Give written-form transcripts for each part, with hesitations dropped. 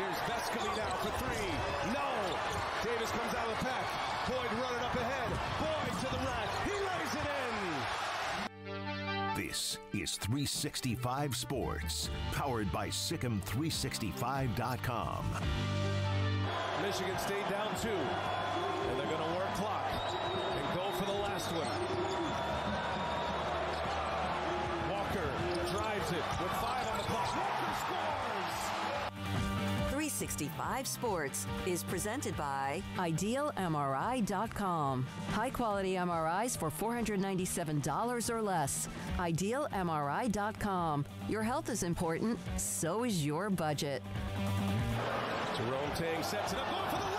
Here's Vescovy now for three. No. Davis comes out of the pack. Boyd running up ahead. Boyd to the rack. He lays it in. This is 365 Sports, powered by Sikkim365.com. Michigan State down 2. And they're going to work clock and go for the last one. Walker drives it with 5 on the clock. Walker scores! 365 Sports is presented by IdealMRI.com. High-quality MRIs for $497 or less. IdealMRI.com. Your health is important, so is your budget. Jerome Tang sets it up, going for the lob!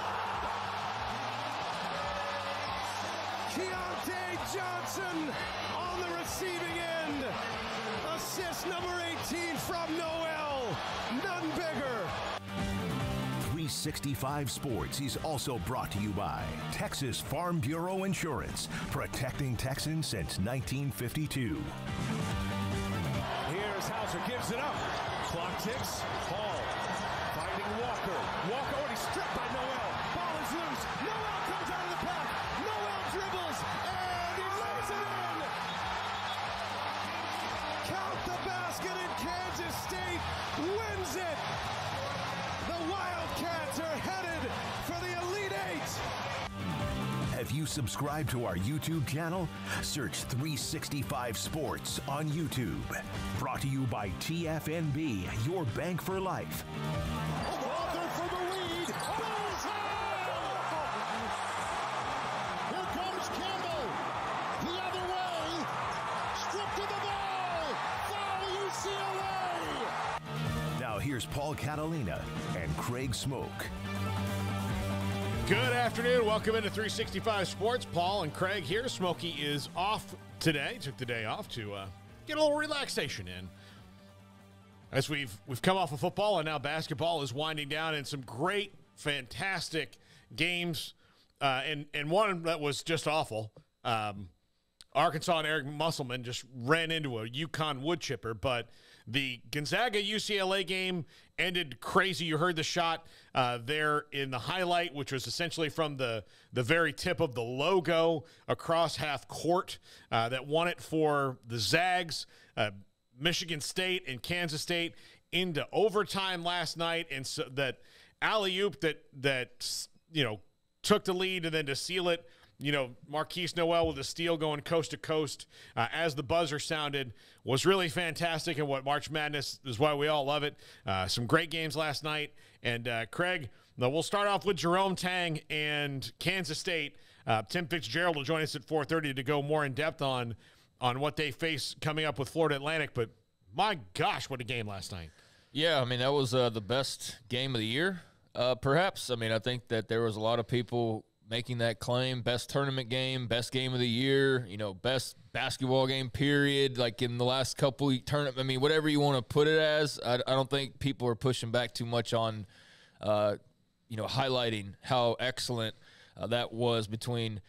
Keontae Johnson on the receiving end. Assist number 18 from Noel. None bigger. 365 Sports is also brought to you by Texas Farm Bureau Insurance, protecting Texans since 1952. Here's Hauser, gives it up. Clock ticks. Hall finding Walker. Walker already stripped by Noel. Ball is loose. Noel comes out of the pack. Noel dribbles, and he lays it in. Count the basket, and Kansas State wins it. The Wildcats are headed for the Elite Eight. Have you subscribed to our YouTube channel? Search 365 Sports on YouTube. Brought to you by TFNB, your bank for life. Walker for the lead. Here comes Campbell. The other way. Stripped to the ball. Foul UCLA. Now here's Paul Catalina and Craig Smoak. Good afternoon. Welcome into 365 Sports. Paul and Craig here. Smokey is off today. Took the day off to get a little relaxation in. As we've come off of football and now basketball is winding down, and some great, fantastic games, and one that was just awful. Arkansas and Eric Musselman just ran into a UConn wood chipper, but the Gonzaga-UCLA game ended crazy. You heard the shot there in the highlight, which was essentially from the very tip of the logo across half court that won it for the Zags. Michigan State and Kansas State into overtime last night, and so that alley-oop that took the lead, and then to seal it, Marquise Noel with a steal going coast to coast as the buzzer sounded was really fantastic. And what March Madness is why we all love it. Some great games last night. And Craig, we'll start off with Jerome Tang and Kansas State. Tim Fitzgerald will join us at 4:30 to go more in depth on what they face coming up with Florida Atlantic. But my gosh, what a game last night. Yeah, I mean, that was the best game of the year, perhaps. I mean, I think that there was a lot of people making that claim, best tournament game, best game of the year, best basketball game, period, like in the last couple of tournament. I mean, whatever you want to put it as, I don't think people are pushing back too much on, highlighting how excellent that was between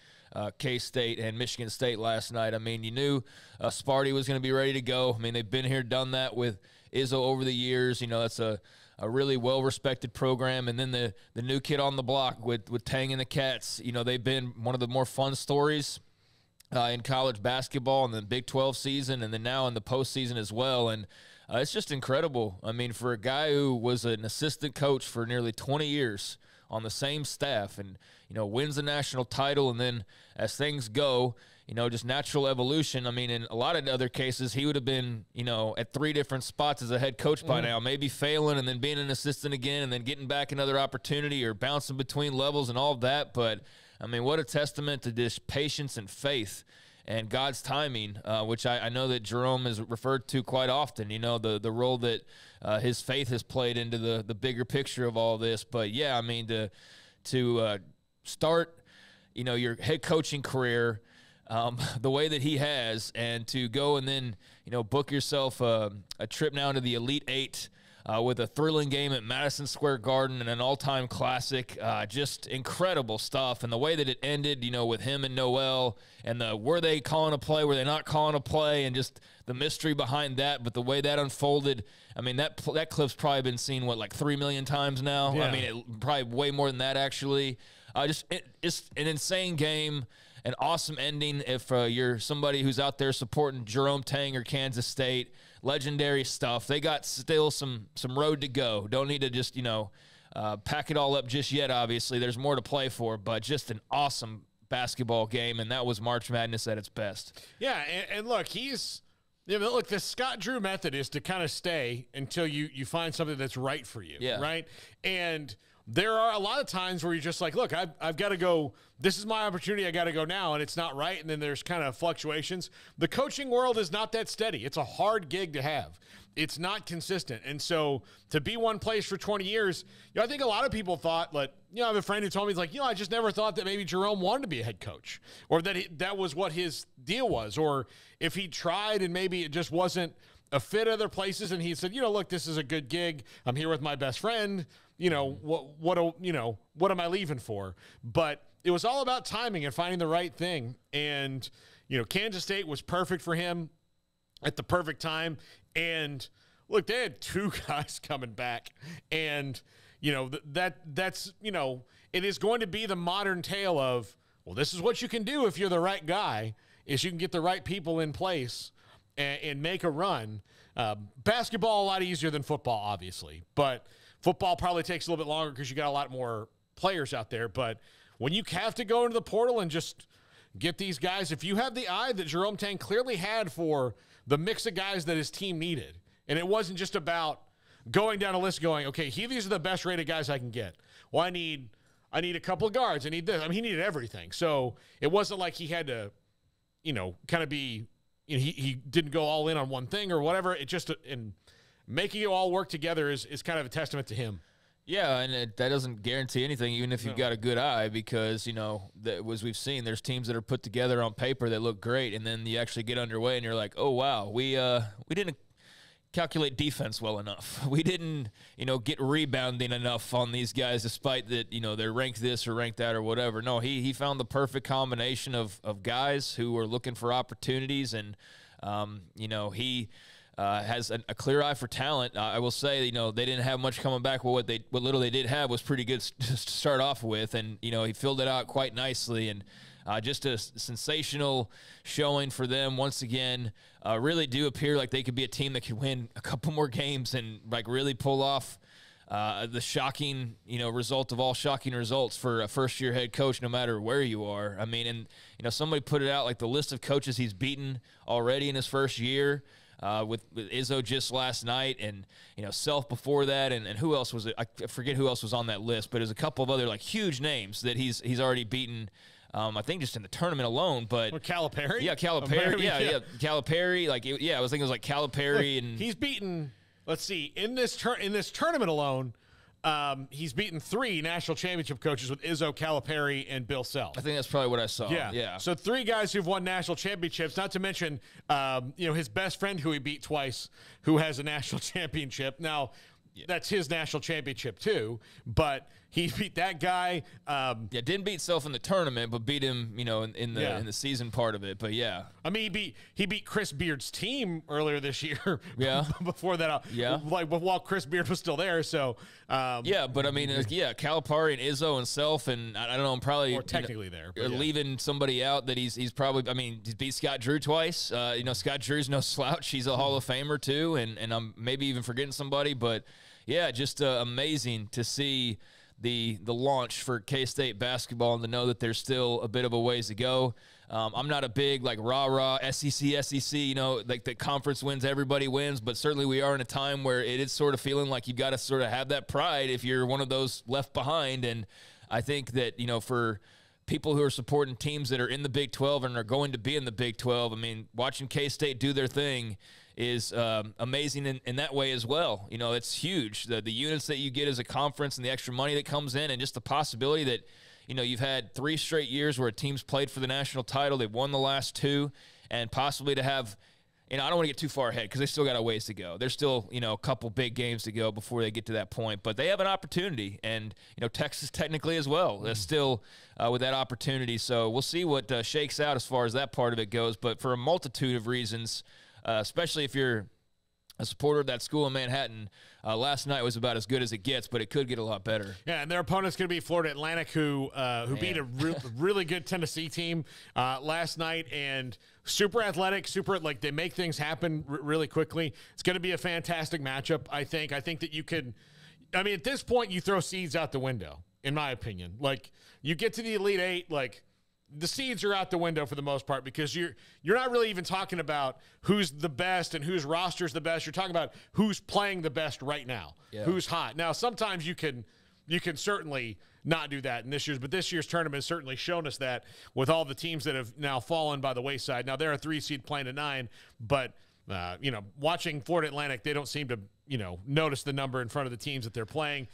K-State and Michigan State last night. I mean, you knew Sparty was going to be ready to go. I mean, they've been here, done that with Izzo over the years. That's a really well-respected program. And then the new kid on the block with Tang and the Cats, they've been one of the more fun stories in college basketball in the Big 12 season, and then now in the postseason as well. And it's just incredible. I mean, for a guy who was an assistant coach for nearly 20 years on the same staff and, wins the national title, and then as things go, just natural evolution. I mean, in a lot of other cases, he would have been, at 3 different spots as a head coach by now, maybe failing and then being an assistant again and then getting back another opportunity or bouncing between levels and all of that. But, I mean, what a testament to this patience and faith and God's timing, which I know that Jerome has referred to quite often, the role that his faith has played into the bigger picture of all this. But, yeah, I mean, to start, your head coaching career the way that he has, and to go and then, book yourself a trip now to the Elite Eight with a thrilling game at Madison Square Garden and an all-time classic. Just incredible stuff. And the way that it ended, with him and Noel, and were they calling a play, were they not calling a play, and just the mystery behind that. But the way that unfolded, I mean, that clip's probably been seen, like 3 million times now? Yeah. I mean, probably way more than that, actually. It's an insane game. An awesome ending if you're somebody who's out there supporting Jerome Tang or Kansas State. Legendary stuff. They got still some road to go. Don't need to just, pack it all up just yet, obviously. There's more to play for, but just an awesome basketball game, and that was March Madness at its best. Yeah, and look, look, the Scott Drew method is to kind of stay until you find something that's right for you, right? And there are a lot of times where you're just like, look, I've got to go. This is my opportunity. I got to go now, and it's not right. And then there's kind of fluctuations. The coaching world is not that steady. It's a hard gig to have. It's not consistent. And so to be one place for 20 years, I think a lot of people thought, I have a friend who told me, he's like, I just never thought that maybe Jerome wanted to be a head coach, or that that was what his deal was, or if he tried and maybe it just wasn't a fit other places. And he said, look, this is a good gig. I'm here with my best friend. What am I leaving for? But it was all about timing and finding the right thing. And, Kansas State was perfect for him at the perfect time. And look, they had 2 guys coming back, and, that's it is going to be the modern tale of, well, this is what you can do if you're the right guy, is you can get the right people in place and make a run. Basketball, a lot easier than football, obviously, but football probably takes a little bit longer because you got a lot more players out there. But when you have to go into the portal and just get these guys, if you have the eye that Jerome Tang clearly had for the mix of guys that his team needed, and it wasn't just about going down a list going, okay, these are the best rated guys I can get. Well, I need a couple of guards. I need this. I mean, he needed everything. So it wasn't like he had to, kind of be, he didn't go all in on one thing or whatever. It just, and making it all work together is kind of a testament to him. Yeah, and that doesn't guarantee anything, even if you've got a good eye, because, as we've seen, there's teams that are put together on paper that look great, and then you actually get underway, and you're like, oh, wow, we didn't calculate defense well enough. We didn't, get rebounding enough on these guys, despite that, they're ranked this or ranked that or whatever. No, he found the perfect combination of guys who were looking for opportunities, and, he has a clear eye for talent. I will say, they didn't have much coming back. Well, what little they did have was pretty good to start off with, and he filled it out quite nicely, and just a sensational showing for them once again. Really do appear like they could be a team that could win a couple more games and really pull off the shocking, result of all shocking results for a first-year head coach, no matter where you are. I mean, and somebody put it out, like the list of coaches he's beaten already in his first year. With Izzo just last night, and Self before that, and who else was it? I forget who else was on that list, but there's a couple of other huge names that he's already beaten. I think just in the tournament alone. But Calipari, Calipari, Calipari. I was thinking it was Calipari, and he's beaten. Let's see, in this tournament alone. He's beaten 3 national championship coaches with Izzo, Calipari, and Bill Self. I think that's probably what I saw. Yeah. So 3 guys who've won national championships, not to mention, his best friend who he beat twice, who has a national championship. Now, that's his national championship too, but he beat that guy. Didn't beat Self in the tournament, but beat him, in the season part of it. But yeah, I mean, he beat Chris Beard's team earlier this year. Yeah, before that, while Chris Beard was still there. So but I mean, Calipari and Izzo and Self, and I don't know, I'm probably technically there, leaving somebody out that he's probably. I mean, he's beat Scott Drew twice. Scott Drew's no slouch. He's a Hall of Famer too, and I'm maybe even forgetting somebody, but yeah, just amazing to see the launch for K-State basketball and to know that there's still a bit of a ways to go. I'm not a big rah-rah SEC, the conference wins, everybody wins, but certainly we are in a time where it is sort of feeling like you've got to sort of have that pride if you're one of those left behind. And I think that, for people who are supporting teams that are in the Big 12 and are going to be in the Big 12, I mean, watching K-State do their thing is amazing in that way as well. It's huge. The units that you get as a conference and the extra money that comes in, and just the possibility that, you've had 3 straight years where a team's played for the national title. They've won the last 2, and possibly to have I don't want to get too far ahead because they still got a ways to go. There's still, a couple big games to go before they get to that point. But they have an opportunity, and, Texas technically as well. They're still with that opportunity. So we'll see what shakes out as far as that part of it goes. But for a multitude of reasons, especially if you're a supporter of that school in Manhattan, last night was about as good as it gets, but it could get a lot better. Yeah, and their opponent's going to be Florida Atlantic, who beat a really good Tennessee team last night, and super athletic, they make things happen really quickly. It's going to be a fantastic matchup, I think. I think that you could – at this point, you throw seeds out the window, in my opinion. You get to the Elite Eight, the seeds are out the window for the most part because you're not really even talking about who's the best and whose roster's the best. You're talking about who's playing the best right now, who's hot. Now, sometimes you can certainly not do that in this year's tournament has certainly shown us that with all the teams that have now fallen by the wayside. Now, they're a 3-seed playing a 9, but watching Florida Atlantic, they don't seem to notice the number in front of the teams that they're playing.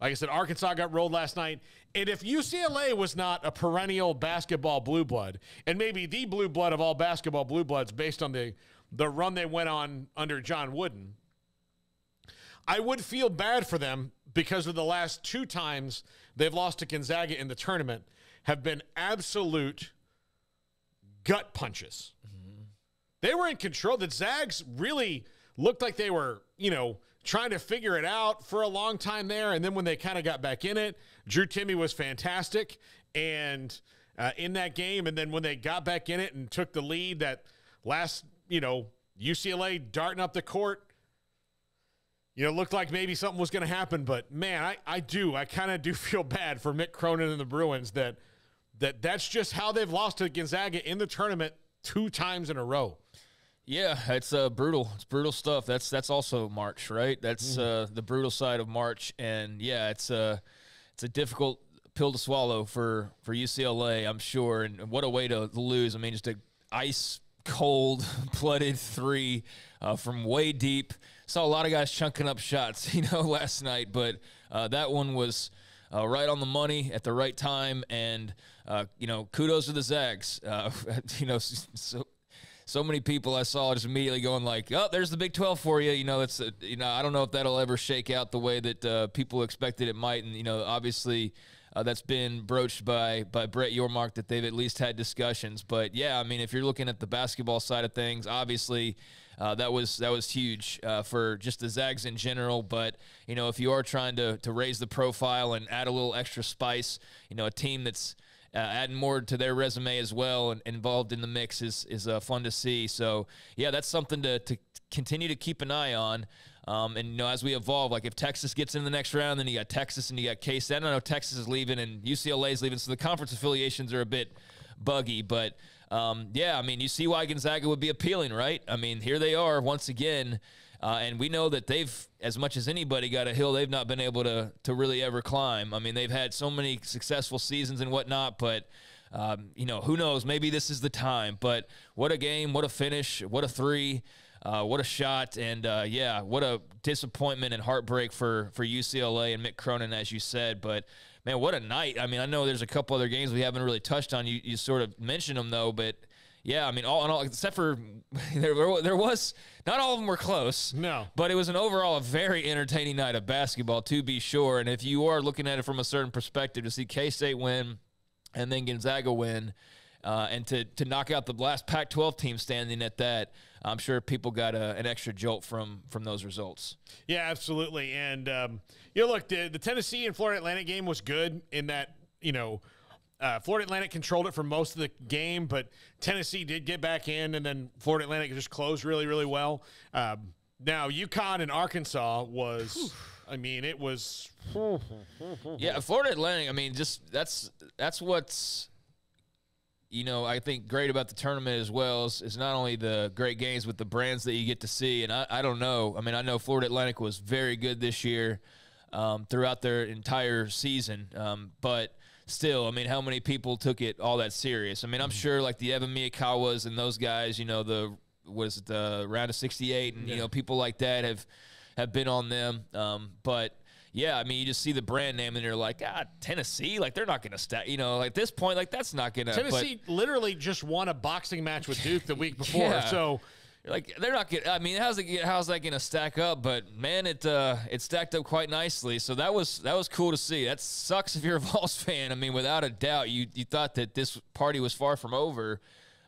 Like I said, Arkansas got rolled last night. And if UCLA was not a perennial basketball blue blood, and maybe the blue blood of all basketball blue bloods based on the run they went on under John Wooden, I would feel bad for them because of the last 2 times they've lost to Gonzaga in the tournament have been absolute gut punches. Mm-hmm. They were in control. The Zags really looked like they were, trying to figure it out for a long time there. And then when they kind of got back in it, Drew Timme was fantastic and in that game. And then when they got back in it and took the lead, that last, UCLA darting up the court, looked like maybe something was going to happen. But, man, I kind of do feel bad for Mick Cronin and the Bruins that's just how they've lost to Gonzaga in the tournament 2 times in a row. Yeah, it's brutal. It's brutal stuff. That's also March, right? That's the brutal side of March, and yeah, it's a difficult pill to swallow for UCLA, I'm sure. And what a way to lose! Just a ice cold blooded 3 from way deep. Saw a lot of guys chunking up shots, last night, but that one was right on the money at the right time, and kudos to the Zags. So many people I saw just immediately going like, "Oh, there's the Big 12 for you." It's I don't know if that'll ever shake out the way that people expected it might, and obviously that's been broached by Brett Yormark that they've at least had discussions. But yeah, if you're looking at the basketball side of things, obviously that was huge for just the Zags in general. But if you are trying to raise the profile and add a little extra spice, a team that's adding more to their resume as well and involved in the mix is fun to see. So, yeah, that's something to continue to keep an eye on. And, as we evolve, like if Texas gets in the next round, then you got Texas and you got K-State. I don't know, Texas is leaving and UCLA is leaving, so the conference affiliations are a bit buggy. But, you see why Gonzaga would be appealing, right? Here they are once again. And we know that they've, as much as anybody, got a hill they've not been able to really ever climb. They've had so many successful seasons and whatnot, but, who knows? Maybe this is the time. But what a game, what a finish, what a 3, what a shot, and, what a disappointment and heartbreak for UCLA and Mick Cronin, as you said. But, man, what a night. I know there's a couple other games we haven't really touched on. You sort of mentioned them, though, but – yeah, all in all, except for there was not all of them were close. No, but it was overall a very entertaining night of basketball, to be sure. And if you are looking at it from a certain perspective, to see K-State win and then Gonzaga win, and to knock out the last Pac-12 team standing at that, I'm sure people got an extra jolt from those results. Yeah, absolutely. And look, the Tennessee and Florida Atlantic game was good in that Florida Atlantic controlled it for most of the game, but Tennessee did get back in, and then Florida Atlantic just closed really, really well. Now, UConn and Arkansas was, it was. Yeah, Florida Atlantic, that's what's, I think great about the tournament as well is not only the great games, but the brands that you get to see. And I don't know. I know Florida Atlantic was very good this year throughout their entire season, but still, how many people took it all that serious? I'm sure like the Evan Miyakawas and those guys, the round of 68 and, people like that have been on them. But yeah, you just see the brand name and you're like, Tennessee, like they're not going to stack, at this point, like that's not going to. Tennessee literally just won a boxing match with Duke the week before. Yeah. So, like they're not getting. I mean, how's that going to stack up? But man, it stacked up quite nicely. So that was cool to see. That sucks if you're a Vols fan. I mean, without a doubt, you thought that this party was far from over.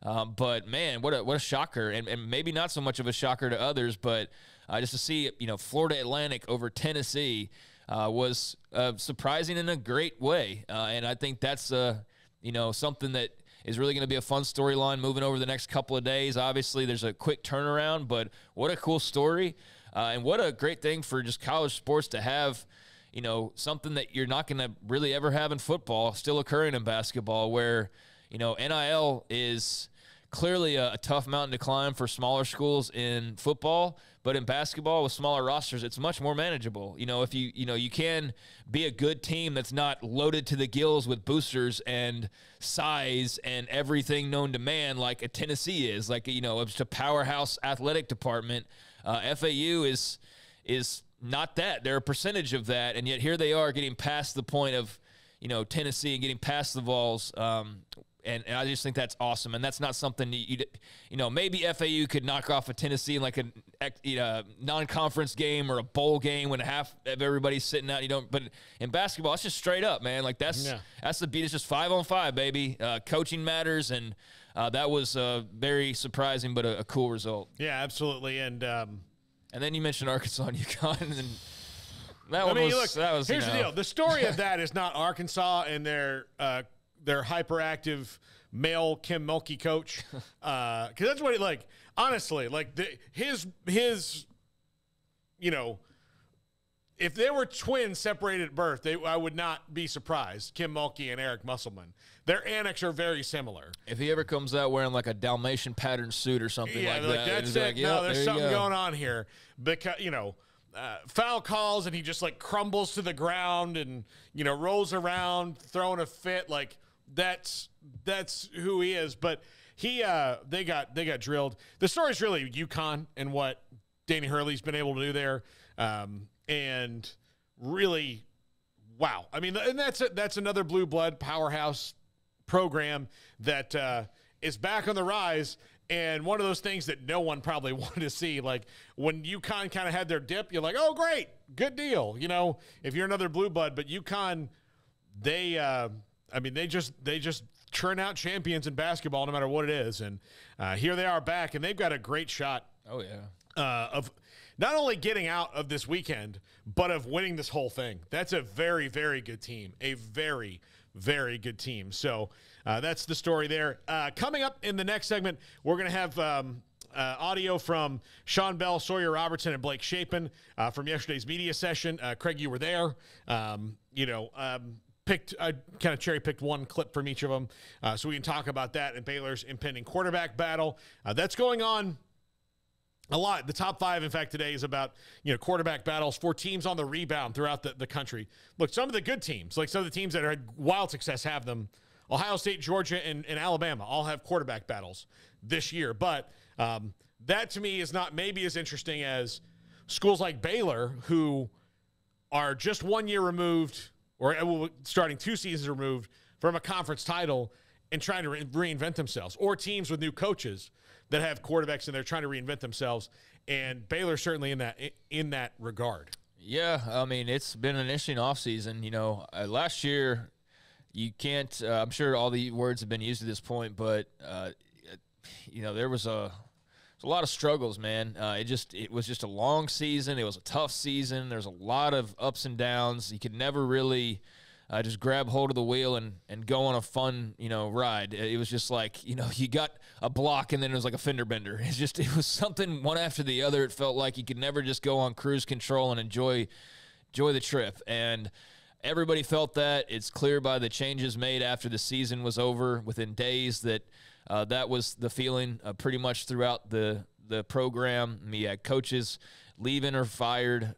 But man, what a shocker, and maybe not so much of a shocker to others, but just to see Florida Atlantic over Tennessee was surprising in a great way, and I think that's something that is really going to be a fun storyline moving over the next couple of days. Obviously, there's a quick turnaround, but what a cool story, and what a great thing for just college sports to have, something that you're not going to really ever have in football still occurring in basketball, where, NIL is clearly a tough mountain to climb for smaller schools in football, but in basketball with smaller rosters, it's much more manageable. If you can be a good team that's not loaded to the gills with boosters and size and everything known to man like a Tennessee is, like, it's a powerhouse athletic department. FAU is not that. They're a percentage of that, and yet here they are getting past the point of, Tennessee and getting past the Vols. And I just think that's awesome, and that's not something maybe FAU could knock off a Tennessee in like a non-conference game or a bowl game when half of everybody's sitting out. But in basketball, it's just straight up, man. Like that's the beat. It's just 5-on-5, baby. Coaching matters, and that was very surprising, but a cool result. Yeah, absolutely. And then you mentioned Arkansas and UConn, and here's the deal. The story of that is not Arkansas and their hyperactive male Kim Mulkey coach, because that's what he honestly, his if they were twins separated at birth, I would not be surprised. Kim Mulkey and Eric Musselman, their annex are very similar. If he ever comes out wearing like a Dalmatian pattern suit or something like that, that's it. No, there's something going on here, because foul calls and he just crumbles to the ground and rolls around throwing a fit. That's who he is. But they got drilled. The story is really UConn and what Danny Hurley's been able to do there, and really, wow. I mean, and that's another blue blood powerhouse program that is back on the rise. And one of those things that no one probably wanted to see, like when UConn kind of had their dip, you're like, oh, great, good deal. If you're another blue blood, but UConn, they just churn out champions in basketball no matter what it is. And here they are back, and they've got a great shot. Oh, yeah. Of not only getting out of this weekend, but of winning this whole thing. That's a very, very good team. A very, very good team. So that's the story there. Coming up in the next segment, we're going to have audio from Sean Bell, Sawyer Robertson, and Blake Shapen from yesterday's media session. Craig, you were there. I kind of cherry-picked one clip from each of them so we can talk about that and Baylor's impending quarterback battle. That's going on a lot. The top five, in fact, today is about quarterback battles for teams on the rebound throughout the country. Look, some of the good teams, like some of the teams that had wild success, have them. Ohio State, Georgia, and Alabama all have quarterback battles this year. But that, to me, is not maybe as interesting as schools like Baylor, who are just 1 year removed, or starting 2 seasons removed from a conference title and trying to reinvent themselves, or teams with new coaches that have quarterbacks and they're trying to reinvent themselves. And Baylor certainly in that regard. Yeah, I mean, it's been an interesting offseason. Last year, you can't I'm sure all the words have been used at this point, but, there was a lot of struggles, man. It was just a long season. It was a tough season. There's a lot of ups and downs. You could never really just grab hold of the wheel and go on a fun, ride. It was just like, you got a block and then it was like a fender bender. It was something one after the other. It felt like you could never just go on cruise control and enjoy the trip. And everybody felt that. It's clear by the changes made after the season was over within days that that was the feeling pretty much throughout the program. You had coaches leaving or fired,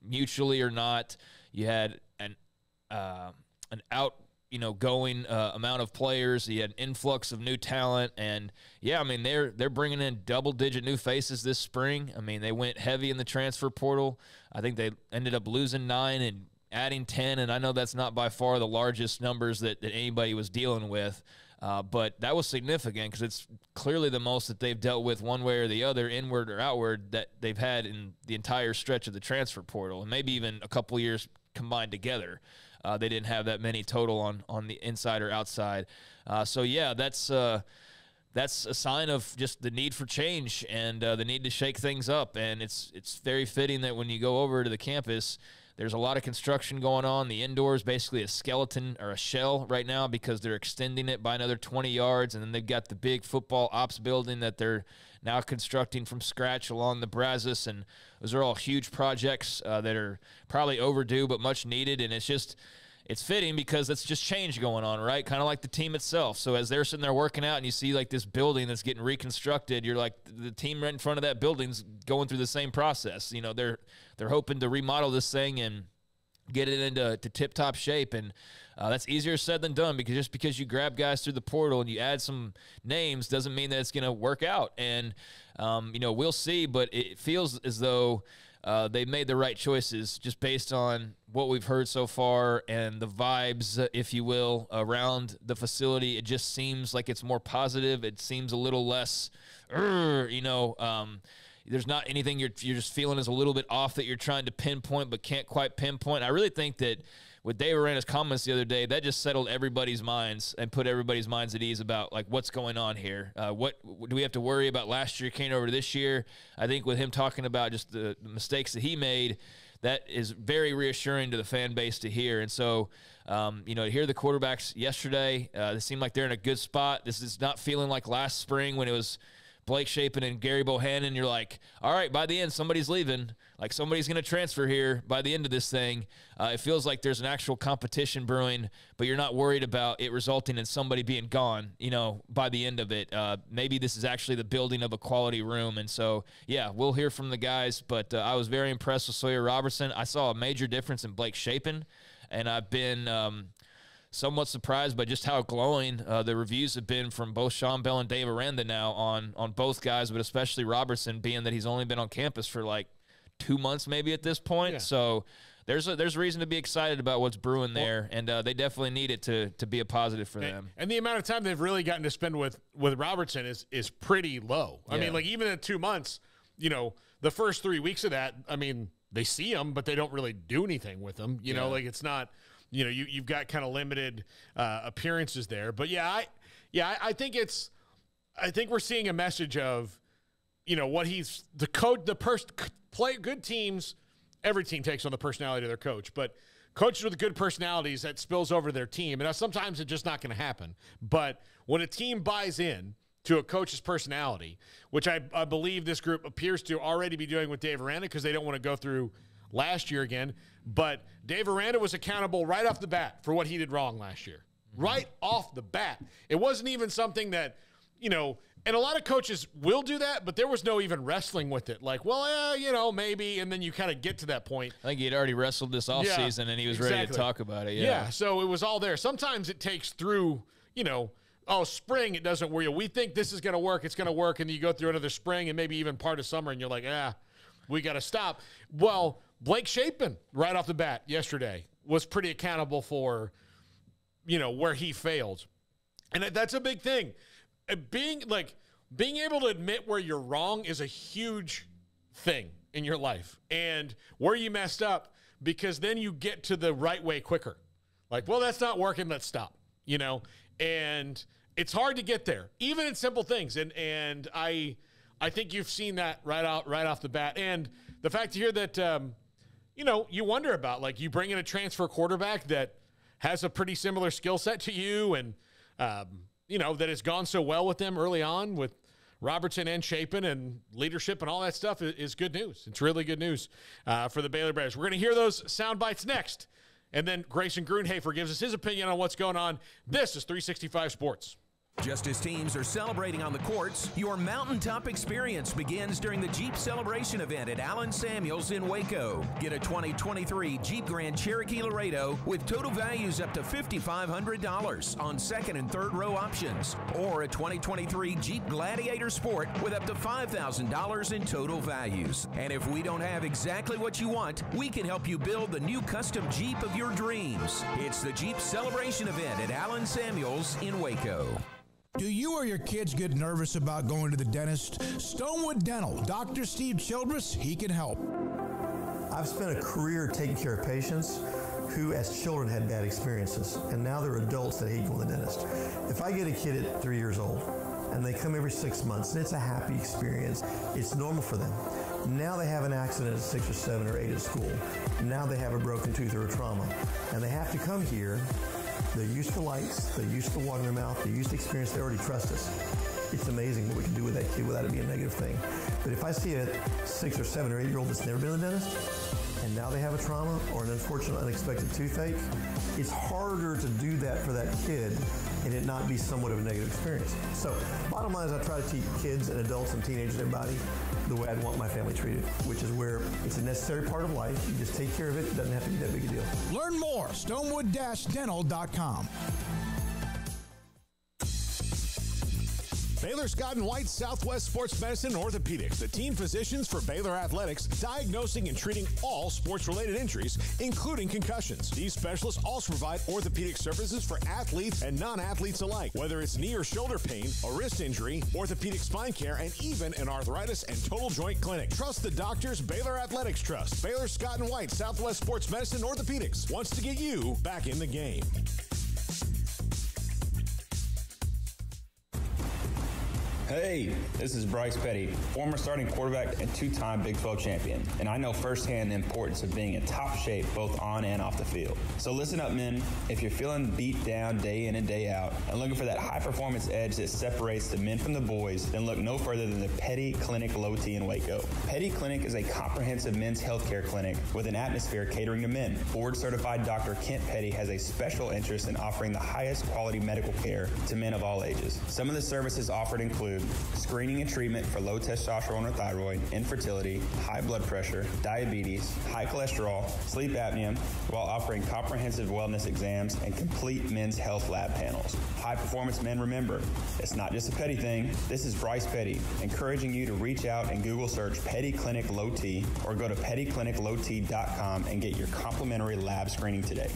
mutually or not. You had an outgoing amount of players. You had an influx of new talent, and yeah, I mean they're bringing in double-digit new faces this spring. I mean they went heavy in the transfer portal. I think they ended up losing 9 and adding 10, and I know that's not by far the largest numbers that anybody was dealing with, but that was significant because it's clearly the most that they've dealt with one way or the other, inward or outward, that they've had in the entire stretch of the transfer portal, and maybe even a couple years combined together. They didn't have that many total on the inside or outside. So, yeah, that's a sign of just the need for change and the need to shake things up. And it's very fitting that when you go over to the campus, there's a lot of construction going on. The indoor is basically a skeleton or a shell right now because they're extending it by another 20 yards, and then they've got the big football ops building that they're now constructing from scratch along the Brazos, and those are all huge projects that are probably overdue but much needed, and it's fitting because that's just change going on, right? Kind of like the team itself. So as they're sitting there working out and you see like this building that's getting reconstructed, you're like, the team right in front of that building's going through the same process. You know, they're hoping to remodel this thing and get it into tip-top shape, and that's easier said than done because just because you grab guys through the portal and you add some names doesn't mean that it's going to work out. And, we'll see, but it feels as though they made the right choices just based on what we've heard so far and the vibes, if you will, around the facility. It just seems like it's more positive. It seems a little less, there's not anything you're just feeling is a little bit off that you're trying to pinpoint but can't quite pinpoint. I really think that with Dave Aranda's comments the other day, that just settled everybody's minds and put everybody's minds at ease about, like, what's going on here. What do we have to worry about last year carrying over to this year? I think with him talking about just the mistakes that he made, that is very reassuring to the fan base to hear. And so, to hear the quarterbacks yesterday, they seem like they're in a good spot. This is not feeling like last spring when it was Blake Shapen and Gary Bohannon. You're like, all right, by the end, somebody's leaving. Like, somebody's going to transfer here by the end of this thing. It feels like there's an actual competition brewing, but you're not worried about it resulting in somebody being gone, by the end of it. Maybe this is actually the building of a quality room. And so, yeah, we'll hear from the guys, but I was very impressed with Sawyer Robertson. I saw a major difference in Blake Shapen, and I've been somewhat surprised by just how glowing the reviews have been from both Sean Bell and Dave Aranda now on both guys, but especially Robertson, being that he's only been on campus for like 2 months maybe at this point. Yeah. So there's a reason to be excited about what's brewing there, and they definitely need it to be a positive for them. And the amount of time they've really gotten to spend with Robertson is pretty low. I mean, like, even in 2 months, the first 3 weeks of that, I mean, they see him, but they don't really do anything with him. Like, it's not, you've got kind of limited appearances there. But I think I think we're seeing a message of, what he's the coach, play good teams. Every team takes on the personality of their coach, but coaches with good personalities, that spills over their team. And sometimes it's just not going to happen. But when a team buys in to a coach's personality, which I believe this group appears to already be doing with Dave Aranda because they don't want to go through last year again. But Dave Aranda was accountable right off the bat for what he did wrong last year. Right off the bat. It wasn't even something that, and a lot of coaches will do that, but there was no even wrestling with it. Like, well, maybe, and then you kind of get to that point. I think he had already wrestled this offseason, and he was ready to talk about it. Yeah, so it was all there. Sometimes it takes through, spring, it doesn't work. We think this is going to work, it's going to work, and you go through another spring and maybe even part of summer, and you're like, we got to stop. Well, Blake Shapen, right off the bat yesterday, was pretty accountable for, where he failed. And that's a big thing. Being able to admit where you're wrong is a huge thing in your life, and where you messed up, because then you get to the right way quicker. Like, well, that's not working, let's stop, and it's hard to get there, even in simple things. And I think you've seen that right off the bat. And the fact to hear that, you wonder about, like, you bring in a transfer quarterback that has a pretty similar skill set to you, and, that has gone so well with them early on with Robertson and Shapen and leadership and all that stuff is good news. It's really good news for the Baylor Bears. We're going to hear those sound bites next. And then Grayson Grunhafer gives us his opinion on what's going on. This is 365 Sports. Just as teams are celebrating on the courts, your mountaintop experience begins during the Jeep Celebration event at Allen Samuels in Waco. Get a 2023 Jeep Grand Cherokee Laredo with total values up to $5,500 on second and third row options, or a 2023 Jeep Gladiator Sport with up to $5,000 in total values. And if we don't have exactly what you want, we can help you build the new custom Jeep of your dreams. It's the Jeep Celebration event at Allen Samuels in Waco. Do you or your kids get nervous about going to the dentist? Stonewood Dental, Dr. Steve Childress, he can help. I've spent a career taking care of patients who as children had bad experiences, and now they're adults that hate going to the dentist. If I get a kid at 3 years old and they come every 6 months and it's a happy experience, it's normal for them. Now they have an accident at 6 or 7 or 8 at school. Now they have a broken tooth or a trauma, and they have to come here. They're used to lights, they're used to water in their mouth, they're used to experience, they already trust us. It's amazing what we can do with that kid without it being a negative thing. But if I see a 6 or 7 or 8 year old that's never been to the dentist, and now they have a trauma or an unfortunate unexpected toothache, it's harder to do that for that kid and it not be somewhat of a negative experience. So bottom line is I try to teach kids and adults and teenagers and everybody the way I'd want my family treated, which is where it's a necessary part of life. You just take care of it. It doesn't have to be that big a deal. Learn more, stonewood-dental.com. Baylor Scott & White Southwest Sports Medicine and Orthopedics, the team physicians for Baylor Athletics, diagnosing and treating all sports-related injuries, including concussions. These specialists also provide orthopedic services for athletes and non-athletes alike, whether it's knee or shoulder pain, a wrist injury, orthopedic spine care, and even an arthritis and total joint clinic. Trust the doctors Baylor Athletics trust. Baylor Scott & White Southwest Sports Medicine and Orthopedics wants to get you back in the game. Hey, this is Bryce Petty, former starting quarterback and two-time Big 12 champion, and I know firsthand the importance of being in top shape both on and off the field. So listen up, men. If you're feeling beat down day in and day out and looking for that high-performance edge that separates the men from the boys, then look no further than the Petty Clinic Low T in Waco. Petty Clinic is a comprehensive men's healthcare clinic with an atmosphere catering to men. Board-certified Dr. Kent Petty has a special interest in offering the highest quality medical care to men of all ages. Some of the services offered include screening and treatment for low testosterone or thyroid, infertility, high blood pressure, diabetes, high cholesterol, sleep apnea, while offering comprehensive wellness exams and complete men's health lab panels. High performance men, remember, it's not just a Petty thing. This is Bryce Petty, encouraging you to reach out and Google search Petty Clinic Low T or go to pettycliniclowt.com and get your complimentary lab screening today.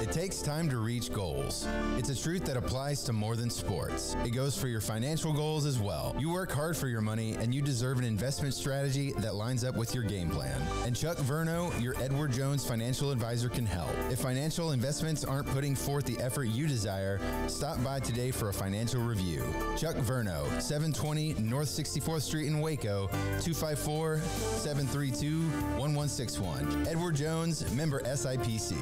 It takes time to reach goals. It's a truth that applies to more than sports. It goes for your financial goals as well. You work hard for your money, and you deserve an investment strategy that lines up with your game plan. And Chuck Verno, your Edward Jones financial advisor, can help. If financial investments aren't putting forth the effort you desire, stop by today for a financial review. Chuck Verno, 720 North 64th Street in Waco, 254-732-1161. Edward Jones, member SIPC.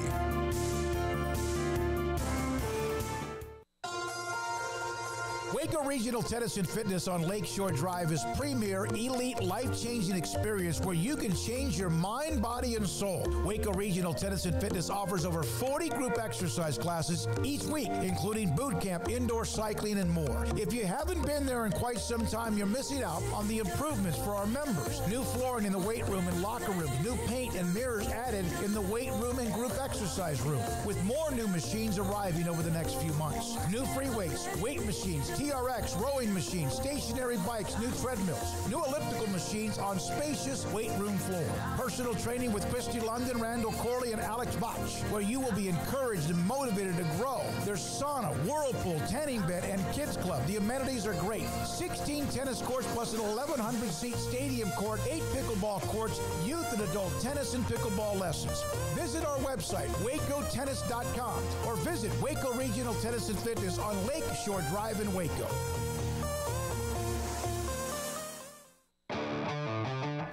Waco Regional Tennis and Fitness on Lakeshore Drive is premier, elite, life-changing experience where you can change your mind, body, and soul. Waco Regional Tennis and Fitness offers over 40 group exercise classes each week, including boot camp, indoor cycling, and more. If you haven't been there in quite some time, you're missing out on the improvements for our members. New flooring in the weight room and locker room, new paint and mirrors added in the weight room and group exercise room, with more new machines arriving over the next few months. New free weights, weight machines, TRX, rowing machines, stationary bikes, new treadmills, new elliptical machines on spacious weight room floor. Personal training with Christy London, Randall Corley, and Alex Botch, where you will be encouraged and motivated to grow. There's sauna, whirlpool, tanning bed, and kids club. The amenities are great. 16 tennis courts plus an 1,100-seat stadium court, 8 pickleball courts, youth and adult tennis and pickleball lessons. Visit our website, wacotennis.com, or visit Waco Regional Tennis and Fitness on Lakeshore Drive in Waco.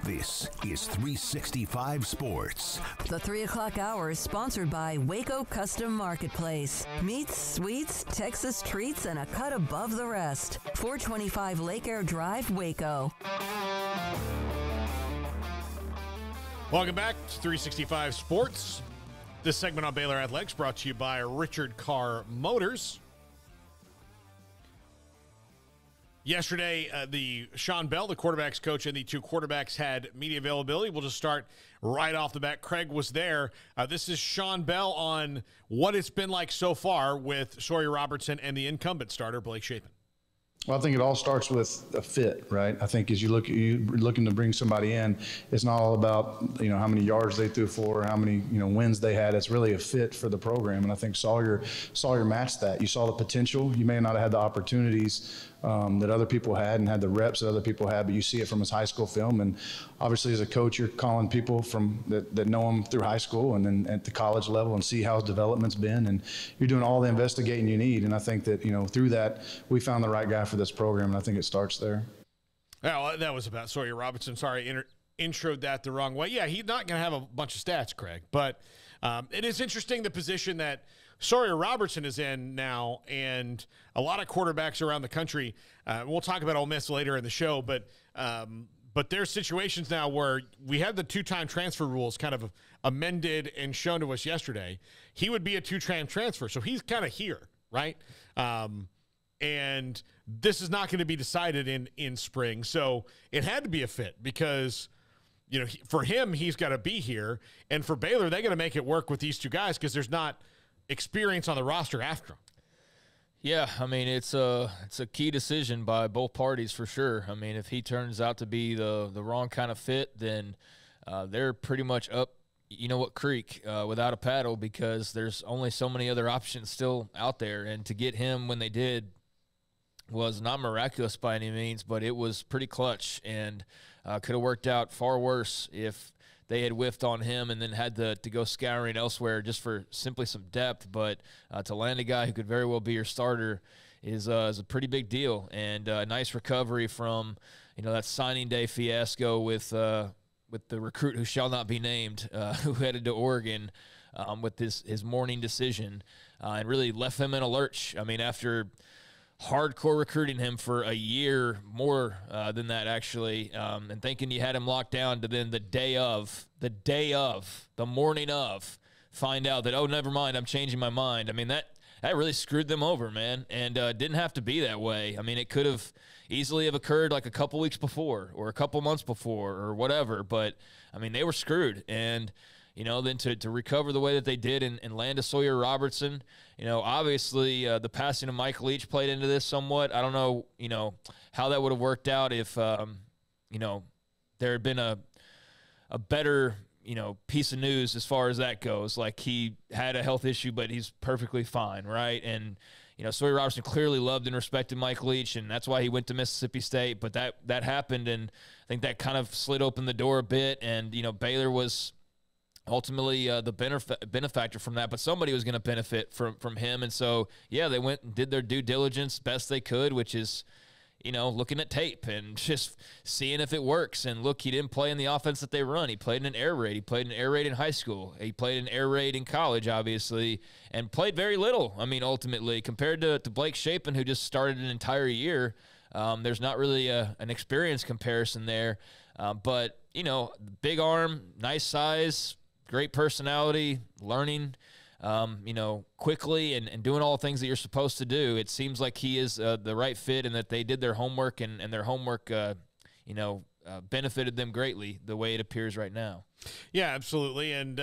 This is 365 Sports. The 3 o'clock hour is sponsored by Waco Custom Marketplace. Meats, sweets, Texas treats, and a cut above the rest. 425 Lake Air Drive, Waco. Welcome back to 365 Sports. This segment on Baylor Athletics brought to you by Richard Carr Motors. Yesterday, the Sean Bell, the quarterback's coach, and the two quarterbacks had media availability. We'll just start right off the bat. Craig was there. This is Sean Bell on what it's been like so far with Sawyer Robertson and the incumbent starter, Blake Shapen. Well, I think it all starts with a fit, right? I think as you're looking to bring somebody in, it's not all about, how many yards they threw for, how many, wins they had. It's really a fit for the program. And I think Sawyer matched that. You saw the potential. You may not have had the opportunities that other people had and had the reps that other people had, but you see it from his high school film. And obviously as a coach, you're calling people that know him through high school and then at the college level and see how his development's been. And you're doing all the investigating you need. And I think that, through that, we found the right guy for this program. And I think it starts there. Well, that was about Sawyer Robertson. Sorry, introed that the wrong way. Yeah, he's not going to have a bunch of stats, Craig, but it is interesting the position that Sawyer Robertson is in now, and a lot of quarterbacks around the country. We'll talk about Ole Miss later in the show, but there's situations now where we had the two-time transfer rules kind of amended and shown to us yesterday. He would be a two-time transfer, so he's kind of here, right? And this is not going to be decided in spring, so it had to be a fit because for him, he's got to be here, and for Baylor, they got to make it work with these two guys because there's not experience on the roster after him. Yeah, I mean, it's a key decision by both parties for sure. I mean, if he turns out to be the wrong kind of fit, then they're pretty much up, creek without a paddle because there's only so many other options still out there. And to get him when they did was not miraculous by any means, but it was pretty clutch and could have worked out far worse if they had whiffed on him and then had to go scouring elsewhere just for simply some depth. But to land a guy who could very well be your starter is a pretty big deal, and a nice recovery from that signing day fiasco with the recruit who shall not be named, who headed to Oregon with his morning decision and really left him in a lurch. I mean, after hardcore recruiting him for a year, more than that actually, and thinking you had him locked down, to then the morning of, find out that, oh, never mind, I'm changing my mind. I mean, that really screwed them over, man, and didn't have to be that way. I mean, it could have easily have occurred like a couple weeks before or a couple months before or whatever, but, I mean, they were screwed, and then to recover the way that they did and land a Sawyer Robertson, obviously the passing of Mike Leach played into this somewhat. I don't know, how that would have worked out if, there had been a better, piece of news as far as that goes. Like he had a health issue, but he's perfectly fine, right? And, Sawyer Robertson clearly loved and respected Mike Leach, and that's why he went to Mississippi State. But that happened, and I think that kind of slid open the door a bit, and, Baylor was ultimately the benefactor from that, but somebody was going to benefit from him. And so, yeah, they went and did their due diligence best they could, which is, looking at tape and just seeing if it works. And look, he didn't play in the offense that they run. He played in an air raid. He played in an air raid in high school. He played in an air raid in college, obviously, and played very little. I mean, ultimately, compared to Blake Shapen, who just started an entire year, there's not really an experience comparison there. But, big arm, nice size, great personality, learning, quickly and doing all the things that you're supposed to do. It seems like he is the right fit, and that they did their homework, and their homework, benefited them greatly the way it appears right now. Yeah, absolutely. And,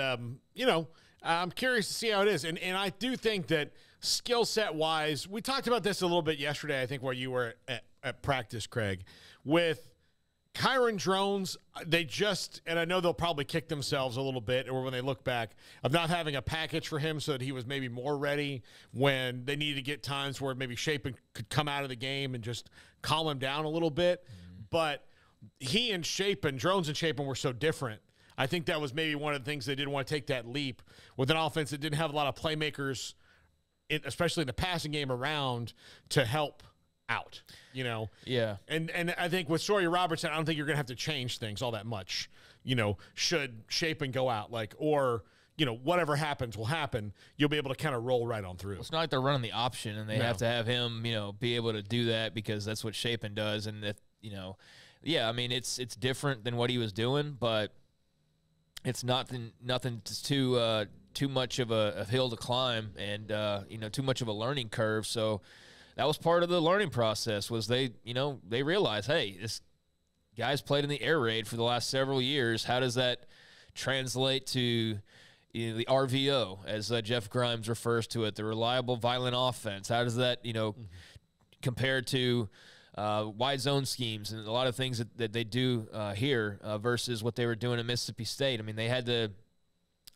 I'm curious to see how it is. And I do think that skill set wise, we talked about this a little bit yesterday, I think, where you were at practice, Craig, with Kyron Drones. And I know they'll probably kick themselves a little bit, or when they look back, of not having a package for him so that he was maybe more ready when they needed to get times where maybe Shapen could come out of the game and just calm him down a little bit. Mm-hmm. But he and Shapen, Drones and Shapen, were so different. I think that was maybe one of the things they didn't want to take that leap with an offense that didn't have a lot of playmakers, especially in the passing game, around to help out, Yeah. And I think with Sawyer Robertson, I don't think you're going to have to change things all that much, should Shapen go out, or whatever happens will happen. You'll be able to kind of roll right on through. Well, it's not like they're running the option and they have to have him, be able to do that because that's what Shapen does. And that, yeah, I mean, it's different than what he was doing, but it's nothing too too much of a hill to climb and, too much of a learning curve. So that was part of the learning process was they realized, hey, this guy's played in the air raid for the last several years. How does that translate to the RVO, as Jeff Grimes refers to it, the reliable, violent offense? How does that, compare to wide zone schemes and a lot of things that they do here versus what they were doing at Mississippi State? I mean, they had to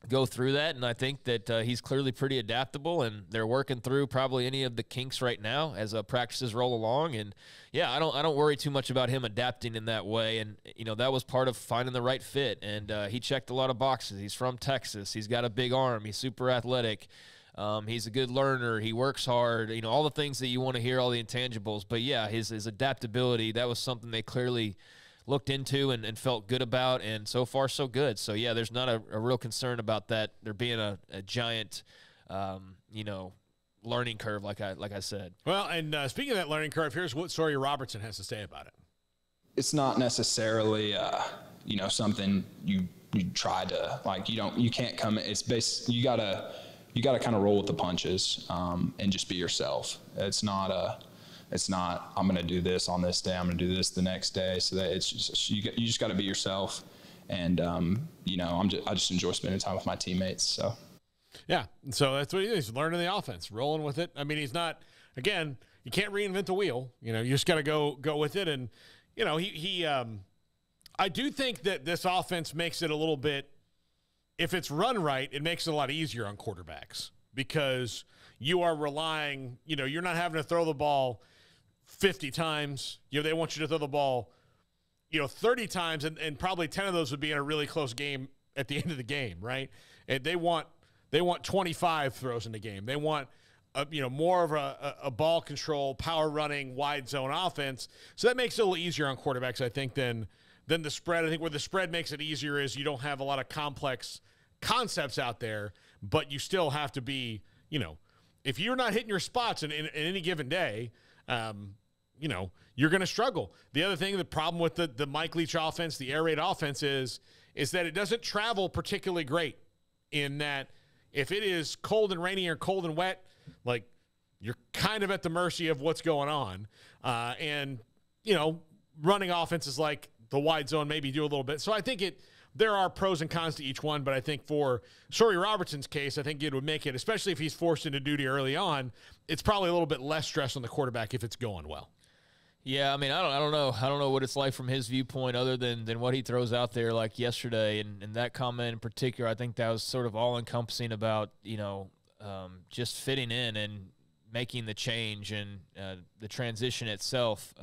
go through that, and I think that he's clearly pretty adaptable, and they're working through probably any of the kinks right now as practices roll along. And yeah, I don't worry too much about him adapting in that way. And that was part of finding the right fit. And he checked a lot of boxes. He's from Texas. He's got a big arm. He's super athletic. He's a good learner. He works hard. All the things that you want to hear, all the intangibles. But yeah, his adaptability, that was something they clearly looked into and felt good about, and so far so good. So yeah, there's not a real concern about that there being a giant learning curve like I said. Well, and speaking of that learning curve, here's what Sawyer Robertson has to say about it. It's not necessarily something you try to, like, you can't come, it's based, you gotta kind of roll with the punches and just be yourself. It's not I'm going to do this on this day, I'm going to do this the next day. So that it's just, you just got to be yourself. And, I just enjoy spending time with my teammates. So, yeah. So that's what he is, learning the offense, rolling with it. I mean, he's not, again, you can't reinvent the wheel. You just got to go with it. And, I do think that this offense makes it a little bit, if it's run right, it makes it a lot easier on quarterbacks because you are relying, you're not having to throw the ball 50 times. They want you to throw the ball, 30 times, and probably 10 of those would be in a really close game at the end of the game, right? And they want 25 throws in the game. They want more of a ball control, power running, wide zone offense. So that makes it a little easier on quarterbacks, I think, than the spread. I think where the spread makes it easier is you don't have a lot of complex concepts out there, but you still have to be, if you're not hitting your spots in any given day, you're going to struggle. The other thing, the problem with the Mike Leach offense, the air raid offense is that it doesn't travel particularly great in that if it is cold and rainy or cold and wet, like you're kind of at the mercy of what's going on. Running offenses like the wide zone maybe do a little bit. So I think there are pros and cons to each one, but I think for Sawyer Robertson's case, I think it would make it, especially if he's forced into duty early on, it's probably a little bit less stress on the quarterback if it's going well. Yeah, I mean, I don't know. I don't know what it's like from his viewpoint other than what he throws out there like yesterday. And that comment in particular, I think that was sort of all-encompassing about, just fitting in and making the change and the transition itself.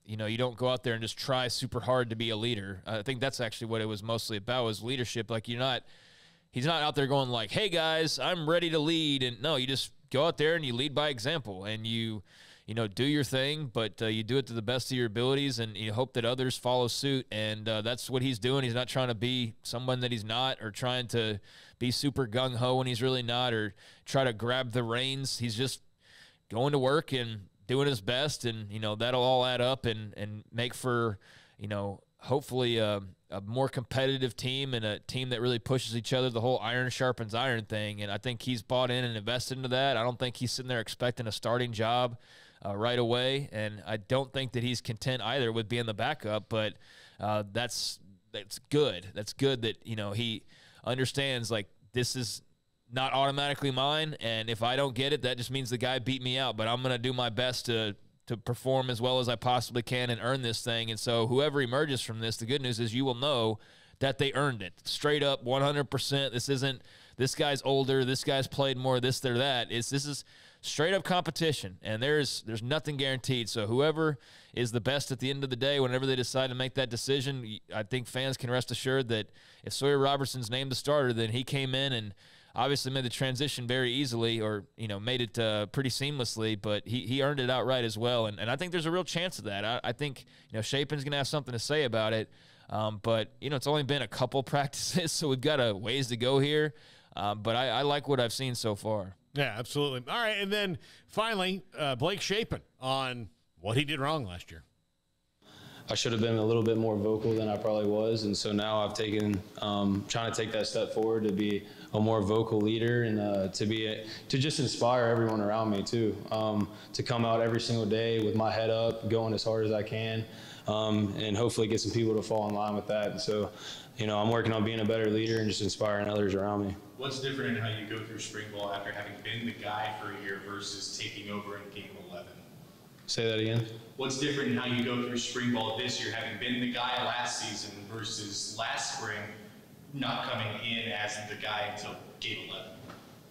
You don't go out there and just try super hard to be a leader. I think that's actually what it was mostly about, was leadership. Like, he's not out there going like, hey guys, I'm ready to lead. And no, you just go out there and you lead by example, and you do your thing, but you do it to the best of your abilities, and you hope that others follow suit. And that's what he's doing. He's not trying to be someone that he's not, or trying to be super gung-ho when he's really not, or try to grab the reins. He's just going to work and doing his best, and, that'll all add up and make for, hopefully a more competitive team and a team that really pushes each other, the whole iron sharpens iron thing. And I think he's bought in and invested into that. I don't think he's sitting there expecting a starting job right away, and I don't think that he's content either with being the backup, but that's good. That's good that, he understands, like, this is not automatically mine, and if I don't get it, that just means the guy beat me out, but I'm going to do my best to perform as well as I possibly can and earn this thing. And so whoever emerges from this, the good news is you will know that they earned it. Straight up, 100%. This isn't, this guy's older, this guy's played more, this or that. This is straight up competition, and there's nothing guaranteed. So whoever is the best at the end of the day, whenever they decide to make that decision, I think fans can rest assured that if Sawyer Robertson's named the starter, then he came in and obviously made the transition very easily, or, made it pretty seamlessly, but he earned it outright as well. And I think there's a real chance of that. I think, Shapen's going to have something to say about it. But, it's only been a couple practices, so we've got a ways to go here. But I like what I've seen so far. Yeah, absolutely. All right, and then finally, Blake Shapen on what he did wrong last year. I should have been a little bit more vocal than I probably was. And so now I've taken, trying to take that step forward to be a more vocal leader and to just inspire everyone around me too. To come out every single day with my head up, going as hard as I can, and hopefully get some people to fall in line with that. And so, I'm working on being a better leader and just inspiring others around me. What's different in how you go through spring ball after having been the guy for a year versus taking over in game 11? Say that again. What's different in how you go through spring ball this year, having been the guy last season versus last spring, not coming in as the guy until game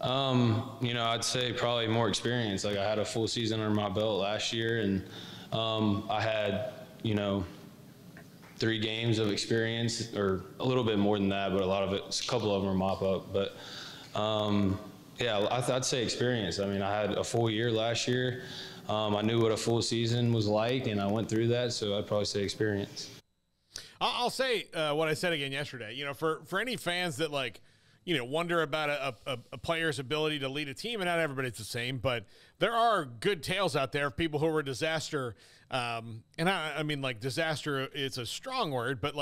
11? I'd say probably more experience. Like, I had a full season under my belt last year, and I had, 3 games of experience, or a little bit more than that, but a couple of them are mop up. But I'd say experience. I mean, I had a full year last year. I knew what a full season was like, and I went through that, so I'd probably say experience. I'll say what I said again yesterday. For any fans that wonder about a player's ability to lead a team, and not everybody's the same, but there are good tales out there of people who were a disaster. And I mean, disaster is a strong word, but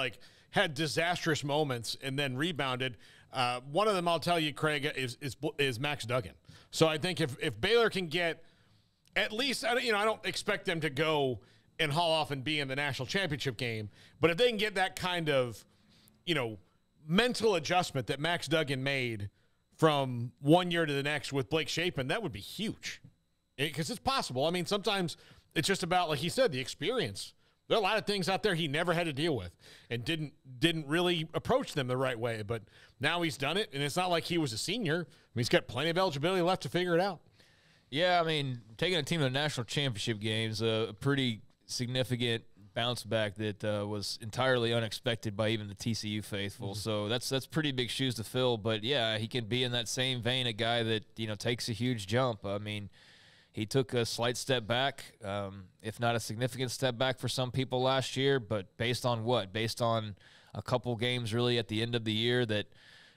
had disastrous moments and then rebounded. One of them, I'll tell you, Craig, is Max Duggan. So I think if Baylor can get at least, I don't expect them to go and haul off and be in the national championship game, but if they can get that kind of, mental adjustment that Max Duggan made from one year to the next with Blake Shapen, that would be huge. Because it's possible. I mean, sometimes it's just about, like he said, the experience. There are a lot of things out there he never had to deal with and didn't really approach them the right way. But now he's done it, and it's not like he was a senior. I mean, he's got plenty of eligibility left to figure it out. Yeah, I mean, taking a team to the national championship games, a pretty significant bounce back that was entirely unexpected by even the TCU faithful. Mm-hmm. So that's pretty big shoes to fill. But, yeah, he can be in that same vein, a guy that, takes a huge jump. I mean, he took a slight step back, if not a significant step back for some people last year. But based on what? Based on a couple games really at the end of the year that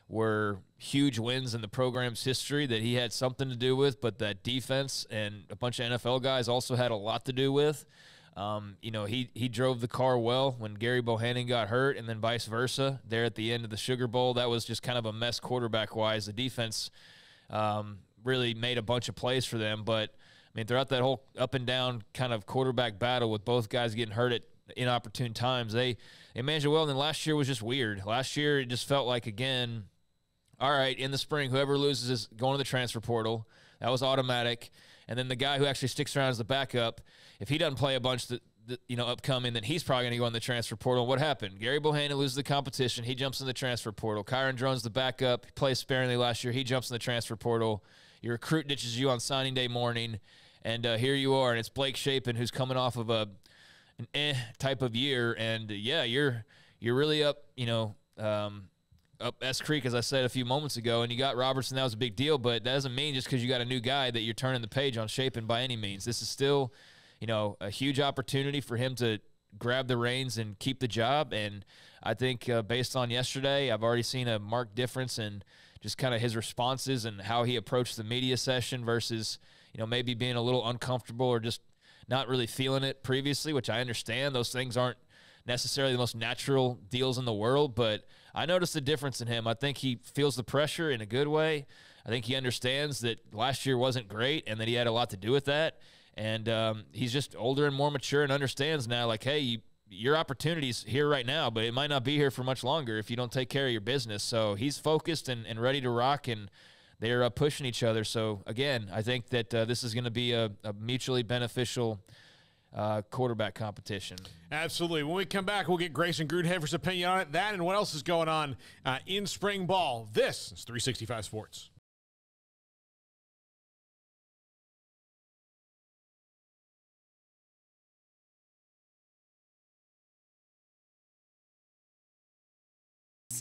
were huge wins in the program's history that he had something to do with, but that defense and a bunch of NFL guys also had a lot to do with. He drove the car well when Gary Bohannon got hurt, and then vice versa there at the end of the Sugar Bowl. That was just kind of a mess quarterback-wise. The defense really made a bunch of plays for them, but I mean, throughout that whole up-and-down kind of quarterback battle with both guys getting hurt at inopportune times, they managed it well. And then last year was just weird. Last year it just felt like, again, all right, in the spring, whoever loses is going to the transfer portal. That was automatic. And then the guy who actually sticks around as the backup, if he doesn't play a bunch upcoming, then he's probably going to go in the transfer portal. What happened? Gary Bohannon loses the competition. He jumps in the transfer portal. Kyron Drone's the backup. He plays sparingly last year. He jumps in the transfer portal. Your recruit ditches you on signing day morning, and here you are, and it's Blake Shapen who's coming off of an type of year, and you're really up, up S Creek, as I said a few moments ago, and you got Robertson. That was a big deal, but that doesn't mean just because you got a new guy that you're turning the page on Shapen by any means. This is still, a huge opportunity for him to grab the reins and keep the job, and I think based on yesterday, I've already seen a marked difference in just kind of his responses and how he approached the media session versus, maybe being a little uncomfortable or just not really feeling it previously, which I understand. Those things aren't necessarily the most natural deals in the world, but I noticed a difference in him. I think he feels the pressure in a good way. I think he understands that last year wasn't great and that he had a lot to do with that. And he's just older and more mature and understands now, like, hey, your opportunity's here right now, but it might not be here for much longer if you don't take care of your business. So he's focused and ready to rock, and they're pushing each other. So, again, I think that this is going to be a mutually beneficial quarterback competition. Absolutely. When we come back, we'll get Grayson Grudhaver's opinion on it, that and what else is going on in spring ball. This is 365 Sports.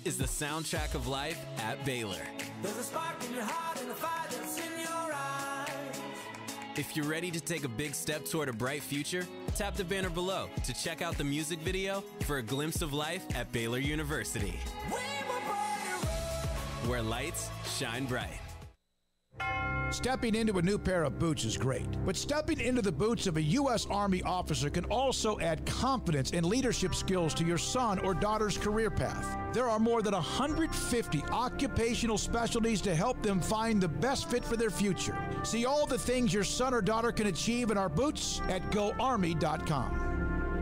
Is the soundtrack of life at Baylor. There's a spark in your heart and a fire that's in your eyes. If you're ready to take a big step toward a bright future, tap the banner below to check out the music video for a glimpse of life at Baylor University, where lights shine bright. Stepping into a new pair of boots is great, but stepping into the boots of a U.S. Army officer can also add confidence and leadership skills to your son or daughter's career path. There are more than 150 occupational specialties to help them find the best fit for their future. See all the things your son or daughter can achieve in our boots at GoArmy.com.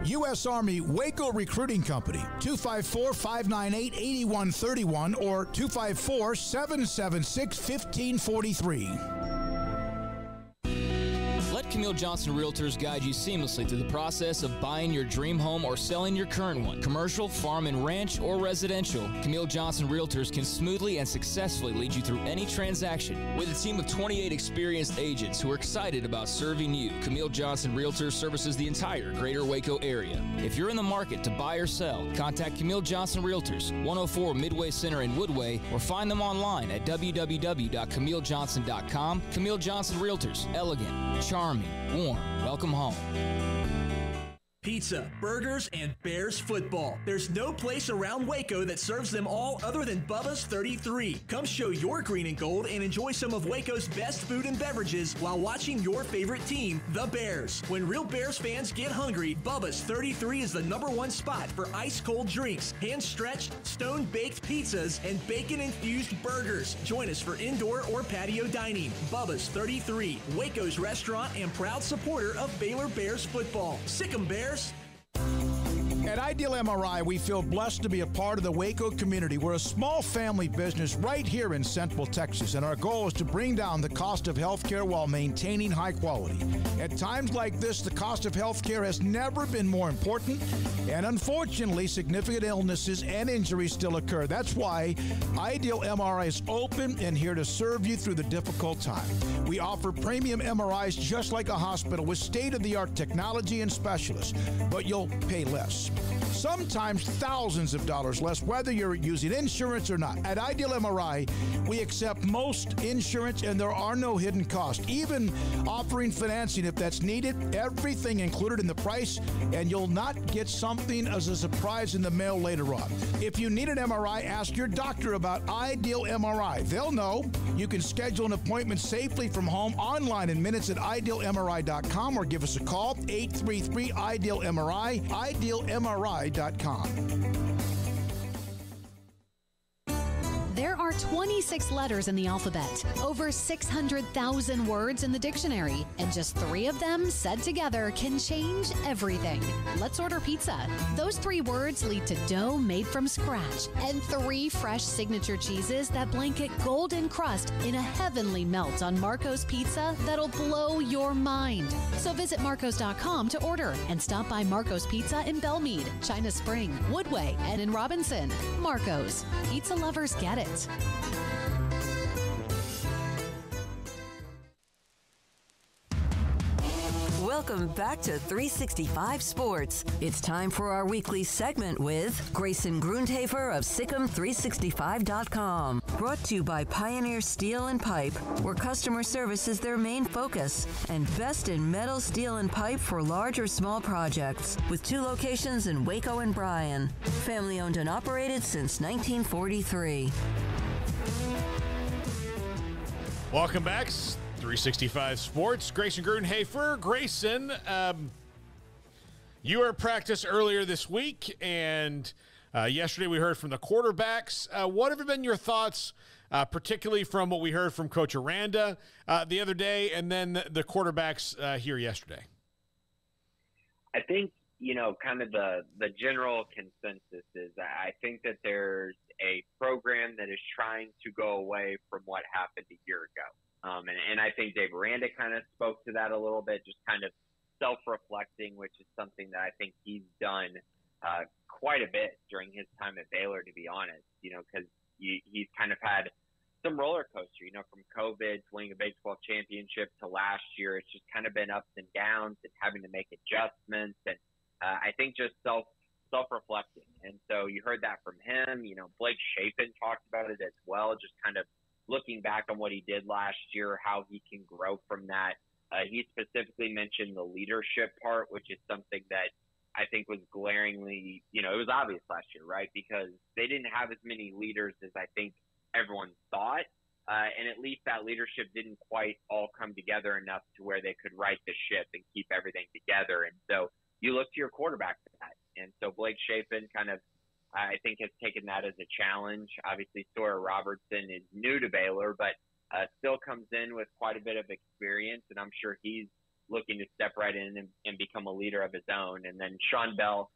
U.S. Army Waco Recruiting Company, 254-598-8131 or 254-776-1543. Let Camille Johnson Realtors guide you seamlessly through the process of buying your dream home or selling your current one. Commercial, farm and ranch, or residential, Camille Johnson Realtors can smoothly and successfully lead you through any transaction. With a team of 28 experienced agents who are excited about serving you, Camille Johnson Realtors services the entire greater Waco area. If you're in the market to buy or sell, contact Camille Johnson Realtors, 104 Midway Center in Woodway, or find them online at www.camillejohnson.com. Camille Johnson Realtors, elegant, charming, warm. Welcome home. Pizza, burgers, and Bears football. There's no place around Waco that serves them all other than Bubba's 33. Come show your green and gold and enjoy some of Waco's best food and beverages while watching your favorite team, the Bears. When real Bears fans get hungry, Bubba's 33 is the #1 spot for ice-cold drinks, hand-stretched, stone-baked pizzas, and bacon-infused burgers. Join us for indoor or patio dining. Bubba's 33, Waco's restaurant and proud supporter of Baylor Bears football. Sick 'em, Bears. At Ideal MRI, we feel blessed to be a part of the Waco community. We're a small family business right here in Central Texas, and our goal is to bring down the cost of health care while maintaining high quality. At times like this, the cost of health care has never been more important, and unfortunately, significant illnesses and injuries still occur. That's why Ideal MRI is open and here to serve you through the difficult time. We offer premium MRIs just like a hospital with state-of-the-art technology and specialists, but you'll pay less. Sometimes thousands of dollars less, whether you're using insurance or not. At Ideal MRI, we accept most insurance and there are no hidden costs, even offering financing if that's needed. Everything included in the price, and you'll not get something as a surprise in the mail later on. If you need an MRI, ask your doctor about Ideal MRI. They'll know. You can schedule an appointment safely from home online in minutes at idealmri.com or give us a call, 833-IDEAL-MRI, idealmri.com. There are 26 letters in the alphabet, over 600,000 words in the dictionary, and just 3 of them said together can change everything. Let's order pizza. Those 3 words lead to dough made from scratch and 3 fresh signature cheeses that blanket golden crust in a heavenly melt on Marco's Pizza that'll blow your mind. So visit marcos.com to order and stop by Marco's Pizza in Belmead, China Spring, Woodway, and in Robinson. Marco's. Pizza lovers get it. Welcome back to 365 Sports. It's time for our weekly segment with Grayson Grundhafer of SicEm365.com. Brought to you by Pioneer Steel and Pipe, where customer service is their main focus, and best in metal, steel, and pipe for large or small projects, with 2 locations in Waco and Bryan. Family owned and operated since 1943. Welcome back. 365 Sports. Grayson Grundhafer. Grayson, you were at practice earlier this week, and yesterday we heard from the quarterbacks. What have been your thoughts, particularly from what we heard from Coach Aranda the other day, and then the quarterbacks here yesterday? I think, kind of the general consensus is I think that there's a program that is trying to go away from what happened a year ago. And I think Dave Aranda kind of spoke to that a little bit, just kind of self-reflecting, which is something that I think he's done quite a bit during his time at Baylor, to be honest, because he's kind of had some roller coaster, from COVID to winning a Big 12 championship to last year. It's just kind of been ups and downs and having to make adjustments. And I think just self-reflecting. And so you heard that from him. Blake Shapen talked about it as well, just kind of looking back on what he did last year, how he can grow from that. He specifically mentioned the leadership part, which is something that I think was glaringly, it was obvious last year, right? Because they didn't have as many leaders as I think everyone thought. And at least that leadership didn't quite all come together enough to where they could right the ship and keep everything together. And so you look to your quarterback for that. And so Blake Shapen kind of, I think, has taken that as a challenge. Obviously, Sawyer Robertson is new to Baylor, but still comes in with quite a bit of experience, and I'm sure he's looking to step right in and become a leader of his own. And then Sean Bell,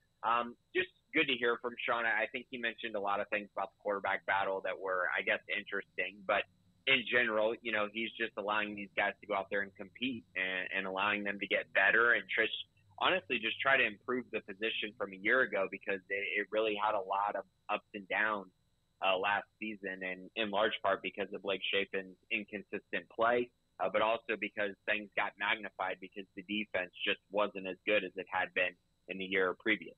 just good to hear from Sean. I think he mentioned a lot of things about the quarterback battle that were, I guess, interesting. But in general, you know, he's just allowing these guys to go out there and compete and allowing them to get better. And Trish, honestly, just try to improve the position from a year ago, because it really had a lot of ups and downs last season, and in large part because of Blake Shapen's inconsistent play, but also because things got magnified because the defense just wasn't as good as it had been in the year previous.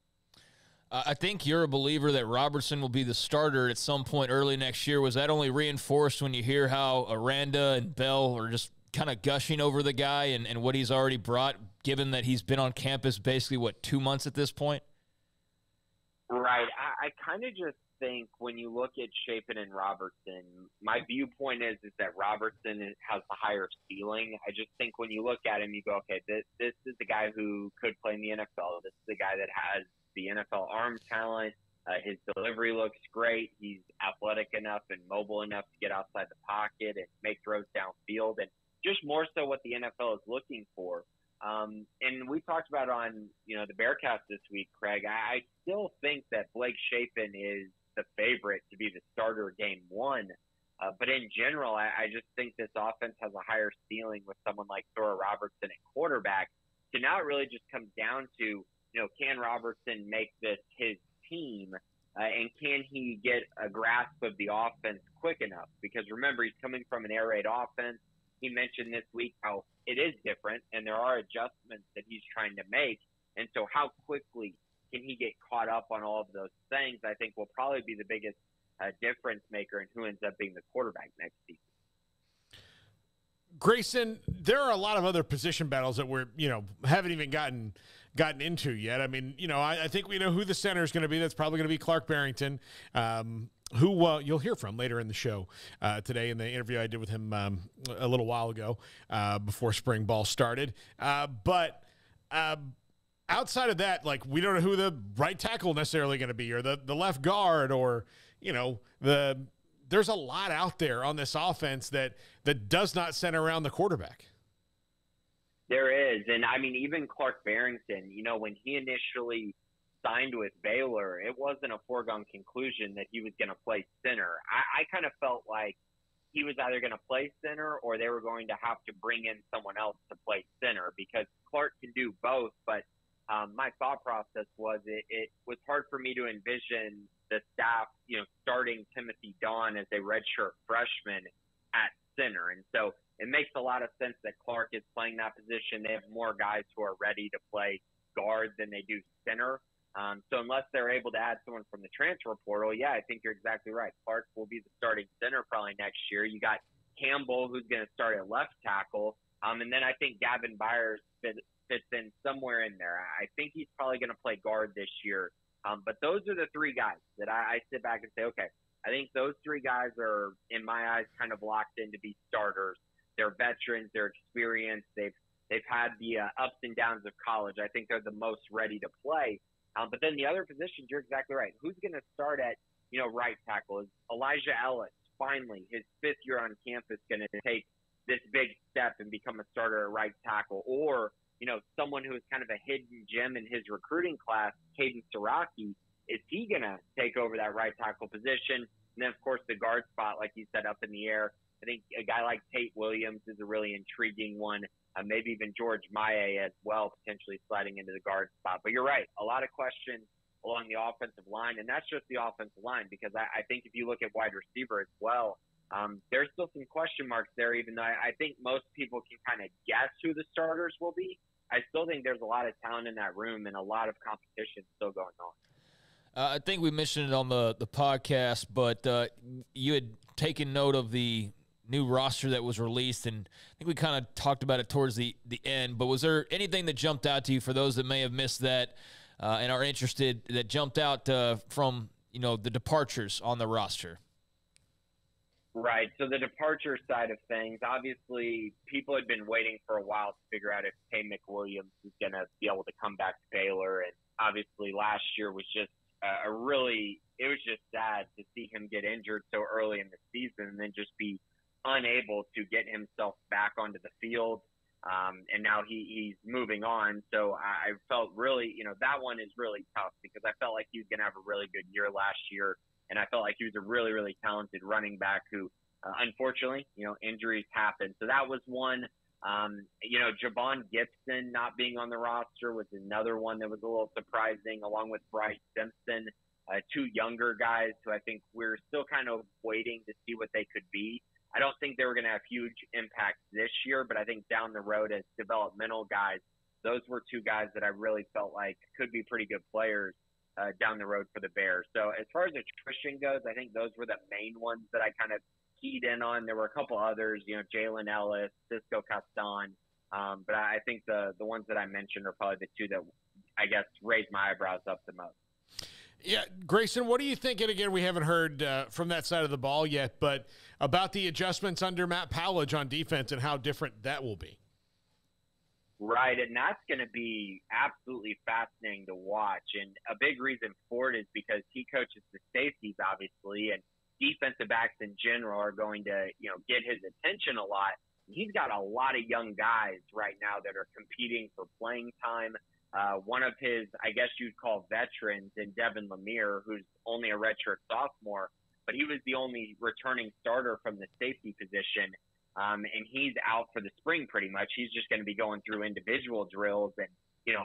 I think you're a believer that Robertson will be the starter at some point early next year. Was that only reinforced when you hear how Aranda and Bell are just kind of gushing over the guy and what he's already brought, given that he's been on campus basically, 2 months at this point? Right. I kind of just think when you look at Shapen and Robertson, my viewpoint is that Robertson has the higher ceiling. I just think when you look at him, you go, okay, this is the guy who could play in the NFL. This is the guy that has the NFL arm talent. His delivery looks great. He's athletic enough and mobile enough to get outside the pocket and make throws downfield, and just more so what the NFL is looking for. And we talked about on, the Bearcast this week, Craig, I still think that Blake Shapen is the favorite to be the starter game one. But in general, I just think this offense has a higher ceiling with someone like Sawyer Robertson at quarterback. So now it really just comes down to, can Robertson make this his team? And can he get a grasp of the offense quick enough? Because remember, he's coming from an air raid offense. He mentioned this week how it is different and there are adjustments that he's trying to make. And so how quickly can he get caught up on all of those things, I think will probably be the biggest difference maker in who ends up being the quarterback next season. Grayson, there are a lot of other position battles that we're, haven't even gotten into yet. I mean, I think we know who the center is going to be. That's probably going to be Clark Barrington, who you'll hear from later in the show today in the interview I did with him a little while ago before spring ball started. But outside of that, we don't know who the right tackle necessarily going to be, or the left guard, or, there's a lot out there on this offense that does not center around the quarterback. There is. And I mean, even Clark Barrington, when he initially signed with Baylor, it wasn't a foregone conclusion that he was going to play center. I kind of felt like he was either going to play center or they were going to have to bring in someone else to play center, because Clark can do both. But my thought process was it was hard for me to envision the staff, starting Timothy Dawn as a redshirt freshman at center. And so it makes a lot of sense that Clark is playing that position. They have more guys who are ready to play guard than they do center. So unless they're able to add someone from the transfer portal, yeah, I think you're exactly right. Clark will be the starting center probably next year. You got Campbell, who's going to start at left tackle. And then I think Gavin Byers fits in somewhere in there. I think he's probably going to play guard this year. But those are the three guys that I sit back and say, okay, I think those three guys are, in my eyes, kind of locked in to be starters. They're veterans. They're experienced. They've had the ups and downs of college. I think they're the most ready to play. But then the other positions, you're exactly right. Who's going to start at, right tackle? Is Elijah Ellis, finally, his fifth year on campus, going to take this big step and become a starter at right tackle? Or, someone who is kind of a hidden gem in his recruiting class, Caden Siraki, is he going to take over that right tackle position? And then, of course, the guard spot, like you said, up in the air. I think a guy like Tate Williams is a really intriguing one. Maybe even George Maye as well, potentially sliding into the guard spot. But you're right, a lot of questions along the offensive line, and that's just the offensive line, because I think if you look at wide receiver as well, there's still some question marks there, even though I think most people can kind of guess who the starters will be. I still think there's a lot of talent in that room and a lot of competition still going on. I think we mentioned it on the podcast, but you had taken note of the new roster that was released, and I think we kind of talked about it towards the end, but was there anything that jumped out to you for those that may have missed that and are interested, that jumped out from, the departures on the roster? Right. So the departure side of things, obviously, people had been waiting for a while to figure out if Kay McWilliams was going to be able to come back to Baylor. And obviously last year was just it was just sad to see him get injured so early in the season and then just be unable to get himself back onto the field. And now he's moving on. So I felt really, that one is really tough because I felt like he was going to have a really good year last year. And I felt like he was a really, really talented running back who, unfortunately, injuries happen. So that was one. Javon Gibson not being on the roster was another one that was a little surprising, along with Bryce Simpson, two younger guys who I think we're still kind of waiting to see what they could be. I don't think they were going to have huge impacts this year, but I think down the road as developmental guys, those were two guys that I really felt like could be pretty good players down the road for the Bears. So as far as attrition goes, I think those were the main ones that I kind of keyed in on. There were a couple others, Jalen Ellis, Cisco Castan. But I think the ones that I mentioned are probably the two that I guess raised my eyebrows up the most. Yeah, Grayson, what do you think? And again, we haven't heard from that side of the ball yet, but about the adjustments under Matt Powledge on defense and how different that will be. Right, and that's going to be absolutely fascinating to watch. And a big reason for it is because he coaches the safeties, obviously, and defensive backs in general are going to, get his attention a lot. He's got a lot of young guys right now that are competing for playing time. One of his, I guess you'd call veterans, in Devin Lemire, who's only a redshirt sophomore, but he was the only returning starter from the safety position. And he's out for the spring pretty much. He's just going to be going through individual drills and,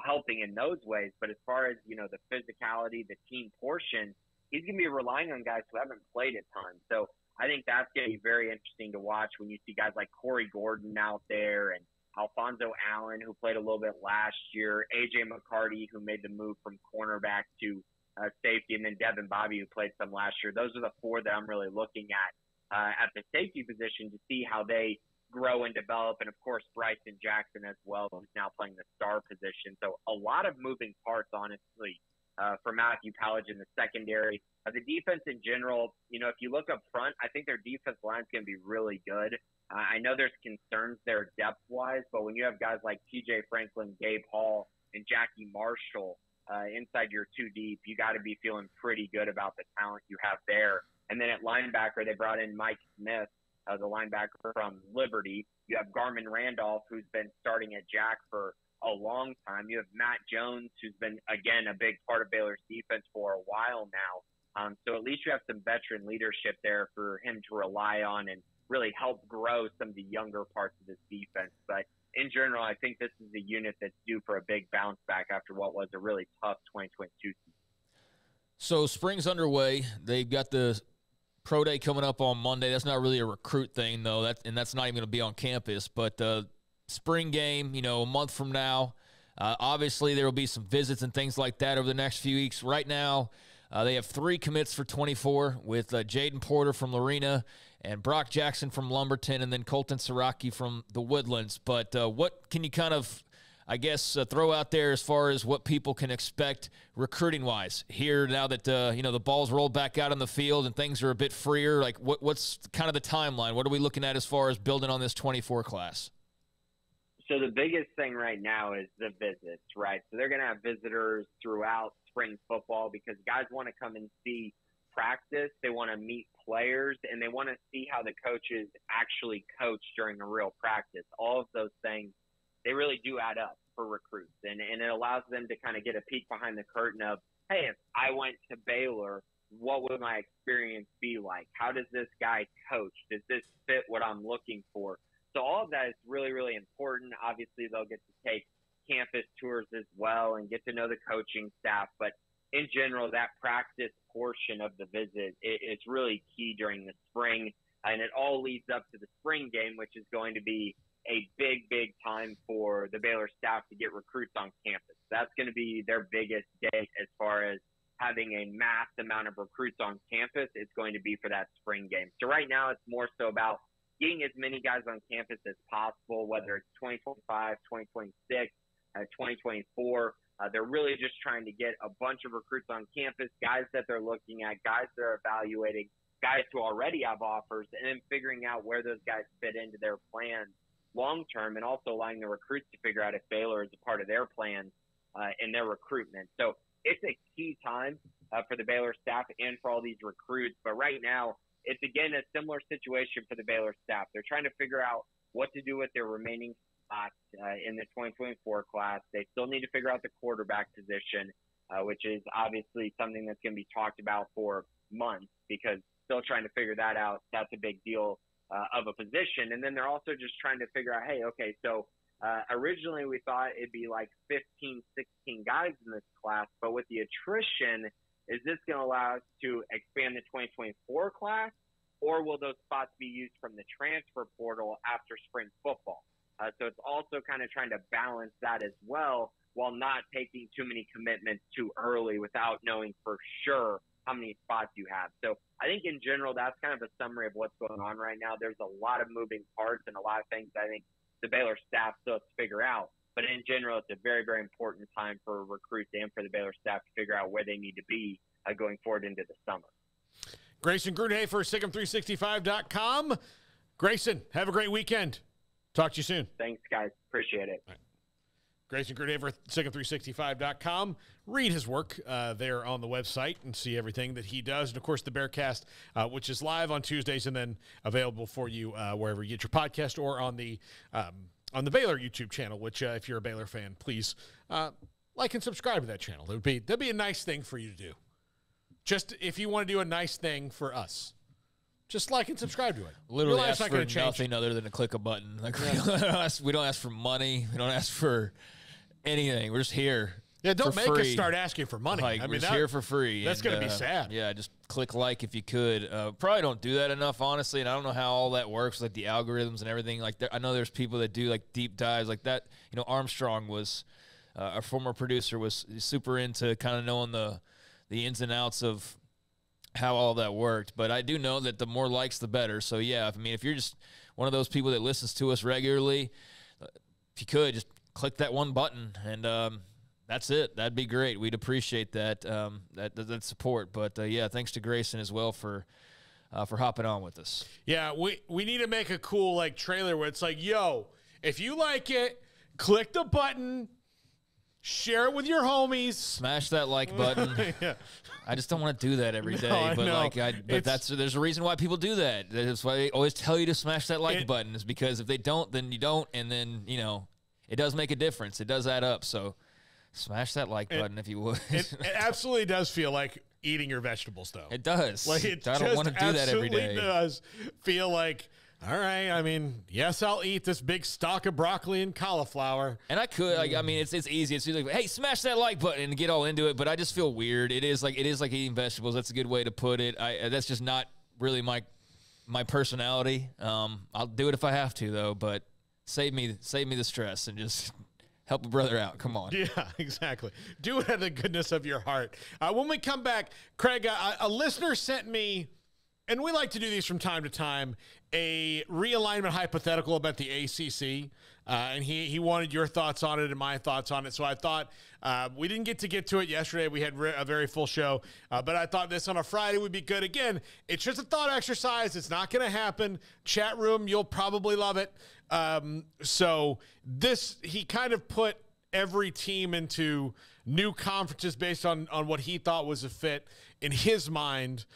helping in those ways. But as far as, the physicality, the team portion, he's going to be relying on guys who haven't played a ton. So I think that's going to be very interesting to watch when you see guys like Corey Gordon out there and Alfonso Allen, who played a little bit last year, A.J. McCarty, who made the move from cornerback to safety, and then Devin Bobby, who played some last year. Those are the four that I'm really looking at the safety position to see how they grow and develop. And, of course, Bryson Jackson as well, who's now playing the star position. So a lot of moving parts, honestly, for Matthew Powledge in the secondary. The defense in general, if you look up front, I think their defense line is going to be really good. I know there's concerns there depth-wise, but when you have guys like T.J. Franklin, Gabe Hall, and Jackie Marshall inside your two deep, you got to be feeling pretty good about the talent you have there. And then at linebacker, they brought in Mike Smith, the linebacker from Liberty. You have Garmin Randolph, who's been starting at Jack for a long time. You have Matt Jones, who's been, again, a big part of Baylor's defense for a while now. So at least you have some veteran leadership there for him to rely on and really help grow some of the younger parts of this defense. But in general, I think this is a unit that's due for a big bounce back after what was a really tough 2022 season. So spring's underway. They've got the Pro Day coming up on Monday. That's not really a recruit thing, though. That's not even going to be on campus. But spring game, a month from now, obviously there will be some visits and things like that over the next few weeks. Right now, they have 3 commits for 24 with Jaden Porter from Lorena and Brock Jackson from Lumberton and then Colton Siraki from the Woodlands. But what can you kind of, throw out there as far as what people can expect recruiting-wise here now that, the ball's rolled back out on the field and things are a bit freer? Like, what's kind of the timeline? What are we looking at as far as building on this 24 class? So the biggest thing right now is the visits, right? So they're going to have visitors throughout spring football because guys want to come and see practice. They want to meet players, and they want to see how the coaches actually coach during a real practice. All of those things, they really do add up for recruits. And it allows them to kind of get a peek behind the curtain of, hey, if I went to Baylor, what would my experience be like? How does this guy coach? Does this fit what I'm looking for? So all of that is really, really important. Obviously, they'll get to take campus tours as well and get to know the coaching staff. But in general, that practice portion of the visit, it's really key during the spring. And it all leads up to the spring game, which is going to be a big, big time for the Baylor staff to get recruits on campus. That's going to be their biggest day as far as having a mass amount of recruits on campus. It's going to be for that spring game. So right now it's more so about getting as many guys on campus as possible, whether it's 2025, 2026, 2024. They're really just trying to get a bunch of recruits on campus, guys that they're looking at, guys they're evaluating, guys who already have offers, and then figuring out where those guys fit into their plans long term, and also allowing the recruits to figure out if Baylor is a part of their plans in their recruitment. So it's a key time for the Baylor staff and for all these recruits. But right now, it's again a similar situation for the Baylor staff. They're trying to figure out what to do with their remaining spots in the 2024 class. They still need to figure out the quarterback position, which is obviously something that's going to be talked about for months, because still trying to figure that out. That's a big deal of a position. And then they're also just trying to figure out, hey, okay, so originally we thought it'd be like 15, 16 guys in this class, but with the attrition, is this going to allow us to expand the 2024 class, or will those spots be used from the transfer portal after spring football? So it's also kind of trying to balance that as well, while not taking too many commitments too early without knowing for sure how many spots you have. So I think in general, that's kind of a summary of what's going on right now. There's a lot of moving parts and a lot of things I think the Baylor staff still has to figure out. But in general, it's a very, very important time for recruits and for the Baylor staff to figure out where they need to be going forward into the summer. Grayson Grunhafer, SicEm365.com. Grayson, have a great weekend. Talk to you soon. Thanks, guys. Appreciate it. Right. Grayson Grunhafer, SicEm365.com. Read his work there on the website and see everything that he does. And, of course, the Bearcast, which is live on Tuesdays and then available for you wherever you get your podcast, or on the Baylor YouTube channel, which if you're a Baylor fan, please like and subscribe to that channel. That'd be a nice thing for you to do. Just if you want to do a nice thing for us, just like and subscribe to it. Literally ask for nothing other than to click a button. Like we don't ask for money. We don't ask for anything. We're just here. Yeah, don't make free. Us start asking for money. Like, we're just here for free. That's going to be sad. Yeah, just click like if you could. Probably don't do that enough, honestly, and I don't know how all that works, like the algorithms and everything. Like, I know there's people that do like deep dives like that. You know, Armstrong was our former producer, was super into kind of knowing the ins and outs of how all that worked. But I do know that the more likes, the better. So, yeah, I mean, if you're just one of those people that listens to us regularly, if you could, just click that one button, and that's it. That'd be great. We'd appreciate that that support. But, yeah, thanks to Grayson as well for hopping on with us. Yeah, we need to make a cool, like, trailer where it's like, yo, if you like it, click the button, share it with your homies. Smash that like button. Yeah. I just don't want to do that every day. There's a reason why people do that. That's why they always tell you to smash that like button, is because if they don't, then you don't. And then, you know, it does make a difference. It does add up. So smash that like button if you would. It absolutely does feel like eating your vegetables, though. It does. Like, it I don't want to do that every day. It does feel like, all right, I mean, yes, I'll eat this big stalk of broccoli and cauliflower. And I could, like, I mean, it's easy. It's like, hey, smash that like button and get all into it. But I just feel weird. It is like eating vegetables. That's a good way to put it. That's just not really my personality. I'll do it if I have to, though. But save me the stress and just help a brother out. Come on. Yeah, exactly. Do it out of the goodness of your heart. When we come back, Craig, a listener sent me, and we like to do these from time to time, a realignment hypothetical about the ACC, and he wanted your thoughts on it and my thoughts on it. So I thought we didn't get to it yesterday. We had a very full show, but I thought this on a Friday would be good. Again, it's just a thought exercise. It's not going to happen. Chat room, you'll probably love it. So this, he kind of put every team into new conferences based on what he thought was a fit in his mind.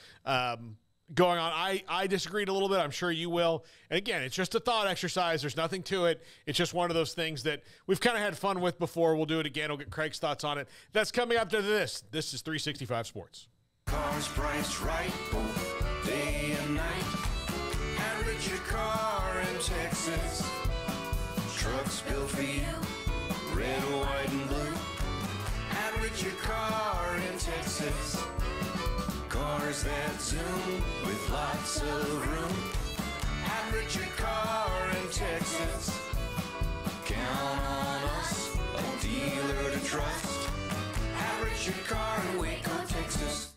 Going on. I disagreed a little bit. I'm sure you will. And again, it's just a thought exercise. There's nothing to it. It's just one of those things that we've kind of had fun with before. We'll do it again. We'll get Craig's thoughts on it. That's coming up to this. This is 365 Sports. Cars priced right both day and night. Average your car in Texas. Trucks built for you, red, white, and blue. Average your car in Texas. Cars that zoom with lots of room. Average your car in Texas. Count on us, a dealer to trust. Average your car in Waco, Texas.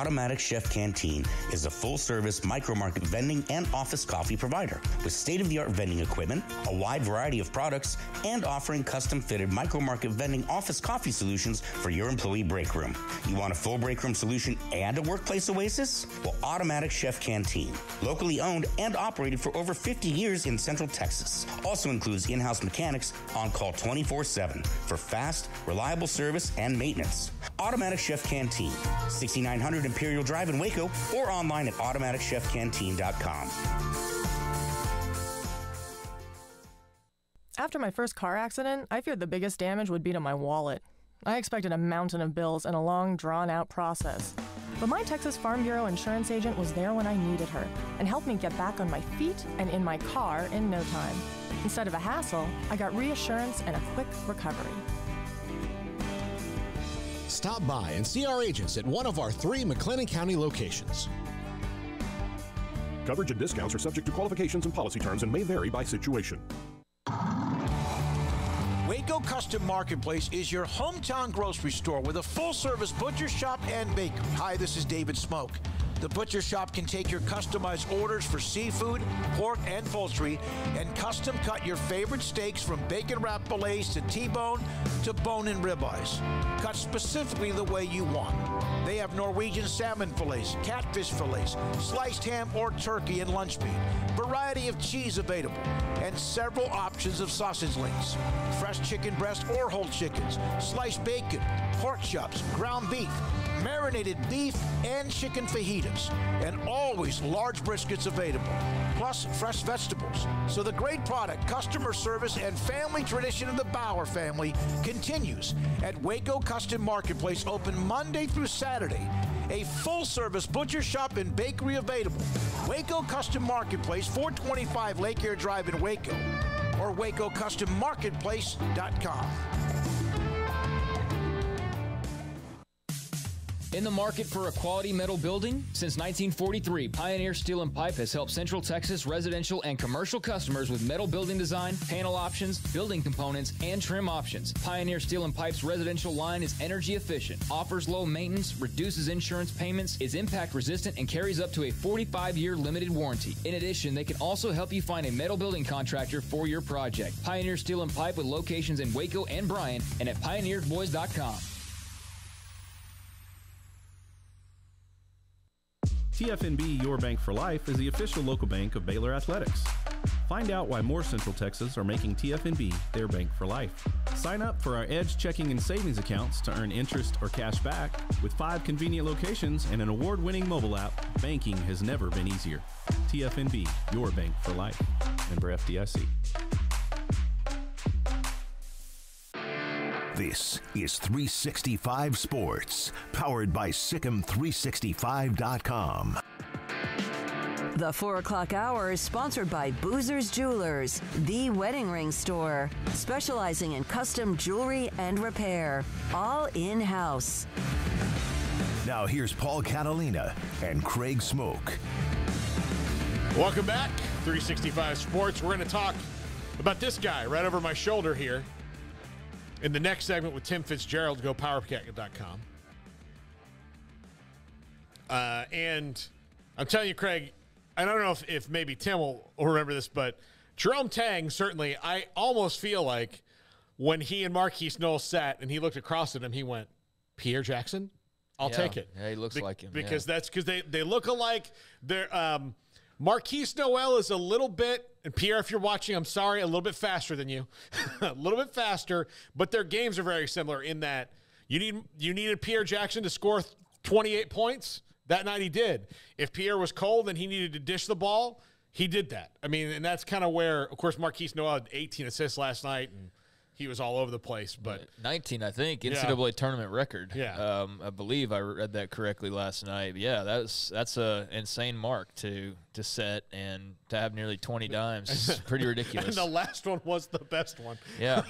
Automatic Chef Canteen is a full-service micro-market vending and office coffee provider with state-of-the-art vending equipment, a wide variety of products, and offering custom-fitted micro-market vending office coffee solutions for your employee break room. You want a full break room solution and a workplace oasis? Well, Automatic Chef Canteen, locally owned and operated for over 50 years in Central Texas, also includes in-house mechanics on call 24/7 for fast, reliable service and maintenance. Automatic Chef Canteen, 6900 Imperial Drive in Waco, or online at automaticchefcanteen.com. After my first car accident, I feared the biggest damage would be to my wallet. I expected a mountain of bills and a long, drawn-out process. But my Texas Farm Bureau insurance agent was there when I needed her and helped me get back on my feet and in my car in no time. Instead of a hassle, I got reassurance and a quick recovery. Stop by and see our agents at one of our 3 McLennan County locations. Coverage and discounts are subject to qualifications and policy terms and may vary by situation. Waco Custom Marketplace is your hometown grocery store with a full-service butcher shop and bakery. Hi, this is David Smoak. The butcher shop can take your customized orders for seafood, pork, and poultry, and custom cut your favorite steaks from bacon-wrapped fillets to T-bone to bone-in ribeyes, cut specifically the way you want. They have Norwegian salmon fillets, catfish fillets, sliced ham or turkey and lunch meat, variety of cheese available, and several options of sausage links, fresh chicken breast or whole chickens, sliced bacon, pork chops, ground beef, marinated beef, and chicken fajitas, and always large briskets available, plus fresh vegetables. So the great product, customer service, and family tradition of the Bauer family continues at Waco Custom Marketplace, open Monday through Saturday. A full-service butcher shop and bakery available. Waco Custom Marketplace, 425 Lake Air Drive in Waco, or WacoCustomMarketplace.com. In the market for a quality metal building? Since 1943, Pioneer Steel and Pipe has helped Central Texas residential and commercial customers with metal building design, panel options, building components, and trim options. Pioneer Steel and Pipe's residential line is energy efficient, offers low maintenance, reduces insurance payments, is impact resistant, and carries up to a 45-year limited warranty. In addition, they can also help you find a metal building contractor for your project. Pioneer Steel and Pipe with locations in Waco and Bryan and at pioneerboys.com. TFNB Your Bank for Life is the official local bank of Baylor Athletics. Find out why more Central Texas are making TFNB their bank for life. Sign up for our Edge checking and savings accounts to earn interest or cash back. With 5 convenient locations and an award-winning mobile app, banking has never been easier. TFNB Your Bank for Life. Member FDIC. This is 365 Sports, powered by Sikkim365.com. The 4 o'clock hour is sponsored by Boozer's Jewelers, the wedding ring store, specializing in custom jewelry and repair, all in-house. Now here's Paul Catalina and Craig Smoak. Welcome back, 365 Sports. We're going to talk about this guy right over my shoulder here in the next segment with Tim Fitzgerald. Go powerpack.com. And I'm telling you, Craig, I don't know if maybe Tim will remember this, but Jerome Tang, certainly, I almost feel like when he and Marquise Knowles sat and he looked across at him, he went, Pierre Jackson? I'll take it. Yeah, he looks like him. Because they look alike. They're Marquise Noel is a little bit, and Pierre, if you're watching, I'm sorry, a little bit faster than you. A little bit faster, but their games are very similar in that you needed Pierre Jackson to score 28 points. That night he did. If Pierre was cold and he needed to dish the ball, he did that. I mean, and that's kind of where, of course, Marquise Noel had 18 assists last night, and he was all over the place. But 19, I think, NCAA tournament record. Yeah. I believe I read that correctly last night. But yeah, that's a insane mark to set, and to have nearly 20 dimes is pretty ridiculous. And the last one was the best one. Yeah.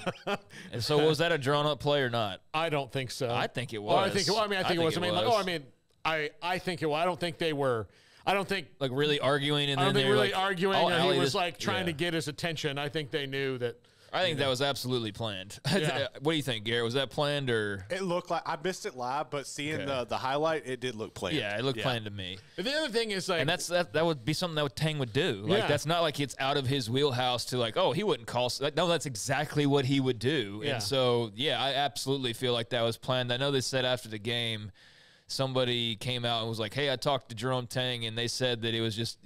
And so was that a drawn-up play or not? I don't think so. I think it was. Well, I think it was. I think it was. I don't think they were. I don't think like really arguing. And I don't then think really like, arguing. oh, or he was just, like trying to get his attention. I think they knew that. I think that was absolutely planned. Yeah. What do you think, Garrett? Was that planned or? It looked like I missed it live, but seeing the highlight, it did look planned. Yeah, it looked planned to me. The other thing is like, and that would be something that Tang would do. Like that's not like it's out of his wheelhouse to like, oh, he wouldn't call. No, that's exactly what he would do. Yeah. And so, yeah, I absolutely feel like that was planned. I know they said after the game, somebody came out and was like, hey, I talked to Jerome Tang, and they said that it was just,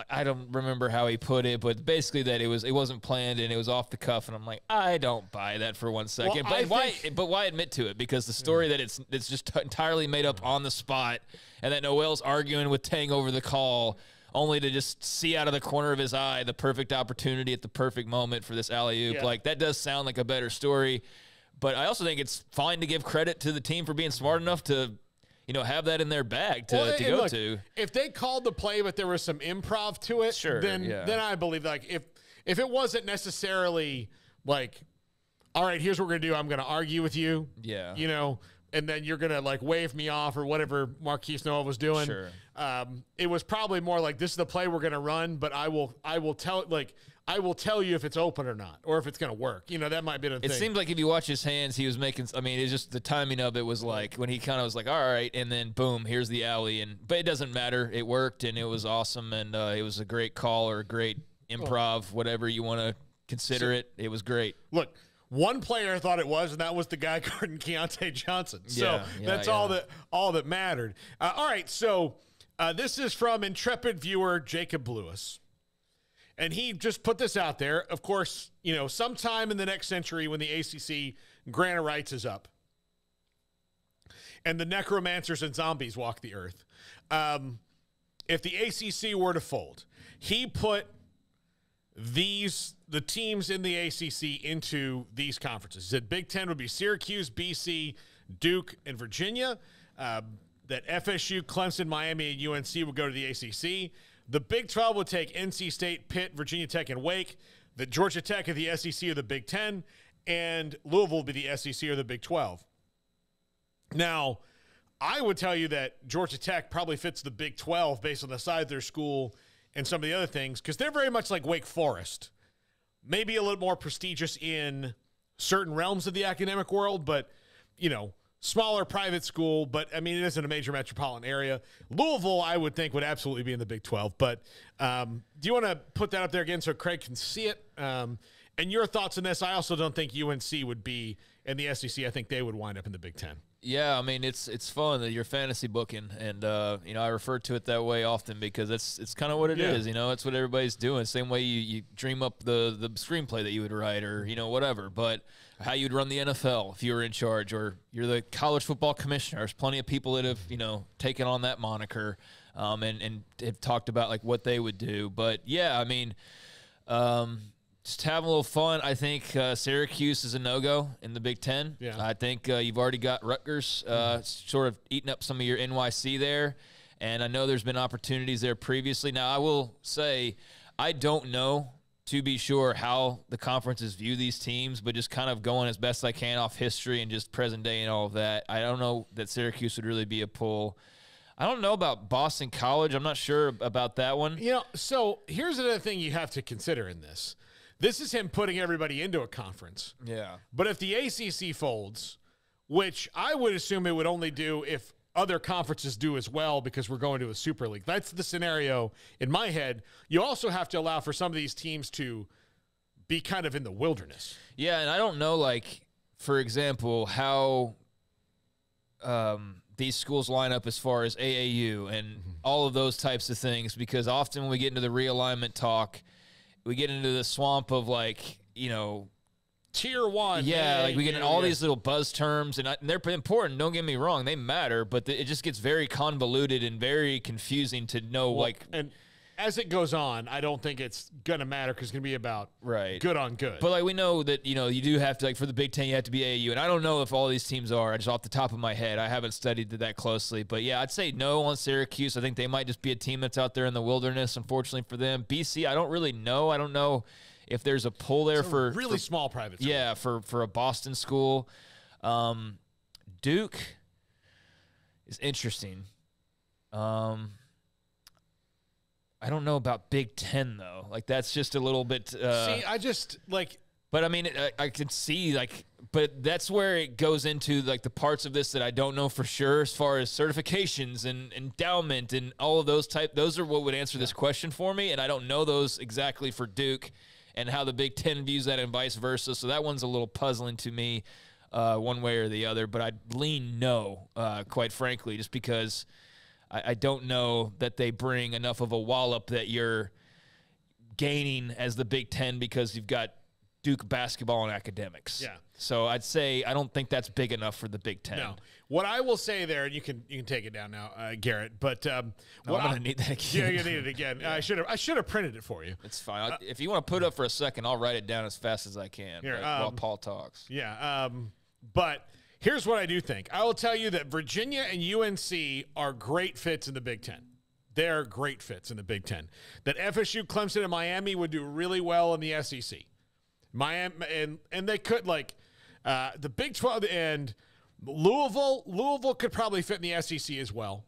I don't remember how he put it, but basically that it wasn't planned and it was off the cuff. And I'm like, I don't buy that for 1 second. Well, but why admit to it? Because the story that it's just entirely made up on the spot, and that Noel's arguing with Tang over the call, only to just see out of the corner of his eye the perfect opportunity at the perfect moment for this alley-oop. Yeah. Like, that does sound like a better story. But I also think it's fine to give credit to the team for being smart enough to, have that in their bag to go to. If they called the play, but there was some improv to it, then I believe like if it wasn't necessarily like, all right, here's what we're gonna do. I'm gonna argue with you. Yeah. And then you're gonna like wave me off or whatever Marquise Noel was doing. Sure. It was probably more like, this is the play we're gonna run, but I will tell you if it's open or not, or if it's going to work. That might be the thing. It seems like if you watch his hands, he was making. I mean, it's just the timing of it was like when he kind of was like, all right, and then boom, here's the alley, but it doesn't matter. It worked and it was awesome, and it was a great call or a great improv, whatever you want to consider it. It was great. Look, one player thought it was, and that was the guy guarding Keontae Johnson. So that's all that mattered. All right, so this is from intrepid viewer Jacob Lewis. And he just put this out there. Of course, sometime in the next century when the ACC grant of rights is up and the necromancers and zombies walk the earth, if the ACC were to fold, he put the teams in the ACC into these conferences. He said Big Ten would be Syracuse, BC, Duke, and Virginia. That FSU, Clemson, Miami, and UNC would go to the ACC. The Big 12 would take NC State, Pitt, Virginia Tech, and Wake. The Georgia Tech of the SEC or the Big 10. And Louisville would be the SEC or the Big 12. Now, I would tell you that Georgia Tech probably fits the Big 12 based on the size of their school and some of the other things, because they're very much like Wake Forest. Maybe a little more prestigious in certain realms of the academic world, but, smaller private school, but, I mean, it isn't a major metropolitan area. Louisville, I would think, would absolutely be in the Big 12. But do you want to put that up there again so Craig can see it? And your thoughts on this? I also don't think UNC would be in the SEC. I think they would wind up in the Big 10. Yeah, I mean, it's fun that you're fantasy booking, and I refer to it that way often because it's kind of what it is. It's what everybody's doing. Same way you dream up the screenplay that you would write, or whatever. But how you'd run the NFL if you were in charge, or you're the college football commissioner. There's plenty of people that have taken on that moniker, and have talked about like what they would do. But yeah, I mean. Just having a little fun. I think Syracuse is a no-go in the Big Ten. Yeah. I think you've already got Rutgers sort of eating up some of your NYC there, and I know there's been opportunities there previously. Now, I will say I don't know, to be sure, how the conferences view these teams, but just kind of going as best I can off history and just present day and all of that, I don't know that Syracuse would really be a pull. I don't know about Boston College. I'm not sure about that one. So here's another thing you have to consider in this. This is him putting everybody into a conference. Yeah. But if the ACC folds, which I would assume it would only do if other conferences do as well because we're going to a Super League. That's the scenario in my head. You also have to allow for some of these teams to be kind of in the wilderness. Yeah, and I don't know, like, for example, how these schools line up as far as AAU and all of those types of things, because often when we get into the realignment talk, we get into the swamp of, like, Tier 1. Yeah, like we get in all these little buzz terms, and they're important. Don't get me wrong. They matter, but it just gets very convoluted and very confusing to know, And as it goes on, I don't think it's going to matter because it's going to be about good on good. But, like, we know that, you do have to, like, for the Big Ten, you have to be AAU. And I don't know if all these teams are, just off the top of my head. I haven't studied that closely. But, yeah, I'd say no on Syracuse. I think they might just be a team that's out there in the wilderness, unfortunately for them. BC, I don't really know. I don't know if there's a pull there for a really small private school. Yeah, for a Boston school. Duke is interesting. I don't know about Big Ten, though. Like, that's just a little bit. See, I just, like. But, I mean, I can see, like, but that's where it goes into, like, the parts of this that I don't know for sure as far as certifications and endowment and all of those those are what would answer this question for me, and I don't know those exactly for Duke and how the Big Ten views that and vice versa, so that one's a little puzzling to me one way or the other, but I'd lean no, quite frankly, just because I don't know that they bring enough of a wallop that you're gaining as the Big Ten because you've got Duke basketball and academics. Yeah. So I'd say I don't think that's big enough for the Big Ten. No. What I will say there, and you can take it down now, Garrett. But I'm going to need that again. Yeah, you need it again. Yeah. I should have printed it for you. It's fine. If you want to put it up for a second, I'll write it down as fast as I can here, while Paul talks. Yeah. But here's what I do think. I will tell you that Virginia and UNC are great fits in the Big Ten. They're great fits in the Big Ten. That FSU, Clemson, and Miami would do really well in the SEC. Miami and they could, like, the Big 12 and Louisville could probably fit in the SEC as well,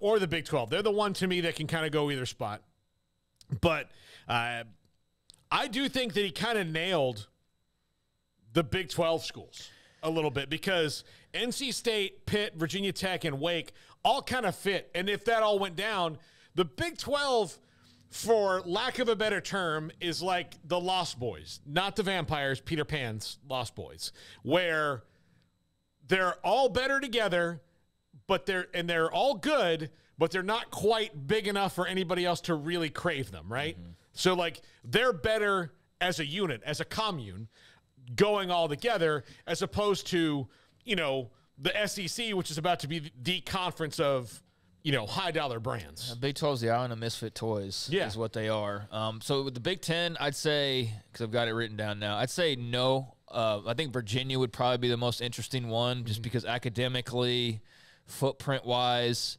or the Big 12. They're the one to me that can kind of go either spot. But I do think that he kind of nailed the Big 12 schools a little bit because NC State, Pitt, Virginia Tech, and Wake all kind of fit. And if that all went down, the Big 12, for lack of a better term, is like the Lost Boys, not the vampires, Peter Pan's Lost Boys, where they're all better together, but they're all good, but they're not quite big enough for anybody else to really crave them, right? Mm-hmm. So, like, they're better as a unit, as a commune, going all together, as opposed to, you know, the SEC, which is about to be the conference of, you know, high-dollar brands. Big 12's the island of misfit toys is what they are. So with the Big Ten, I'd say, because I've got it written down now, I'd say no. I think Virginia would probably be the most interesting one just because academically, footprint-wise,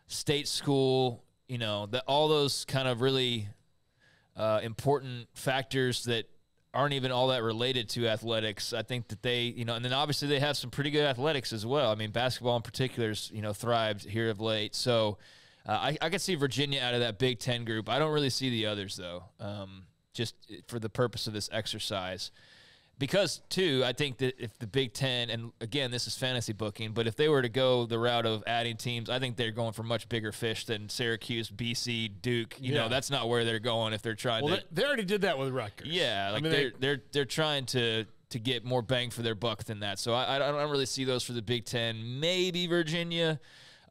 state school, you know, all those kind of really important factors that aren't even all that related to athletics. I think that they, you know, and then obviously they have some pretty good athletics as well. I mean, basketball in particular's, you know, thrived here of late. So I could see Virginia out of that Big Ten group. I don't really see the others, though, just for the purpose of this exercise. Because, too, I think that if the Big Ten, and again, this is fantasy booking, but if they were to go the route of adding teams, I think they're going for much bigger fish than Syracuse, BC, Duke. You know, that's not where they're going if they're trying to. They already did that with Rutgers. Yeah, like I mean, they're trying to get more bang for their buck than that. So I don't really see those for the Big Ten. Maybe Virginia.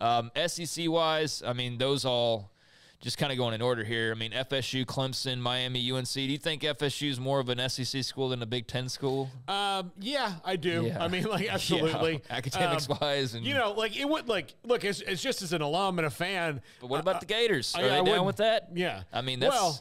SEC-wise, I mean, those all just kind of going in order here. I mean, FSU, Clemson, Miami, UNC. Do you think FSU is more of an SEC school than a Big Ten school? Yeah, I do. Yeah. I mean, like, absolutely. Yeah. Academics-wise. And you know, like, it would, like, look, it's just as an alum and a fan. But what about the Gators? Are they down with that? Yeah. I mean, that's... Well,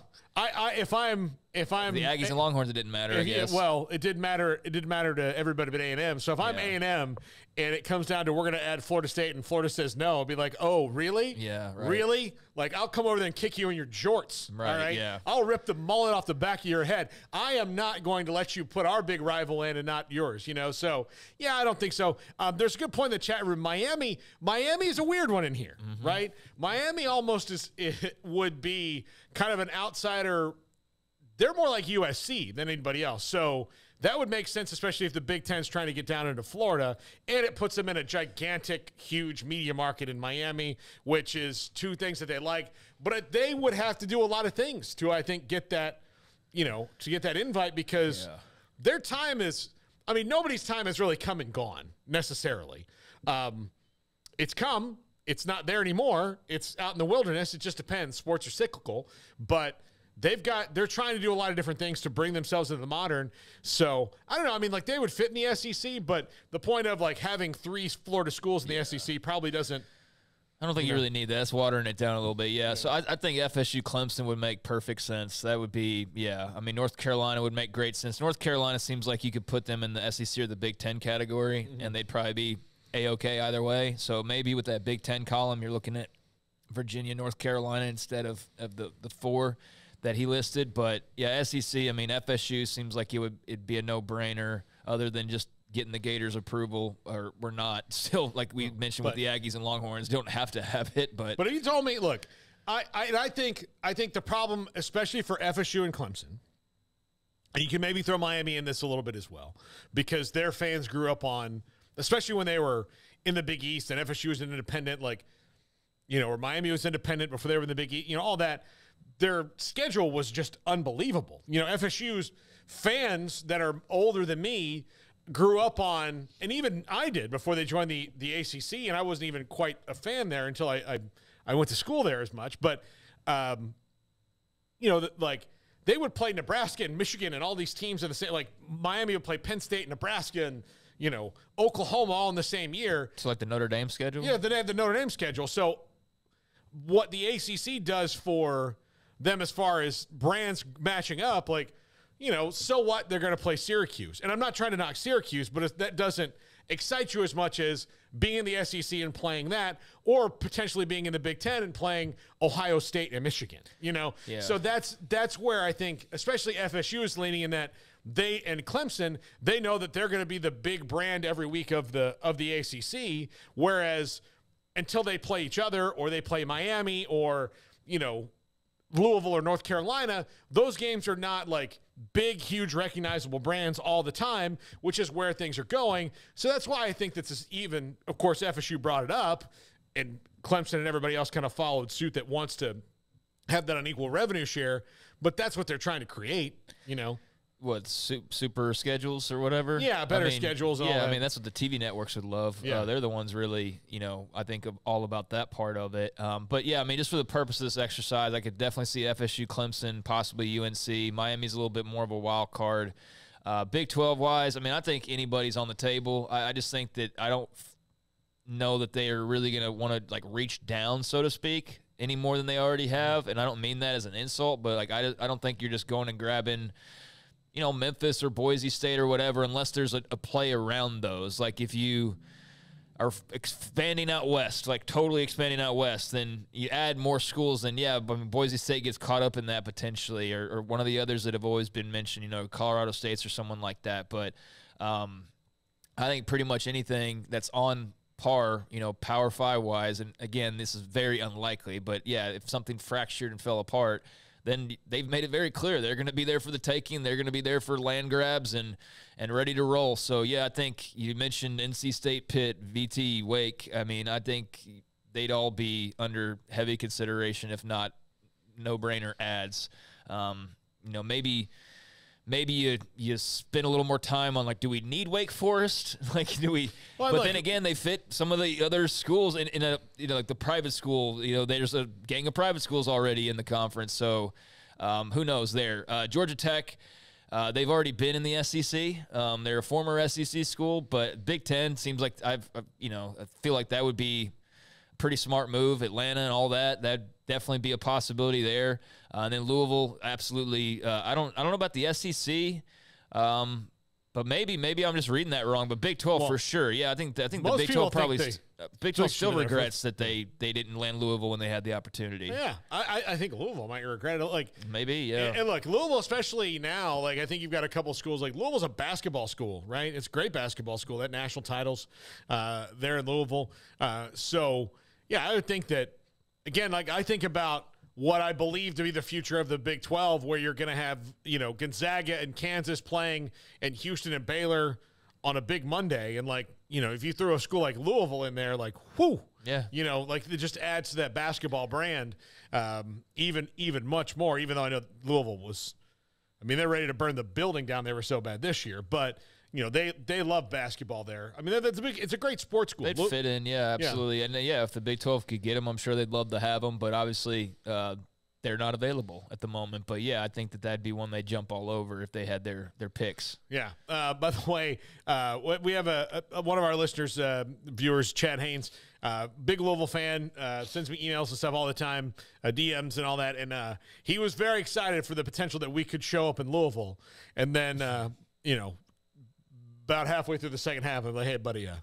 if I'm the Aggies and Longhorns, it didn't matter, I guess. Well, it did matter. It did matter to everybody but A&M. So if I'm A&M and it comes down to we're going to add Florida State and Florida says no, I'll be like, oh, really? Yeah, right. Really? Like, I'll come over there and kick you in your jorts. Right, all right? Yeah. I'll rip the mullet off the back of your head. I am not going to let you put our big rival in and not yours, you know? So, yeah, I don't think so. There's a good point in the chat room. Miami is a weird one in here, right? Miami almost would be kind of an outsider. They're more like USC than anybody else. So that would make sense, especially if the Big Ten's trying to get down into Florida, and it puts them in a gigantic, huge media market in Miami, which is two things that they like. But they would have to do a lot of things to, I think, get that, you know, to get that invite because their time is, I mean, nobody's time has really come and gone necessarily. It's come. It's not there anymore. It's out in the wilderness. It just depends. Sports are cyclical, but they're trying to do a lot of different things to bring themselves into the modern. So I don't know. I mean, like, they would fit in the SEC, but the point of, like, having 3 Florida schools in the SEC probably doesn't. I don't think you really need that. That's watering it down a little bit. Yeah. So I think FSU Clemson would make perfect sense. That would be, I mean, North Carolina would make great sense. North Carolina seems like you could put them in the SEC or the Big Ten category, and they'd probably be A-okay either way. So maybe with that Big Ten column, you're looking at Virginia, North Carolina instead of the 4 that he listed. But yeah, SEC, I mean, FSU seems like it'd be a no-brainer other than just getting the Gators approval, or we're not. Still, like we mentioned with the Aggies and Longhorns, don't have to have it. But if you told me, look, I think the problem, especially for FSU and Clemson, and you can maybe throw Miami in this a little bit as well, because their fans grew up on, especially when they were in the Big East and FSU was an independent, or Miami was independent before they were in the Big East, all that. Their schedule was just unbelievable. FSU's fans that are older than me grew up on, and even I did before they joined the ACC, and I wasn't even quite a fan there until I went to school there as much. But, they would play Nebraska and Michigan and all these teams in the same, Miami would play Penn State, Nebraska, and, Oklahoma all in the same year. So like the Notre Dame schedule? Yeah, they had the Notre Dame schedule. So what the ACC does for them as far as brands matching up, so what? They're going to play Syracuse. And I'm not trying to knock Syracuse, but that doesn't excite you as much as being in the SEC and playing that, or potentially being in the Big Ten and playing Ohio State and Michigan, Yeah. So that's where I think, especially FSU is leaning in that they and Clemson, they know that they're going to be the big brand every week of the ACC, whereas until they play each other or they play Miami or, Louisville or North Carolina, those games are not big, huge, recognizable brands all the time, which is where things are going. So that's why I think this is even, of course, FSU brought it up, and Clemson and everybody else kind of followed suit that wants to have that unequal revenue share, but that's what they're trying to create, What, super schedules or whatever? Yeah, better schedules. Yeah, I mean, that's what the TV networks would love. Yeah. They're the ones really, I think all about that part of it. But, yeah, I mean, just for the purpose of this exercise, I could definitely see FSU, Clemson, possibly UNC. Miami's a little bit more of a wild card. Big 12-wise, I mean, I think anybody's on the table. I just think that I don't know that they are really going to want to, reach down, so to speak, any more than they already have. And I don't mean that as an insult, but, I don't think you're just going and grabbing – Memphis or Boise State or whatever, unless there's a play around those. If you are expanding out west, totally expanding out west, then you add more schools, then Boise State gets caught up in that potentially, or one of the others that have always been mentioned, Colorado State's or someone like that. But I think pretty much anything that's on par, Power 5-wise, and again, this is very unlikely, but if something fractured and fell apart, then they've made it very clear they're going to be there for the taking. They're going to be there for land grabs and ready to roll. So, I think you mentioned NC State, Pitt, VT, Wake. I mean, I think they'd all be under heavy consideration, if not no-brainer ads. Maybe you spend a little more time on, do we need Wake Forest? Do we? Well, but then again, they fit some of the other schools in a the private school. There's a gang of private schools already in the conference. So who knows there? Georgia Tech, they've already been in the SEC. They're a former SEC school, but Big Ten seems like I feel like that would be a pretty smart move. Atlanta and all that. That'd definitely be a possibility there. And then Louisville, absolutely. I don't know about the SEC, but maybe I'm just reading that wrong. But Big 12 for sure. Yeah, I think the Big 12 probably Big 12 still regrets that they didn't land Louisville when they had the opportunity. Yeah, I think Louisville might regret it. Maybe, yeah. And look, Louisville, especially now, I think you've got a couple schools. Louisville's a basketball school, right? It's a great basketball school. That national titles there in Louisville. So yeah, I would think that. Again, I think about what I believe to be the future of the Big 12, where you're going to have, Gonzaga and Kansas playing and Houston and Baylor on a big Monday. And, if you throw a school like Louisville in there, whoo. Yeah. It just adds to that basketball brand even much more, even though I know Louisville was – they're ready to burn the building down. They were so bad this year. But – they love basketball there. It's a great sports school. They'd fit in, yeah, absolutely. Yeah. And, if the Big 12 could get them, I'm sure they'd love to have them. But obviously they're not available at the moment. But, I think that'd be one they'd jump all over if they had their picks. Yeah. By the way, we have one of our listeners, viewers, Chad Haynes, big Louisville fan, sends me emails and stuff all the time, DMs and all that. And he was very excited for the potential that we could show up in Louisville. And then, about halfway through the second half, I'm like, hey, buddy, I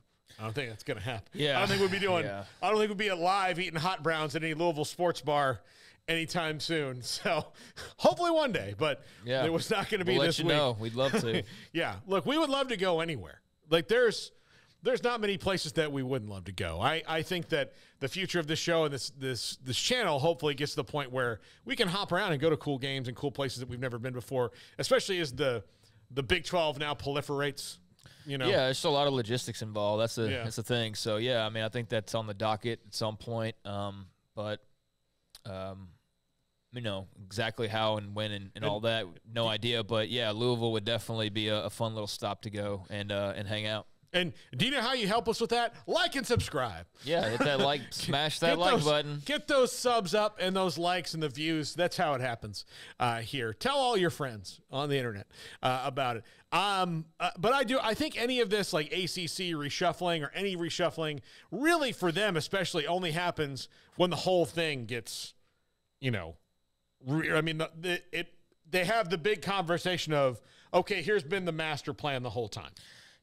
don't think that's going to happen. Yeah. I don't think we'll be doing I don't think we'll be alive eating hot browns at any Louisville sports bar anytime soon. So hopefully one day, but it was not going to be this week. We'd love to. Yeah. Look, we would love to go anywhere. There's there's not many places that we wouldn't love to go. I think that the future of this show and this channel hopefully gets to the point where we can hop around and go to cool games and cool places that we've never been before, especially as the Big 12 now proliferates. Yeah, there's a lot of logistics involved. That's the thing. So yeah, I mean, I think that's on the docket at some point. But exactly how and when and all that, no idea. But yeah, Louisville would definitely be a fun little stop to go and hang out. And do you know how you help us with that? Like and subscribe. Yeah, hit that like, smash that like button. Get those subs up and those likes and the views. That's how it happens here. Tell all your friends on the internet about it. But I think any of this like ACC reshuffling or any reshuffling really for them especially only happens when the whole thing gets, they have the big conversation of, okay, here's been the master plan the whole time.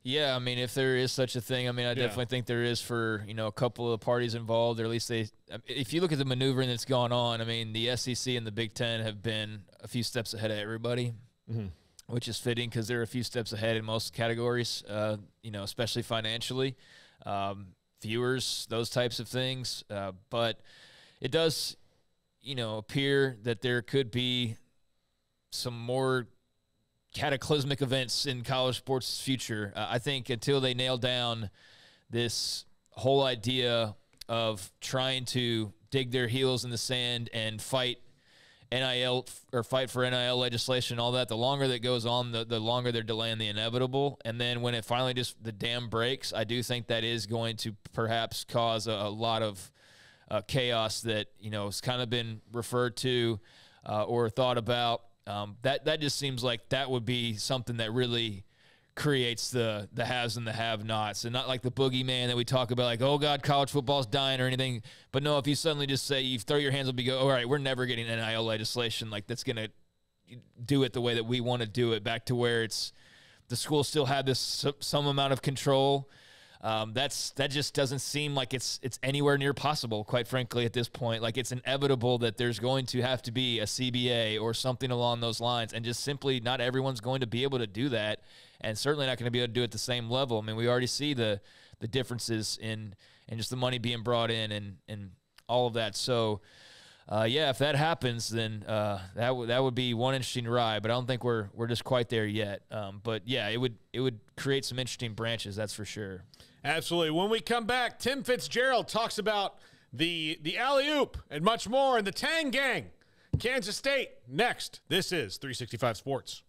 Yeah, I mean, if there is such a thing, I mean, I definitely think there is for, a couple of parties involved, or at least if you look at the maneuvering that's gone on, I mean, the SEC and the Big Ten have been a few steps ahead of everybody, which is fitting because they're a few steps ahead in most categories, especially financially, viewers, those types of things. But it does, appear that there could be some more cataclysmic events in college sports' future. I think until they nail down this whole idea of trying to dig their heels in the sand and fight NIL or fight for NIL legislation and all that, the longer that goes on, the longer they're delaying the inevitable. And then when it finally just the dam breaks, I do think that is going to perhaps cause a lot of chaos that, has kind of been referred to or thought about. That just seems like that would be something that really creates the haves and the have-nots, and not like the boogeyman that we talk about, like, oh, God, college football's dying or anything. But no, if you suddenly just say, you throw your hands up and you go, all right, we're never getting NIL legislation, like that's going to do it the way that we want to do it, back to where it's the schools still have this some amount of control. That just doesn't seem like it's anywhere near possible, quite frankly, at this point. Like, it's inevitable that there's going to have to be a CBA or something along those lines, and just simply not everyone's going to be able to do that, and certainly not going to be able to do it at the same level. I mean, we already see the differences in just the money being brought in and all of that. So, if that happens, then that would be one interesting ride. But I don't think we're just quite there yet. But yeah, it would create some interesting branches, that's for sure. Absolutely. When we come back, Tim Fitzgerald talks about the alley-oop and much more in the Tang Gang. Kansas State next. This is 365 Sports.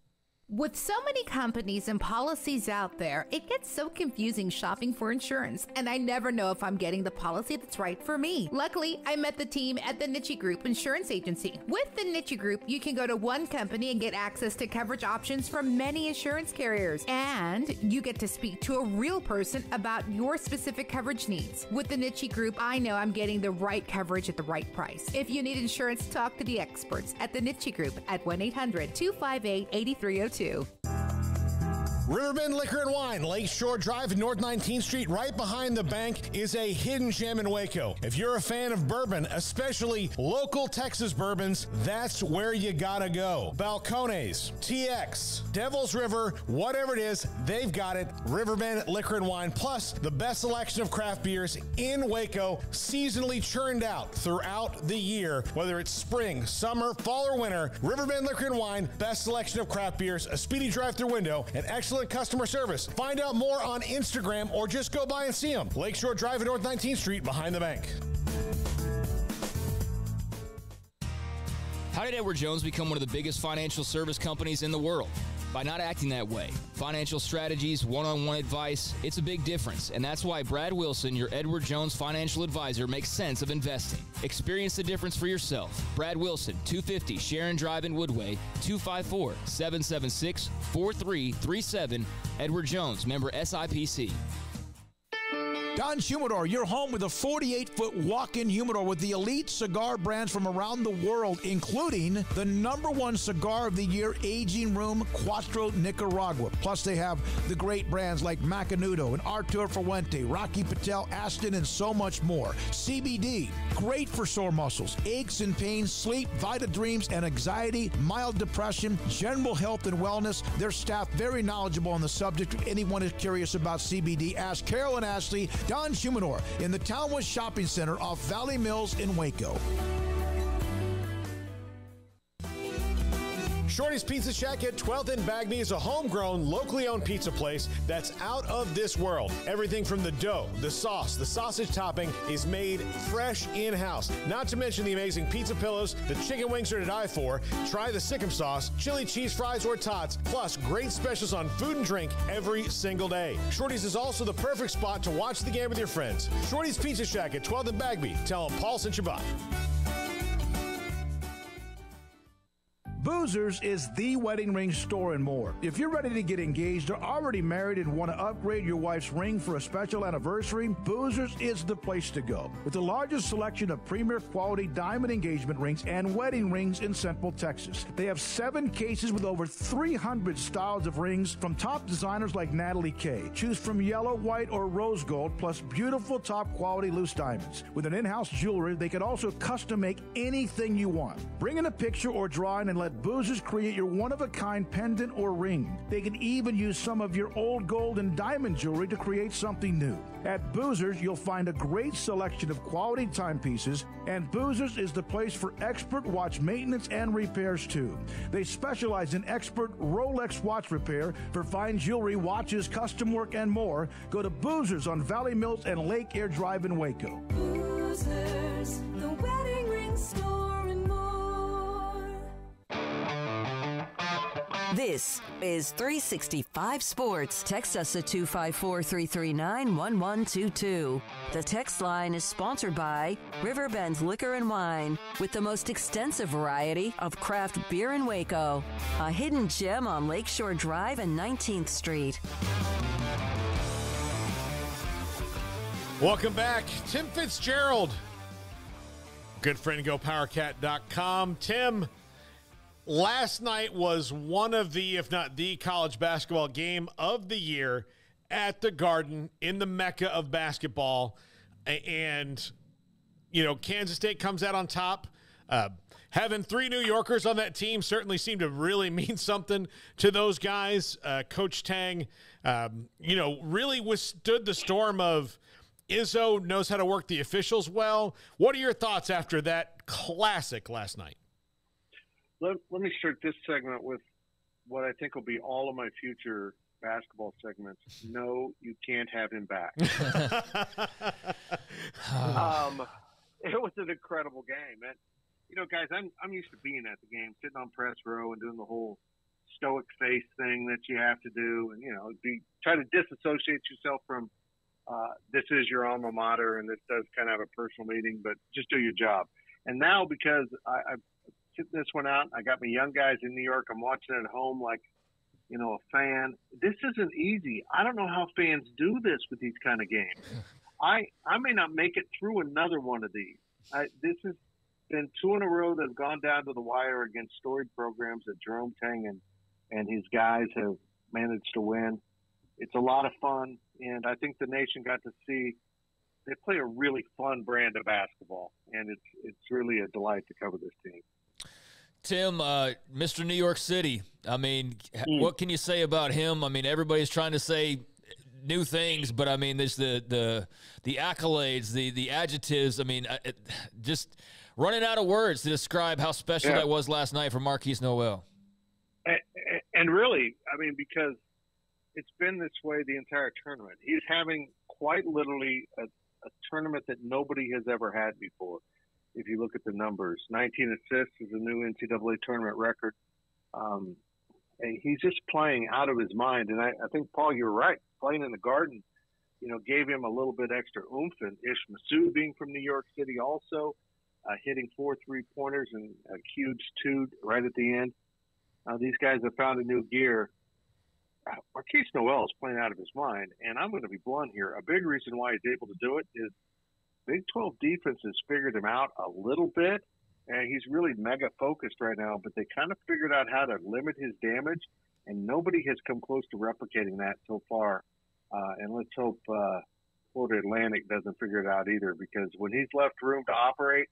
With so many companies and policies out there, it gets so confusing shopping for insurance, and I never know if I'm getting the policy that's right for me. Luckily, I met the team at the Niche Group Insurance Agency. With the Niche Group, you can go to one company and get access to coverage options from many insurance carriers, and you get to speak to a real person about your specific coverage needs. With the Niche Group, I know I'm getting the right coverage at the right price. If you need insurance, talk to the experts at the Niche Group at 1-800-258-8302. Riverbend Liquor and Wine, Lakeshore Drive, North 19th Street, right behind the bank, is a hidden gem in Waco. If you're a fan of bourbon, especially local Texas bourbons, that's where you gotta go. Balcones, TX, Devil's River, whatever it is, they've got it. Riverbend Liquor and Wine, plus the best selection of craft beers in Waco, seasonally churned out throughout the year. Whether it's spring, summer, fall, or winter, Riverbend Liquor and Wine, best selection of craft beers, a speedy drive-through window, and excellent customer service. Find out more on Instagram or just go by and see them. Lakeshore Drive at North 19th Street behind the bank. How did Edward Jones become one of the biggest financial service companies in the world? By not acting that way. Financial strategies, one-on-one advice, it's a big difference. And that's why Brad Wilson, your Edward Jones financial advisor, makes sense of investing. Experience the difference for yourself. Brad Wilson, 250 Sharon Drive in Woodway, 254-776-4337. Edward Jones, member SIPC. Don's Humidor, your home with a 48-foot walk-in humidor with the elite cigar brands from around the world, including the #1 cigar of the year, Aging Room Cuatro Nicaragua. Plus, they have the great brands like Macanudo and Artur Fuente, Rocky Patel, Aston, and so much more. CBD, great for sore muscles, aches and pains, sleep, Vita Dreams, and anxiety, mild depression, general health and wellness. Their staff very knowledgeable on the subject. If anyone is curious about CBD, ask Carol and Ashley. Don's Humidor in the Townwest Shopping Center off Valley Mills in Waco. Shorty's Pizza Shack at 12th and Bagby is a homegrown, locally owned pizza place that's out of this world. Everything from the dough, the sauce, the sausage topping is made fresh in-house. Not to mention the amazing pizza pillows, the chicken wings are to die for. Try the Sikkim sauce, chili cheese fries or tots, plus great specials on food and drink every single day. Shorty's is also the perfect spot to watch the game with your friends. Shorty's Pizza Shack at 12th and Bagby. Tell them Paul sent you by. Boozers is the wedding ring store and more. If you're ready to get engaged or already married and want to upgrade your wife's ring for a special anniversary, Boozers is the place to go. With the largest selection of premier quality diamond engagement rings and wedding rings in Central Texas. They have 7 cases with over 300 styles of rings from top designers like Natalie Kay. Choose from yellow, white, or rose gold, plus beautiful top quality loose diamonds. With an in-house jeweler, they can also custom make anything you want. Bring in a picture or drawing and let Boozers create your one-of-a-kind pendant or ring. They can even use some of your old gold and diamond jewelry to create something new. At Boozers, you'll find a great selection of quality timepieces, and Boozers is the place for expert watch maintenance and repairs too. They specialize in expert Rolex watch repair for fine jewelry, watches, custom work, and more. Go to Boozers on Valley Mills and Lake Air Drive in Waco. Boozers, the wedding ring store and more. This is 365 Sports. Text us at 254-339-1122. The text line is sponsored by Riverbend's Liquor and Wine, with the most extensive variety of craft beer in Waco. A hidden gem on Lakeshore Drive and 19th Street. Welcome back. Tim Fitzgerald. Good friend, GoPowerCat.com. Tim, last night was one of the, if not the, college basketball game of the year at the Garden in the Mecca of basketball. And, you know, Kansas State comes out on top. Having 3 New Yorkers on that team certainly seemed to really mean something to those guys. Coach Tang, really withstood the storm of Izzo, knows how to work the officials well. What are your thoughts after that classic last night? Let me start this segment with what I think will be all of my future basketball segments. No, you can't have him back. It was an incredible game. And, you know, guys, I'm used to being at the game, sitting on press row and doing the whole stoic face thing that you have to do, and, you know, try to disassociate yourself from this is your alma mater and this does kind of have a personal meaning, but just do your job. And now, because I've sitting this one out, I got my young guys in New York, I'm watching it at home like, you know, a fan. This isn't easy. I don't know how fans do this with these kind of games. I may not make it through another one of these. This has been 2 in a row that have gone down to the wire against storied programs that Jerome Tang and his guys have managed to win. It's a lot of fun, and I think the nation got to see they play a really fun brand of basketball, and it's really a delight to cover this team. Tim, Mr. New York City, I mean, what can you say about him? I mean, everybody's trying to say new things, but I mean, there's the accolades, the adjectives. I mean, just running out of words to describe how special that was last night for Marquise Noel. And really, I mean, because it's been this way the entire tournament. He's having quite literally a tournament that nobody has ever had before. If you look at the numbers, 19 assists is a new NCAA tournament record. And he's just playing out of his mind. And I think, Paul, you're right. Playing in the Garden, you know, gave him a little bit extra oomph. And Ish Masood being from New York City also, hitting 4 3-pointers and a huge 2 right at the end. These guys have found a new gear. Marquise Noel is playing out of his mind, and I'm going to be blunt here. A big reason why he's able to do it is Big 12 defense has figured him out a little bit, and he's really mega focused right now, but they kind of figured out how to limit his damage, and nobody has come close to replicating that so far. And let's hope Florida Atlantic doesn't figure it out either, because when he's left room to operate,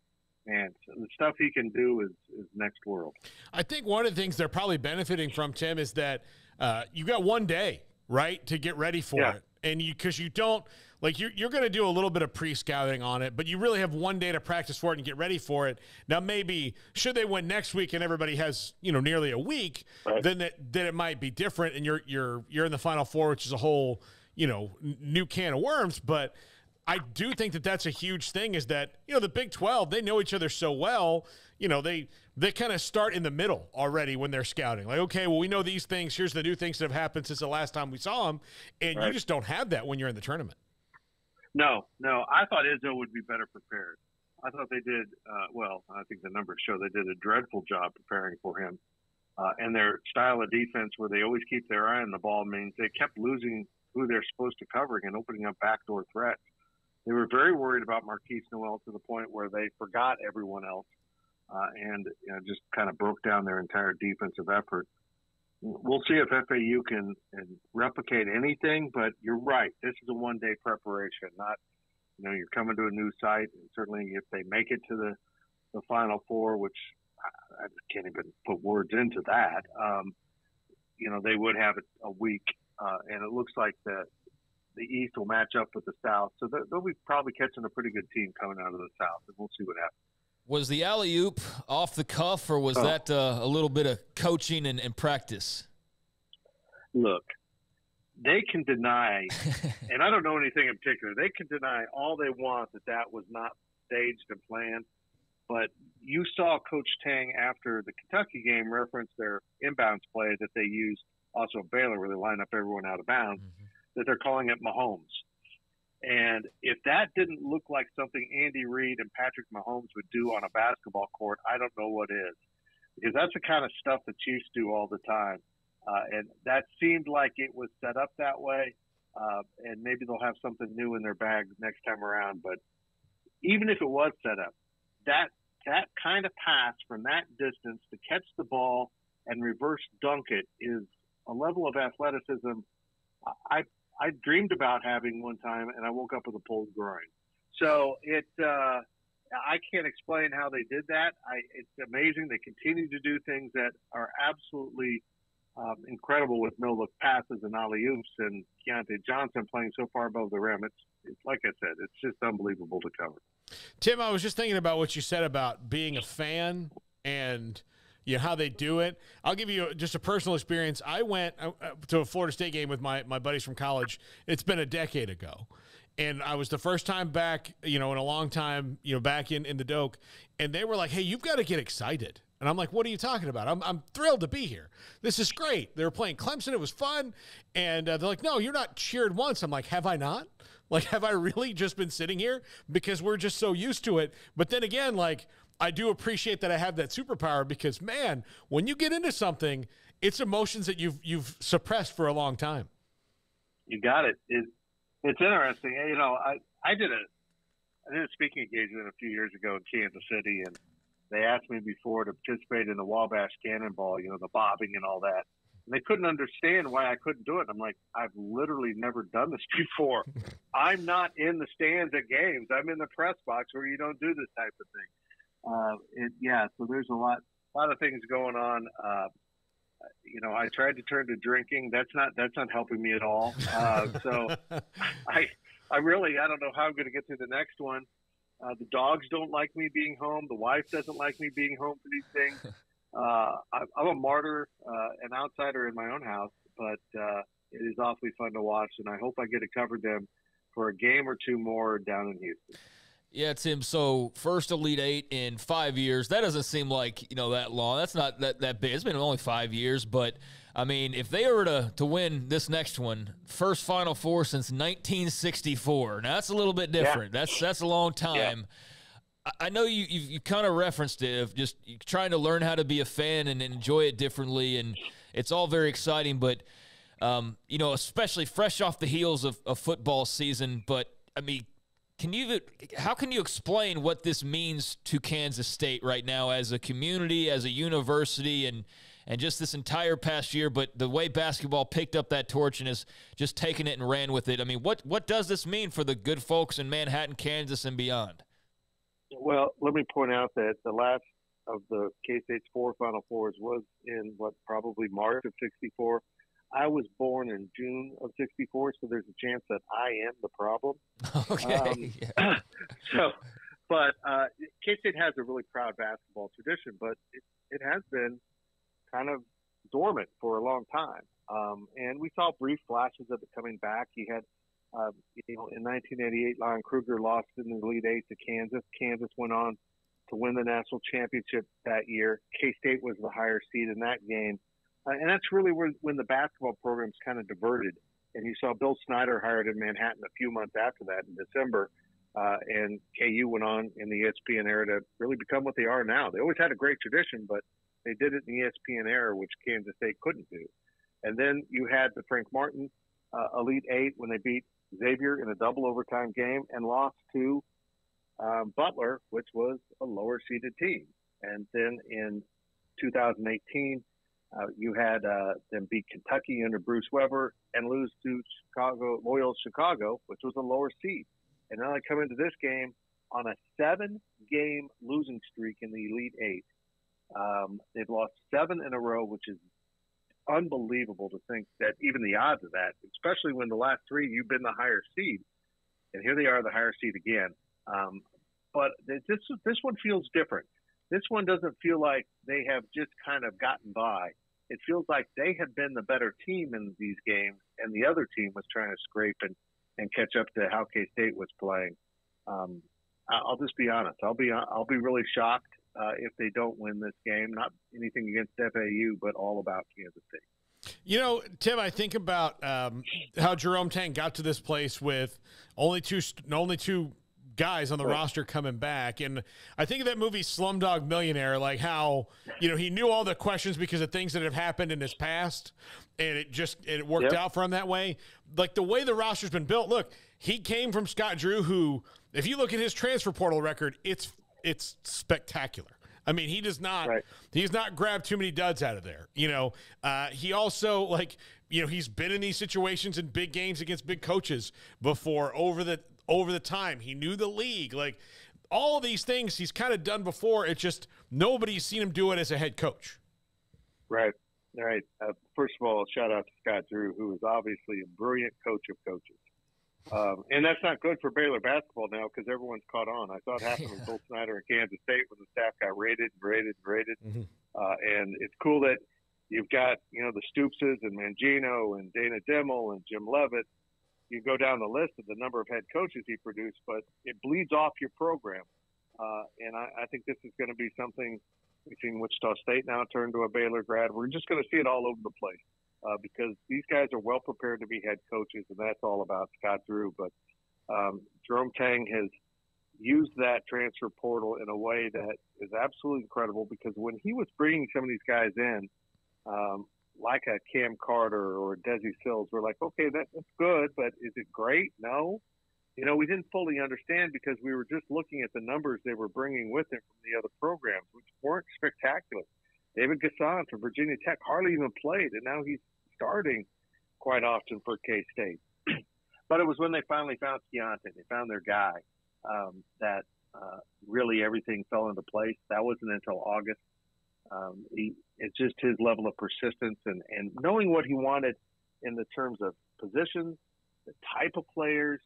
man, the stuff he can do is next world. I think one of the things they're probably benefiting from, Tim, is that you got one day, right, to get ready for it. And because you don't, like, you're going to do a little bit of pre-scouting on it, but you really have one day to practice for it and get ready for it. Now, maybe should they win next week and everybody has, nearly a week, then it might be different, and you're in the Final Four, which is a whole, new can of worms. But I do think that that's a huge thing, is that, the Big 12, they know each other so well, they kind of start in the middle already when they're scouting. Like, okay, well, we know these things. Here's the new things that have happened since the last time we saw them. And you just don't have that when you're in the tournament. No. I thought Izzo would be better prepared. I thought they did, I think the numbers show they did a dreadful job preparing for him. And their style of defense, where they always keep their eye on the ball, means they kept losing who they're supposed to cover and opening up backdoor threats. They were very worried about Marquise Noel to the point where they forgot everyone else and just kind of broke down their entire defensive effort. We'll see if FAU can replicate anything, but you're right. This is a one-day preparation, not, you're coming to a new site. And certainly if they make it to the Final Four, which I just can't even put words into that, they would have a week, and it looks like the East will match up with the South. So they'll be probably catching a pretty good team coming out of the South, and we'll see what happens. Was the alley-oop off the cuff, or was that a little bit of coaching and practice? Look, they can deny, and I don't know anything in particular, they can deny all they want that was not staged and planned. But you saw Coach Tang after the Kentucky game reference their inbounds play that they used also at Baylor, where they line up everyone out of bounds, that they're calling it Mahomes. And if that didn't look like something Andy Reid and Patrick Mahomes would do on a basketball court, I don't know what is. Because that's the kind of stuff the Chiefs do all the time. And that seemed like it was set up that way. And maybe they'll have something new in their bag next time around. But even if it was set up, that kind of pass from that distance to catch the ball and reverse dunk it is a level of athleticism I dreamed about having one time, and I woke up with a pulled groin. So I can't explain how they did that. It's amazing. They continue to do things that are absolutely incredible with no-look passes and alley-oops, and Keontae Johnson playing so far above the rim. It's like I said, it's just unbelievable to cover. Tim, I was just thinking about what you said about being a fan and how they do it. I'll give you just a personal experience. I went to a Florida State game with my buddies from college. It's been a decade ago. And I was the first time back, in a long time, back in the Doak. And they were like, hey, you've got to get excited. And I'm like, what are you talking about? I'm thrilled to be here. This is great. They were playing Clemson. It was fun. And they're like, no, you're not cheered once. I'm like, have I not? Like, have I really just been sitting here? Because we're just so used to it. But then again, like, I do appreciate that I have that superpower, because, man, when you get into something, it's emotions that you've suppressed for a long time. You got it. It's interesting. I did a speaking engagement a few years ago in Kansas City, and they asked me before to participate in the Wabash Cannonball, the bobbing and all that. And they couldn't understand why I couldn't do it. I'm like, I've literally never done this before. I'm not in the stands at games. I'm in the press box where you don't do this type of thing. So there's a lot of things going on. I tried to turn to drinking. That's not helping me at all. So I really don't know how I'm going to get through the next one. The dogs don't like me being home. The wife doesn't like me being home for these things. I'm a martyr, an outsider in my own house, but it is awfully fun to watch, and I hope I get to cover them for a game or two more down in Houston. Yeah, Tim, so first Elite Eight in 5 years, that doesn't seem like, that long. That's not that big. It's been only 5 years, but, I mean, if they were to win this next one, first Final Four since 1964, now that's a little bit different. Yeah. That's a long time. Yeah. I know you kind of referenced it, of just trying to learn how to be a fan and enjoy it differently, and it's all very exciting, but especially fresh off the heels of football season. But, I mean, how can you explain what this means to Kansas State right now as a community, as a university, and just this entire past year, but the way basketball picked up that torch and has just taken it and ran with it? I mean, what does this mean for the good folks in Manhattan, Kansas, and beyond? Well, let me point out that the last of the K-State's 4 Final Fours was in probably March of '64. I was born in June of '64, so there's a chance that I am the problem. Okay. But K-State has a really proud basketball tradition, but it has been kind of dormant for a long time. And we saw brief flashes of it coming back. He had, in 1988, Lon Kruger lost in the Elite Eight to Kansas. Kansas went on to win the national championship that year. K-State was the higher seed in that game. And that's really when the basketball programs kind of diverted. And you saw Bill Snyder hired in Manhattan a few months after that in December. And KU went on in the ESPN era to really become what they are now. They always had a great tradition, but they did it in the ESPN era, which Kansas State couldn't do. And then you had the Frank Martin Elite Eight when they beat Xavier in a double overtime game and lost to Butler, which was a lower seeded team. And then in 2018, you had them beat Kentucky under Bruce Weber and lose to Loyola Chicago, which was a lower seed. And now they come into this game on a 7-game losing streak in the Elite Eight. They've lost 7 in a row, which is unbelievable to think that even the odds of that, especially when the last 3 you've been the higher seed, and here they are the higher seed again. But this one feels different. This one doesn't feel like they have just kind of gotten by. It feels like they have been the better team in these games, and the other team was trying to scrape and catch up to how K-State was playing. I'll just be honest. I'll be really shocked if they don't win this game. Not anything against FAU, but all about Kansas State. Tim, I think about how Jerome Tang got to this place with only two guys on the roster coming back. And I think of that movie Slumdog Millionaire, like how, he knew all the questions because of things that have happened in his past, and it worked out for him that way. Like the way the roster's been built, look, he came from Scott Drew, who, if you look at his transfer portal record, it's spectacular. I mean, he's not grabbed too many duds out of there. He also, he's been in these situations in big games against big coaches before over the time. He knew the league. Like, all of these things he's kind of done before. It's just nobody's seen him do it as a head coach. Right. All right. First of all, shout out to Scott Drew, who is obviously a brilliant coach of coaches. And that's not good for Baylor basketball now because everyone's caught on. I saw it happen with Bill Snyder in Kansas State when the staff got rated. Mm-hmm. And it's cool that you've got, the Stoopses and Mangino and Dana Dimmel and Jim Levitt. You go down the list of the number of head coaches he produced, but it bleeds off your program. And I think this is going to be something between Wichita State now turned to a Baylor grad. We're just going to see it all over the place because these guys are well prepared to be head coaches, and that's all about Scott Drew. But Jerome Tang has used that transfer portal in a way that is absolutely incredible because when he was bringing some of these guys in, like a Cam Carter or Desi Sills, we're like, okay, that's good, but is it great? No. We didn't fully understand because we were just looking at the numbers they were bringing with them from the other programs, which weren't spectacular. David Gasson from Virginia Tech hardly even played, and now he's starting quite often for K-State. But it was when they finally found Keontae, they found their guy, that really everything fell into place. That wasn't until August. It's just his level of persistence and knowing what he wanted in the terms of positions, the type of players,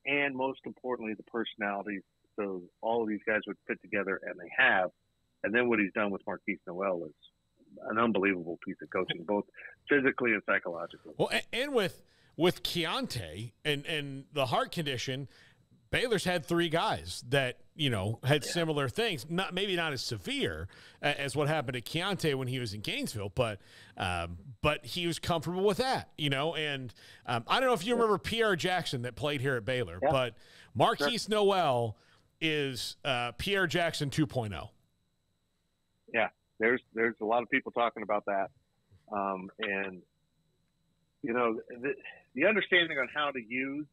and most importantly, the personalities. So all of these guys would fit together, and they have. And then what he's done with Marquise Noel is an unbelievable piece of coaching, both physically and psychologically. Well, and with Keontae and the heart condition, Baylor's had 3 guys that, had similar things. Maybe not as severe as what happened to Keontae when he was in Gainesville, but he was comfortable with that, And I don't know if you remember Pierre Jackson that played here at Baylor, but Marquise Noel is Pierre Jackson 2.0. Yeah, there's a lot of people talking about that, and the understanding on how to use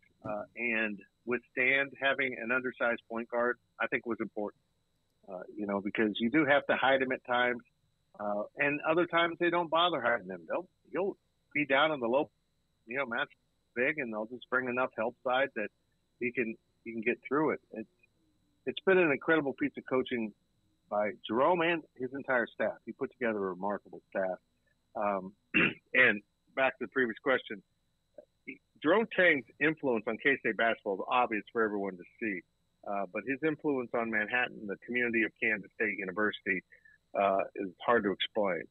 and withstand having an undersized point guard, I think was important. Because you do have to hide him at times, and other times they don't bother hiding him. He'll be down on the low, match big, and they'll just bring enough help side that he can get through it. It's been an incredible piece of coaching by Jerome and his entire staff. He put together a remarkable staff. And back to the previous question, Jerome Tang's influence on K-State basketball is obvious for everyone to see. But his influence on Manhattan, the community of Kansas State University, is hard to explain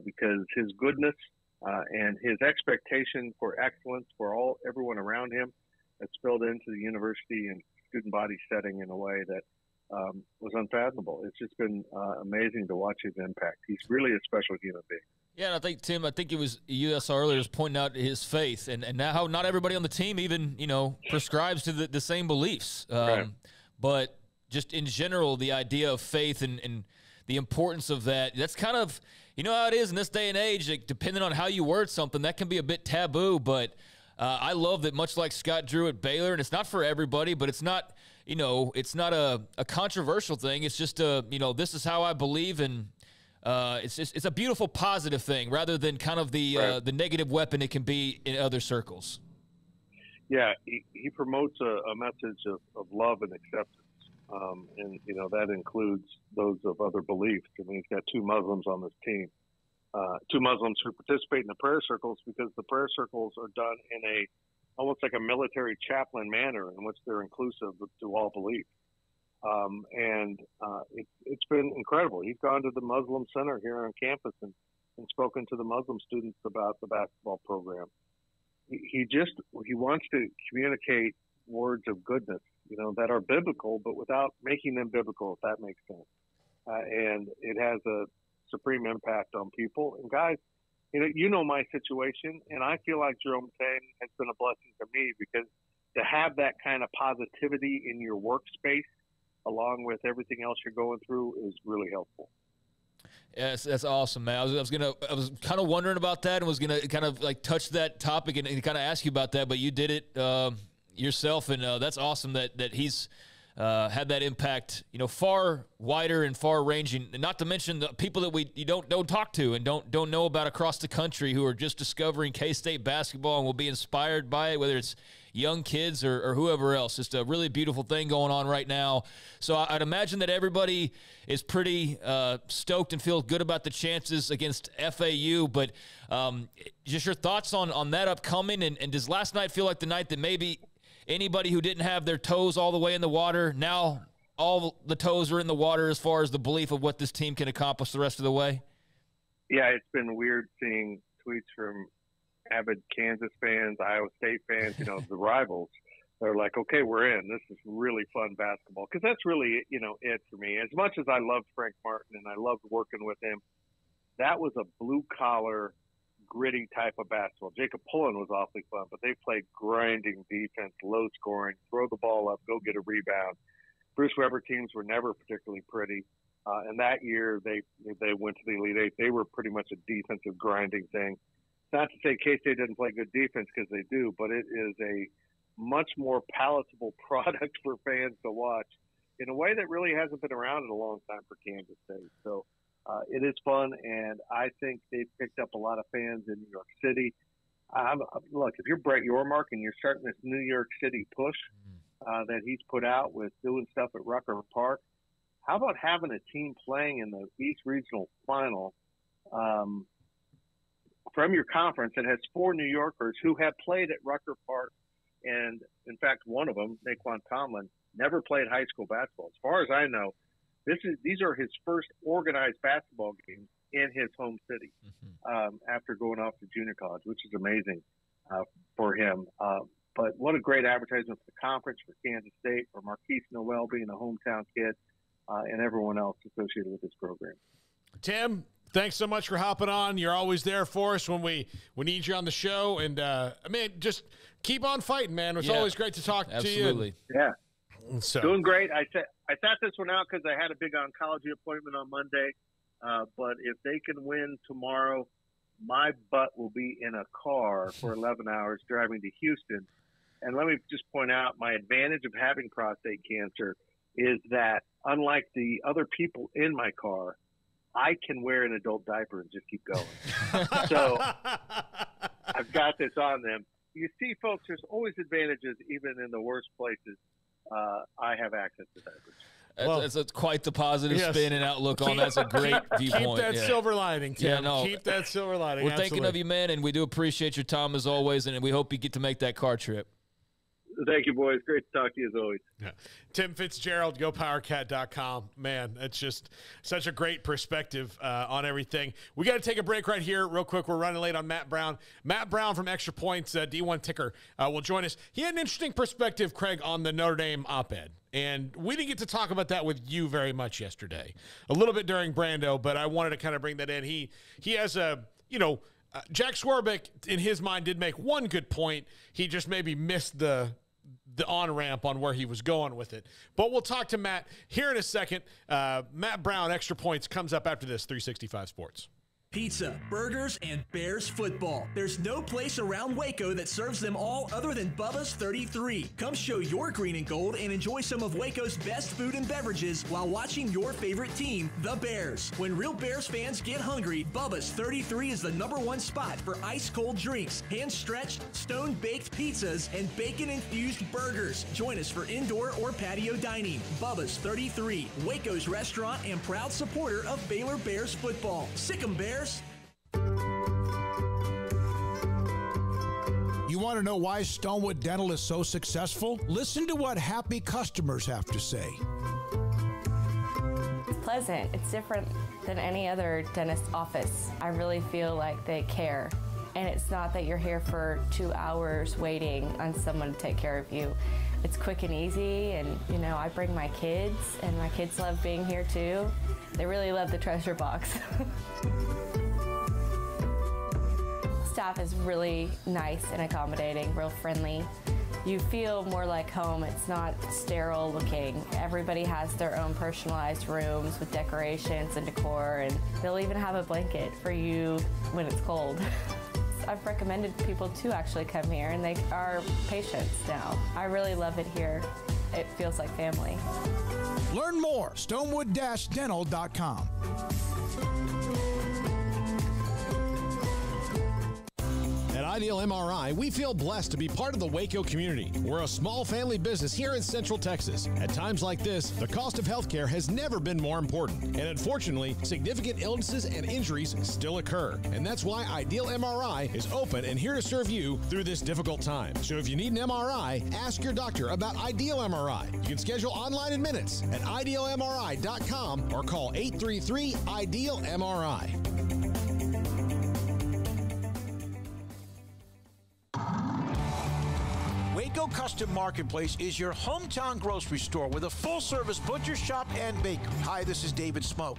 because his goodness and his expectation for excellence for everyone around him has spilled into the university and student body setting in a way that was unfathomable. It's just been amazing to watch his impact. He's really a special human being. Yeah, and I think, Tim, it was you saw earlier was pointing out his faith, and now how not everybody on the team even, prescribes to the same beliefs. Right. But just in general, the idea of faith and the importance of that's kind of, how it is in this day and age, like, depending on how you word something, that can be a bit taboo. But I love that, much like Scott Drew at Baylor, and it's not for everybody, but it's not, it's not a controversial thing. It's just, this is how I believe, and it's a beautiful, positive thing rather than kind of the negative weapon it can be in other circles. Yeah, he promotes a message of love and acceptance, and that includes those of other beliefs. I mean, he's got 2 Muslims on this team, 2 Muslims who participate in the prayer circles because the prayer circles are done in almost like a military chaplain manner in which they're inclusive to all beliefs. It's been incredible. He's gone to the Muslim Center here on campus and spoken to the Muslim students about the basketball program. He wants to communicate words of goodness, that are biblical, but without making them biblical, if that makes sense. And it has a supreme impact on people. And guys, my situation, and I feel like Jerome Tang has been a blessing to me because to have that kind of positivity in your workspace, along with everything else you're going through, is really helpful. Yes, that's awesome, man. I was kind of wondering about that and was gonna kind of like touch that topic and kind of ask you about that, but you did it yourself, and that's awesome that he's had that impact, far wider and far ranging. And not to mention the people that you don't talk to and don't know about across the country who are just discovering K-State basketball and will be inspired by it, whether it's young kids or whoever else. Just a really beautiful thing going on right now. So I'd imagine that everybody is pretty stoked and feels good about the chances against FAU. But just your thoughts on that upcoming, and does last night feel like the night that maybe anybody who didn't have their toes all the way in the water, now all the toes are in the water as far as the belief of what this team can accomplish the rest of the way? Yeah, it's been weird seeing tweets from avid Kansas fans, Iowa State fans, the rivals. They're like, okay, we're in. This is really fun basketball. Because that's really, it for me. As much as I loved Frank Martin and I loved working with him, that was a blue-collar, gritty type of basketball. Jacob Pullen was awfully fun, but they played grinding defense, low scoring, throw the ball up, go get a rebound. Bruce Weber teams were never particularly pretty. And that year they went to the Elite Eight. They were pretty much a defensive grinding thing. Not to say K-State doesn't play good defense, because they do, but it is a much more palatable product for fans to watch in a way that really hasn't been around in a long time for Kansas State. So it is fun, and I think they've picked up a lot of fans in New York City. Look, if you're Brett Yormark and you're starting this New York City push that he's put out with doing stuff at Rucker Park, how about having a team playing in the East Regional Final from your conference that has 4 New Yorkers who have played at Rucker Park, and in fact, one of them, Naquan Tomlin, never played high school basketball. As far as I know, these are his first organized basketball games in his home city after going off to junior college, which is amazing for him. But what a great advertisement for the conference, for Kansas State, for Marquise Noel being a hometown kid, and everyone else associated with this program. Tim, thanks so much for hopping on. You're always there for us when we need you on the show. And, just keep on fighting, man. It's always great to talk to you. Absolutely. Yeah. So. Doing great. I sat this one out because I had a big oncology appointment on Monday. But if they can win tomorrow, my butt will be in a car for 11 hours driving to Houston. And let me just point out, my advantage of having prostate cancer is that unlike the other people in my car, I can wear an adult diaper and just keep going. So I've got this on them. You see, folks, there's always advantages even in the worst places. I have access to diapers. It's quite the positive spin and outlook on. That's a great viewpoint. Keep that silver lining, Tim. Yeah, no, keep that silver lining. We're thinking of you, man, and we do appreciate your time as always, and we hope you get to make that car trip. Thank you, boys. Great to talk to you as always. Yeah. Tim Fitzgerald, GoPowerCat.com. Man, it's just such a great perspective on everything. We got to take a break right here real quick. We're running late on Matt Brown. Matt Brown from Extra Points, D1 Ticker, will join us. He had an interesting perspective, Craig, on the Notre Dame op-ed. And we didn't get to talk about that with you very much yesterday. A little bit during Brando, but I wanted to kind of bring that in. He has a, Jack Swarbrick, in his mind, did make one good point. He just maybe missed the on-ramp on where he was going with it. But we'll talk to Matt here in a second. Matt Brown, Extra Points, comes up after this, 365 Sports. Pizza, burgers, and Bears football. There's no place around Waco that serves them all other than Bubba's 33. Come show your green and gold and enjoy some of Waco's best food and beverages while watching your favorite team, the Bears. When real Bears fans get hungry, Bubba's 33 is the #1 spot for ice-cold drinks, hand-stretched, stone-baked pizzas, and bacon-infused burgers. Join us for indoor or patio dining. Bubba's 33, Waco's restaurant and proud supporter of Baylor Bears football. Sick 'em, Bears. You want to know why Stonewood Dental is so successful? Listen to what happy customers have to say. It's pleasant. It's different than any other dentist office. I really feel like they care. And it's not that you're here for 2 hours waiting on someone to take care of you. It's quick and easy, and I bring my kids, and my kids love being here too. They really love the treasure box. Staff is really nice and accommodating, real friendly. You feel more like home. It's not sterile looking. Everybody has their own personalized rooms with decorations and decor, and they'll even have a blanket for you when it's cold. I've recommended people to actually come here, and they are patients now. I really love it here. It feels like family. Learn more, stonewood-dental.com. At Ideal MRI, we feel blessed to be part of the Waco community. We're a small family business here in Central Texas. At times like this, the cost of healthcare has never been more important. And unfortunately, significant illnesses and injuries still occur. And that's why Ideal MRI is open and here to serve you through this difficult time. So if you need an MRI, ask your doctor about Ideal MRI. You can schedule online in minutes at idealmri.com or call 833-IDEAL-MRI. Waco Custom Marketplace is your hometown grocery store with a full-service butcher shop and bakery. Hi, this is David Smoak.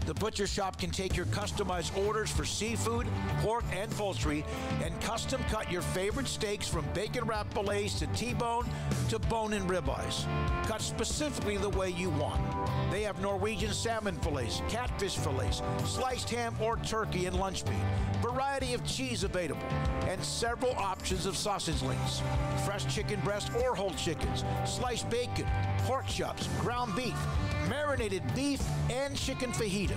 The butcher shop can take your customized orders for seafood, pork, and poultry and custom cut your favorite steaks from bacon wrap fillets to T-bone to bone-in ribeyes. Cut specifically the way you want. They have Norwegian salmon fillets, catfish fillets, sliced ham or turkey and lunch meat, variety of cheese available, and several options of sausage links, fresh chicken breast or whole chickens, sliced bacon, pork chops, ground beef, marinated beef, and chicken fajitas,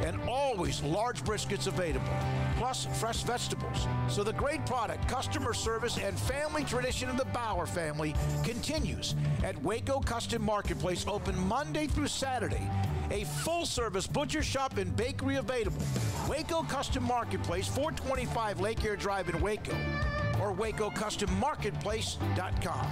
and always large briskets available, plus fresh vegetables. So the great product, customer service, and family tradition of the Bauer family continues at Waco Custom Marketplace, open Monday through Saturday. A full-service butcher shop and bakery available. Waco Custom Marketplace, 425 Lake Air Drive in Waco, or WacoCustomMarketplace.com.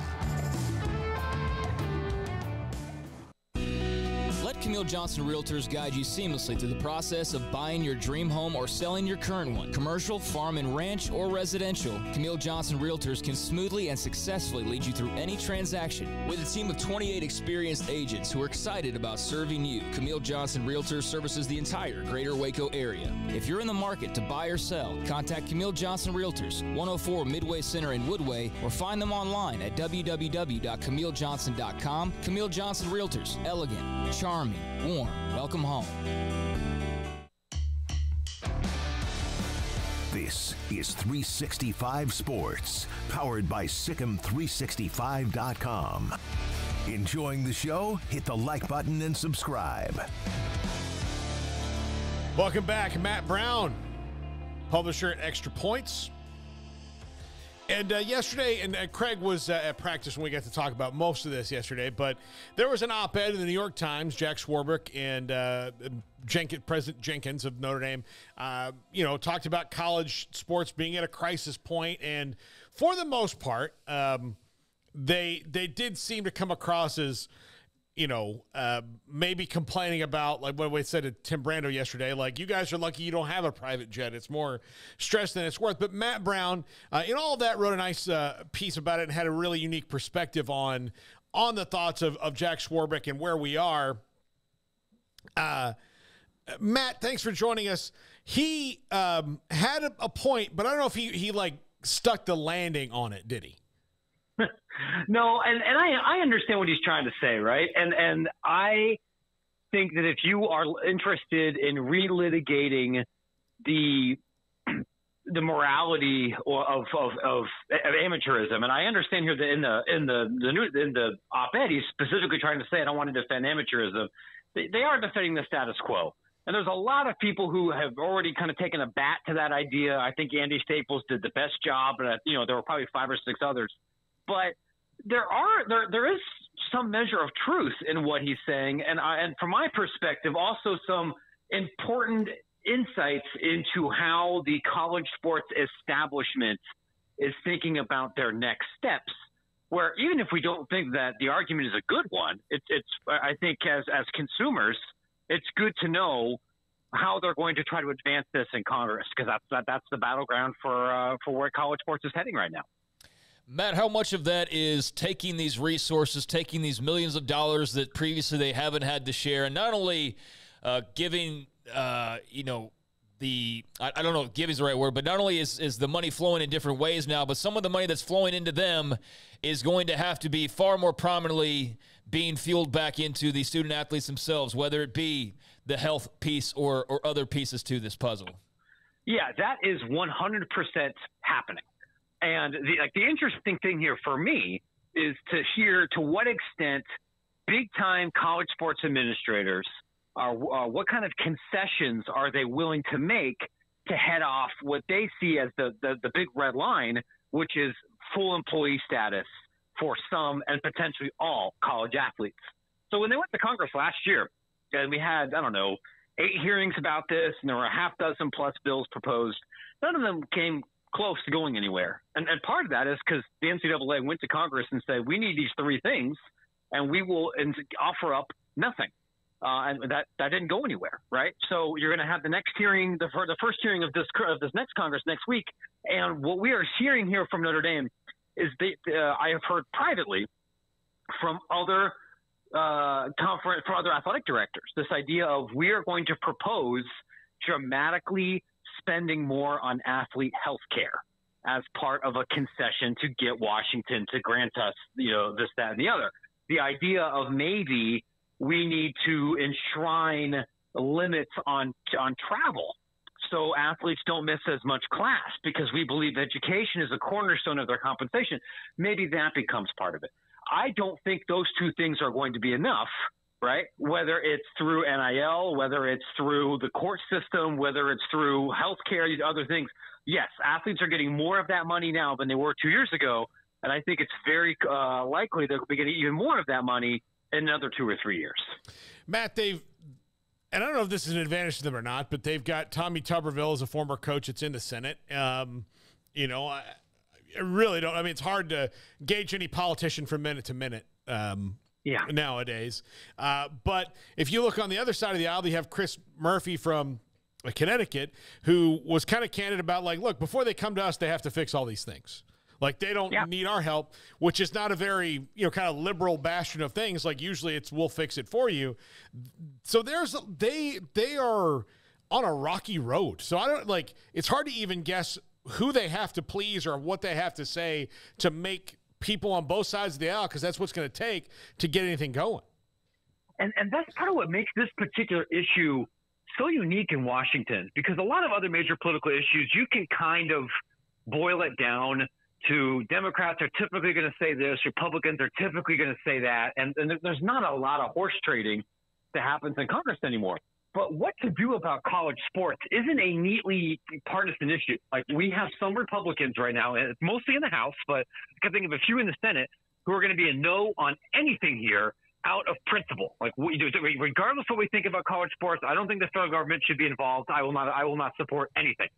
Let Camille Johnson Realtors guide you seamlessly through the process of buying your dream home or selling your current one. Commercial, farm and ranch, or residential, Camille Johnson Realtors can smoothly and successfully lead you through any transaction. With a team of 28 experienced agents who are excited about serving you, Camille Johnson Realtors services the entire greater Waco area. If you're in the market to buy or sell, contact Camille Johnson Realtors, 104 Midway Center in Woodway, or find them online at www.camillejohnson.com. Camille Johnson Realtors, elegant, charming, warm. Welcome home. This is 365 Sports, powered by Sikkim365.com. Enjoying the show? Hit the like button and subscribe. Welcome back. Matt Brown, publisher at Extra Points. And yesterday, and Craig was at practice when we got to talk about most of this yesterday, but there was an op-ed in the New York Times, Jack Swarbrick and President Jenkins of Notre Dame, talked about college sports being at a crisis point, and for the most part, they did seem to come across as, maybe complaining about, like what we said to Tim Brando yesterday, like, you guys are lucky you don't have a private jet. It's more stress than it's worth. But Matt Brown, in all of that, wrote a nice piece about it and had a really unique perspective on the thoughts of Jack Swarbrick and where we are. Matt, thanks for joining us. He had a point, but I don't know if he stuck the landing on it, did he? No, and I understand what he's trying to say, right? And I think that if you are interested in relitigating the morality of amateurism, and I understand here that in the op-ed he's specifically trying to say, I don't want to defend amateurism. They are defending the status quo. And there's a lot of people who have already kind of taken a bat to that idea. I think Andy Staples did the best job, and there were probably 5 or 6 others. But there is some measure of truth in what he's saying, and from my perspective, also some important insights into how the college sports establishment is thinking about their next steps. Where even if we don't think that the argument is a good one, it's I think as consumers, it's good to know how they're going to try to advance this in Congress, because that's the battleground for where college sports is heading right now. Matt, how much of that is taking these resources, taking these millions of dollars that previously they haven't had to share, and not only giving, I don't know if giving is the right word, but not only is the money flowing in different ways now, but some of the money that's flowing into them is going to have to be far more prominently being fueled back into the student athletes themselves, whether it be the health piece or other pieces to this puzzle. Yeah, that is 100% happening. And the interesting thing here for me is to hear to what extent big-time college sports administrators are what kind of concessions are they willing to make to head off what they see as the big red line, which is full employee status for some and potentially all college athletes. So when they went to Congress last year, and we had, 8 hearings about this, and there were a half dozen plus bills proposed, none of them came close to going anywhere. And part of that is because the NCAA went to Congress and said, we need these 3 things, and we will offer up nothing. And that didn't go anywhere, right? So you're going to have the next hearing, the first hearing of this next Congress next week. And what we are hearing here from Notre Dame is I have heard privately from other from other athletic directors, this idea of we are going to propose dramatically spending more on athlete health care as part of a concession to get Washington to grant us, this, that, and the other. The idea of maybe we need to enshrine limits on travel so athletes don't miss as much class, because we believe education is a cornerstone of their compensation. Maybe that becomes part of it. I don't think those 2 things are going to be enough, right? Whether it's through NIL, whether it's through the court system, whether it's through healthcare, these other things. Yes, athletes are getting more of that money now than they were 2 years ago, and I think it's very likely they'll be getting even more of that money in another 2 or 3 years. Matt, and I don't know if this is an advantage to them or not, but they've got Tommy Tuberville as a former coach that's in the Senate. I really don't. I mean, it's hard to gauge any politician from minute to minute nowadays. But if you look on the other side of the aisle, you have Chris Murphy from Connecticut, who was kind of candid about, look, before they come to us, they have to fix all these things. Like, they don't need our help, which is not a very, kind of liberal bastion of things. Like, usually it's we'll fix it for you. So they are on a rocky road. So it's hard to even guess who they have to please or what they have to say to make people on both sides of the aisle, because that's what's going to take to get anything going. And that's part of what makes this particular issue so unique in Washington because a lot of other major political issues, you can kind of boil it down to Democrats are typically going to say this, Republicans are typically going to say that, and there's not a lot of horse trading that happens in Congress anymore. But what to do about college sports isn't a neatly partisan issue. Like, we have some Republicans right now, and it's mostly in the House, but I can think of a few in the Senate who are going to be a no on anything here out of principle. Like, regardless of what we think about college sports, I don't think the federal government should be involved. I will not support anything.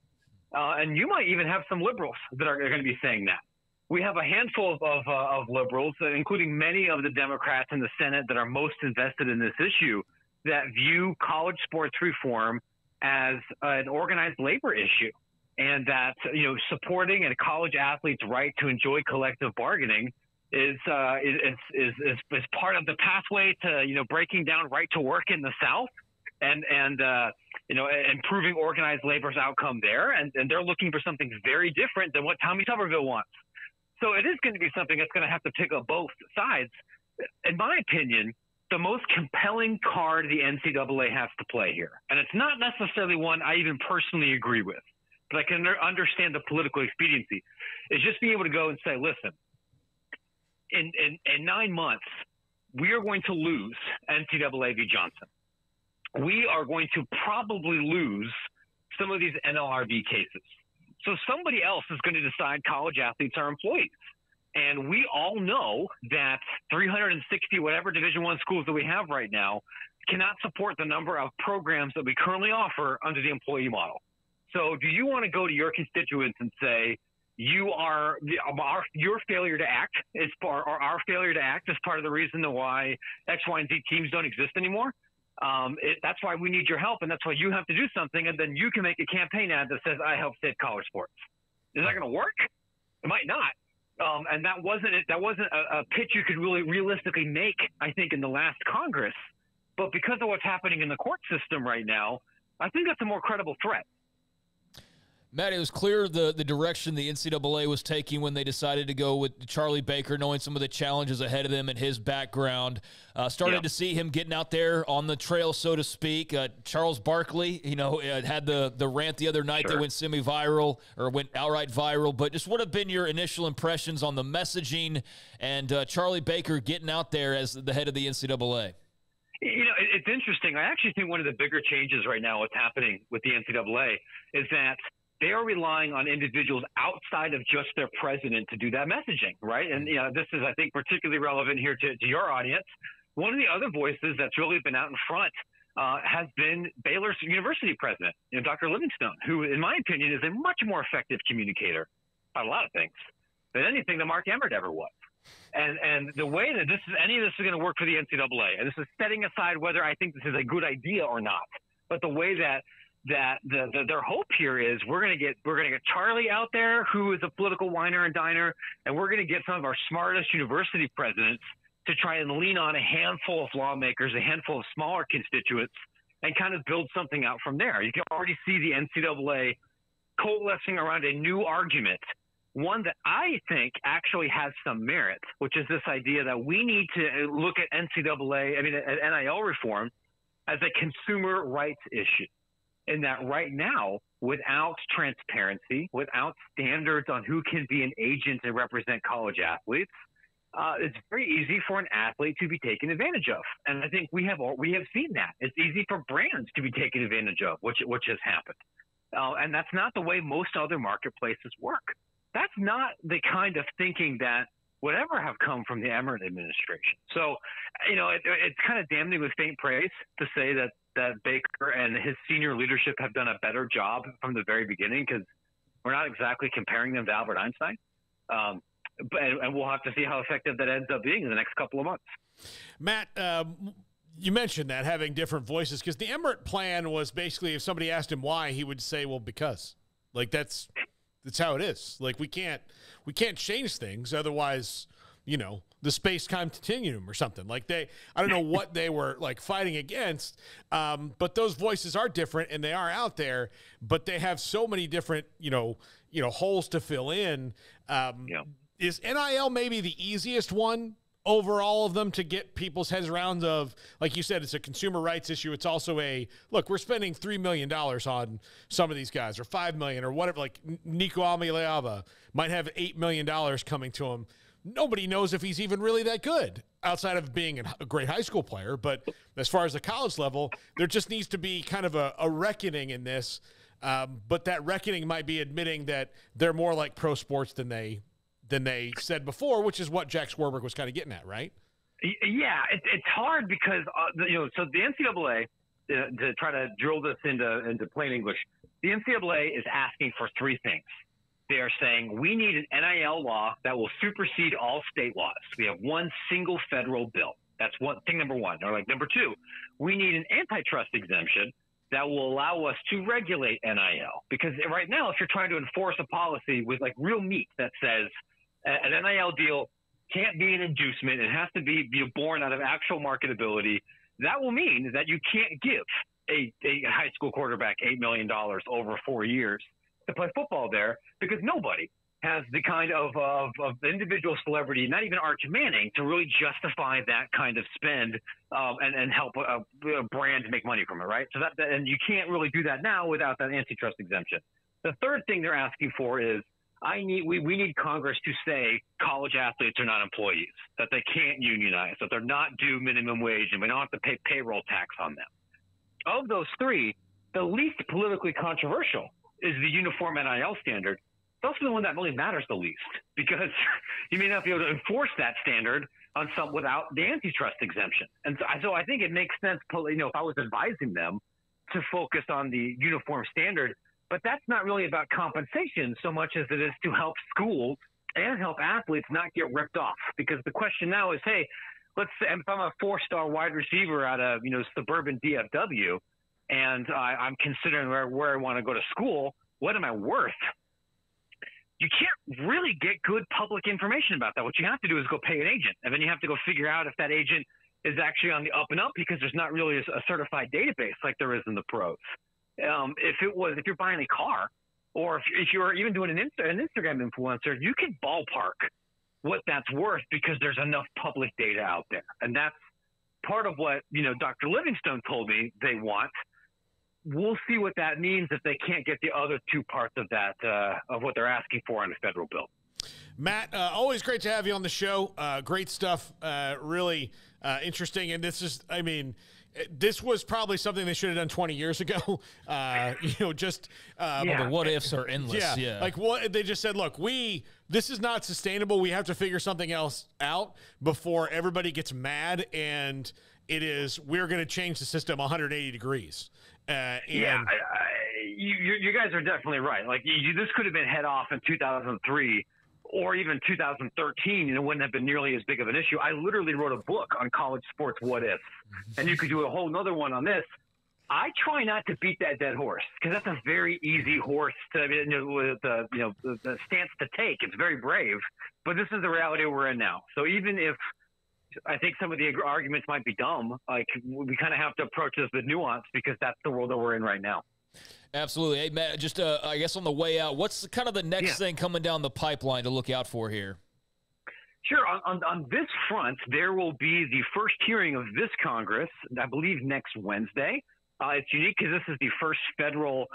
And you might even have some liberals that are going to be saying that. We have a handful of liberals, including many of the Democrats in the Senate that are most invested in this issue, that view college sports reform as an organized labor issue, and that supporting a college athlete's right to enjoy collective bargaining is part of the pathway to breaking down right to work in the South and improving organized labor's outcome there, and they're looking for something very different than what Tommy Tuberville wants. So it is going to be something that's going to have to pick up both sides. In my opinion, the most compelling card the NCAA has to play here, and it's not necessarily one I even personally agree with, but I can understand the political expediency, is just being able to go and say, listen, in 9 months, we are going to lose NCAA v. Johnson. We are going to probably lose some of these NLRB cases. So somebody else is going to decide college athletes are employees. And we all know that 360 whatever Division I schools that we have right now cannot support the number of programs that we currently offer under the employee model. So do you want to go to your constituents and say, your failure to act is our failure to act is part of the reason why X, Y, and Z teams don't exist anymore? That's why we need your help, and that's why you have to do something, and then you can make a campaign ad that says, I help save college sports. Is that going to work? It might not. And that wasn't a pitch you could really realistically make, I think, in the last Congress. But because of what's happening in the court system right now, I think that's a more credible threat. Matt, it was clear the direction the NCAA was taking when they decided to go with Charlie Baker, knowing some of the challenges ahead of them and his background. Started to see him getting out there on the trail, so to speak. Charles Barkley, had the rant the other night that went semi-viral or went outright viral. But just what have been your initial impressions on the messaging and Charlie Baker getting out there as the head of the NCAA? It's interesting. I actually think one of the bigger changes right now, what's happening with the NCAA, is that they are relying on individuals outside of just their president to do that messaging, right? And this is, I think, particularly relevant here to your audience. One of the other voices that's really been out in front has been Baylor's university president, Dr. Livingstone, who, in my opinion, is a much more effective communicator about a lot of things than anything that Mark Emmert ever was. And the way that any of this is going to work for the NCAA, and this is setting aside whether I think this is a good idea or not, but the way that their hope here is we're going to get Charlie out there, who is a political whiner and diner, and we're going to get some of our smartest university presidents to try and lean on a handful of lawmakers, a handful of smaller constituents, and kind of build something out from there. You can already see the NCAA coalescing around a new argument, one that I think actually has some merit, which is this idea that we need to look at NIL reform as a consumer rights issue. In that right now, without transparency, without standards on who can be an agent and represent college athletes, it's very easy for an athlete to be taken advantage of. And I think we have seen that. It's easy for brands to be taken advantage of, which has happened. And that's not the way most other marketplaces work. That's not the kind of thinking that would ever have come from the Emmert administration. So, it's kind of damning with faint praise to say that Baker and his senior leadership have done a better job from the very beginning, because we're not exactly comparing them to Albert Einstein. And we'll have to see how effective that ends up being in the next couple of months. Matt, you mentioned that, having different voices, because the Emmert plan was basically, if somebody asked him why, he would say, well, because. Like, that's how it is. Like, we can't change things. Otherwise, the space-time continuum or something. Like, I don't know what they were like fighting against, but those voices are different and they are out there, but they have so many different, holes to fill in. Is NIL maybe the easiest one over all of them to get people's heads around of, like you said, it's a consumer rights issue. It's also look, we're spending $3 million on some of these guys, or $5 million, or whatever. Like Nico Amiliava might have $8 million coming to him. Nobody knows if he's even really that good outside of being a great high school player. But as far as the college level, there just needs to be kind of a reckoning in this. But that reckoning might be admitting that they're more like pro sports than they said before, which is what Jack Swarbrick was kind of getting at, right? Yeah, it's hard because so the NCAA, to try to drill this into plain English, the NCAA is asking for three things. They are saying we need an NIL law that will supersede all state laws. We have one single federal bill. That's thing number one. Or like number two, we need an antitrust exemption that will allow us to regulate NIL. Because right now, if you're trying to enforce a policy with like real meat that says an NIL deal can't be an inducement, it has to be born out of actual marketability, that will mean that you can't give a high school quarterback $8 million over 4 years to play football there, because nobody has the kind of individual celebrity, not even Arch Manning, to really justify that kind of spend and help a brand make money from it, right? So and you can't really do that now without that antitrust exemption. The third thing they're asking for is we need Congress to say college athletes are not employees, that they can't unionize, that they're not due minimum wage, and we don't have to pay payroll tax on them. Of those three, the least politically controversial is the uniform NIL standard. It's also the one that really matters the least, because you may not be able to enforce that standard on some without the antitrust exemption. And so I think it makes sense, if I was advising them, to focus on the uniform standard. But that's not really about compensation so much as it is to help schools and help athletes not get ripped off. Because the question now is, hey, let's say if I'm a 4-star wide receiver out of suburban DFW, and I'm considering where I want to go to school, what am I worth? You can't really get good public information about that. What you have to do is go pay an agent, and then you have to go figure out if that agent is actually on the up and up, because there's not really a certified database like there is in the pros. If you're buying a car, or if you're even doing an Instagram influencer, you can ballpark what that's worth because there's enough public data out there. And that's part of what, Dr. Livingstone told me they want. We'll see what that means if they can't get the other two parts of that, of what they're asking for on a federal bill. Matt, always great to have you on the show. Great stuff. Really interesting. And this was probably something they should have done 20 years ago. The what ifs are endless. Yeah. Like they just said, look, this is not sustainable. We have to figure something else out before everybody gets mad. And we're going to change the system 180 degrees. You guys are definitely right. Like this could have been head off in 2003 or even 2013, and it wouldn't have been nearly as big of an issue. I literally wrote a book on college sports what ifs, and you could do a whole nother one on this. I try not to beat that dead horse because that's a very easy horse to, the stance to take. It's very brave, but this is the reality we're in now. So even if I think some of the arguments might be dumb, like we kind of have to approach this with nuance because that's the world that we're in right now. Absolutely. Hey, Matt, just I guess on the way out, what's kind of the next thing coming down the pipeline to look out for here? Sure. On this front, there will be the first hearing of this Congress, I believe next Wednesday. It's unique because this is the first federal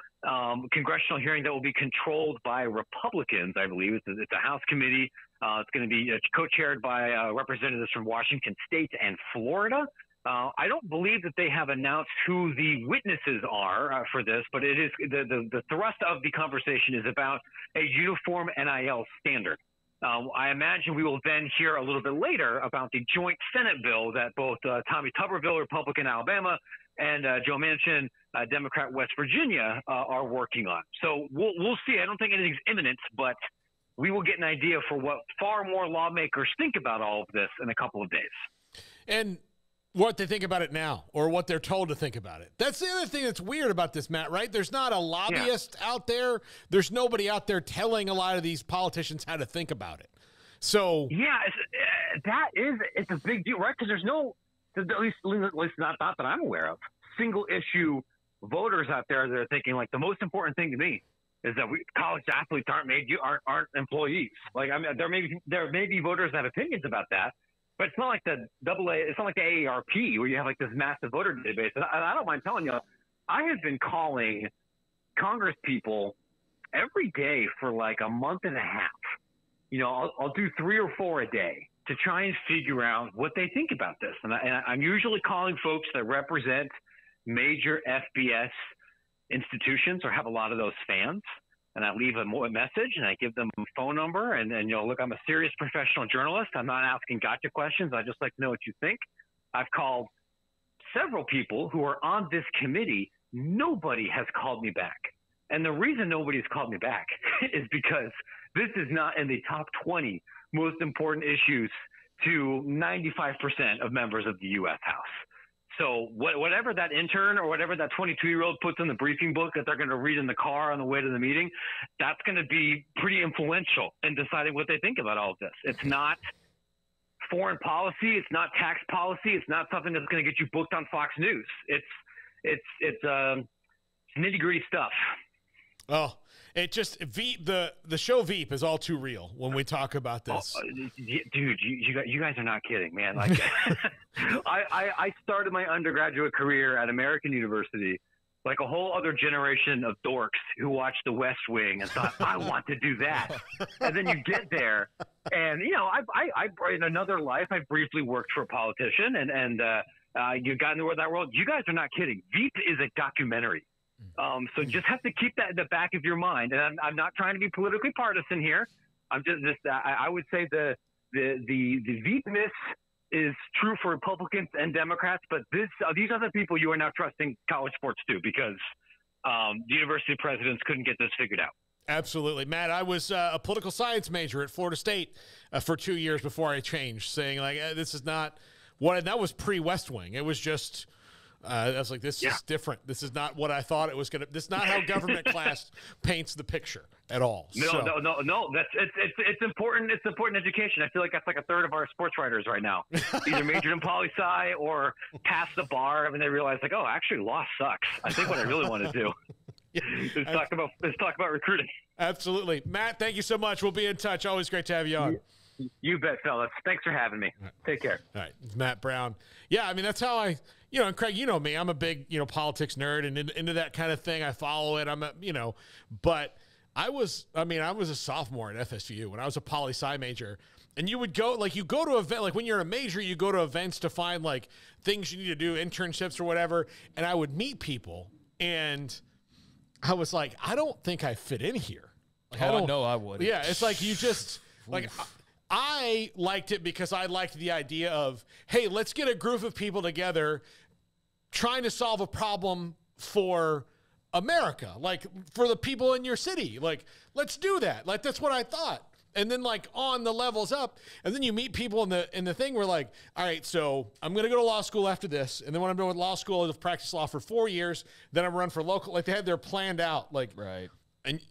congressional hearing that will be controlled by Republicans, I believe. It's a House committee. It's going to be co-chaired by representatives from Washington State and Florida. I don't believe that they have announced who the witnesses are for this, but it is the thrust of the conversation is about a uniform NIL standard. I imagine we will then hear a little bit later about the joint Senate bill that both Tommy Tuberville, Republican Alabama, and Joe Manchin, Democrat West Virginia, are working on. So we'll see. I don't think anything's imminent, but we will get an idea for what far more lawmakers think about all of this in a couple of days. And what they think about it now, or what they're told to think about it. That's the other thing that's weird about this, Matt, right? There's not a lobbyist out there. There's nobody out there telling a lot of these politicians how to think about it. So yeah, it's a big deal, right? Because there's no, at least not that I'm aware of, single issue voters out there that are thinking like the most important thing to me is that college athletes aren't employees. Like, I mean, there may be voters that have opinions about that, But it's not like the it's not like the AARP where you have like this massive voter database. And I don't mind telling you, I have been calling Congress people every day for like a month and a half. You know, I'll do 3 or 4 a day to try and figure out what they think about this. And I'm usually calling folks that represent major FBS institutions or have a lot of those fans. And I leave a message and I give them a phone number and look, I'm a serious professional journalist. I'm not asking gotcha questions. I just like to know what you think. I've called several people who are on this committee. Nobody has called me back. And the reason nobody's called me back is because this is not in the top 20 most important issues to 95% of members of the U.S. House. So whatever that intern or whatever that 22-year-old puts in the briefing book that they're going to read in the car on the way to the meeting, that's going to be pretty influential in deciding what they think about all of this. It's not foreign policy. It's not tax policy. It's not something that's going to get you booked on Fox News. It's nitty-gritty stuff. Oh, it just the show Veep is all too real when we talk about this. Dude, you guys are not kidding, man. Like, I started my undergraduate career at American University, like a whole other generation of dorks who watched The West Wing and thought, I want to do that. And then you get there, and I in another life, I briefly worked for a politician, and you got into that world. You guys are not kidding. Veep is a documentary. So just have to keep that in the back of your mind. And I'm not trying to be politically partisan here. I'm just I would say the Veep myth is true for Republicans and Democrats, but these other people you are now trusting college sports to because the university presidents couldn't get this figured out. Absolutely. Matt, I was a political science major at Florida State for 2 years before I changed, saying like, this is not what, and that was pre-West Wing. It was just, I was like, this is different. This is not what I thought it was going to, this is not how government class paints the picture at all. No. It's important. It's important education. I feel like that's like a third of our sports writers right now, either majored in poli-sci or passed the bar. I mean, they realize like, oh, actually law sucks. I think what I really want to do is talk about recruiting. Absolutely. Matt, thank you so much. We'll be in touch. Always great to have you on. You bet, fellas. Thanks for having me. Take care. All right. It's Matt Brown. Yeah, I mean, that's how I, and Craig, you know me. I'm a big, politics nerd and into that kind of thing. I follow it. But I was a sophomore at FSU when I was a poli-sci major. And you would go, you go to event, when you're a major, you go to events to find, things you need to do, internships or whatever. And I would meet people. And I was like, I don't think I fit in here. I know I would. Yeah, it's like you just, I liked it because I liked the idea of, hey, let's get a group of people together trying to solve a problem for America, for the people in your city. Let's do that. That's what I thought. And then on the levels up, and then you meet people in the thing where all right, so I'm going to go to law school after this. And then when I'm done with law school, I'll practice law for 4 years. Then I'm run for local. They had their planned out. Right.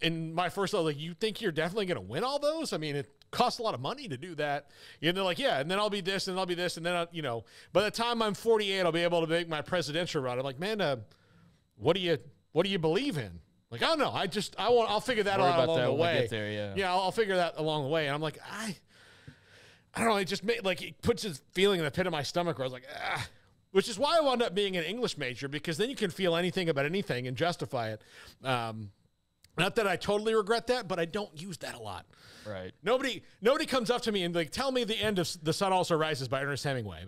And my first thought, you think you're definitely going to win all those? I mean, it costs a lot of money to do that. And they're like, yeah, and then I'll be this, and I'll be this, and then, by the time I'm 48, I'll be able to make my presidential run. I'm like, man, what do you believe in? I don't know. I'll figure that out along the way. Get there, yeah, I'll figure that along the way. And I'm like, I don't know. It just made, it puts this feeling in the pit of my stomach where I was like, which is why I wound up being an English major, because then you can feel anything about anything and justify it. Not that I totally regret that, but I don't use that a lot. Right. Nobody comes up to me and tell me the end of The Sun Also Rises by Ernest Hemingway.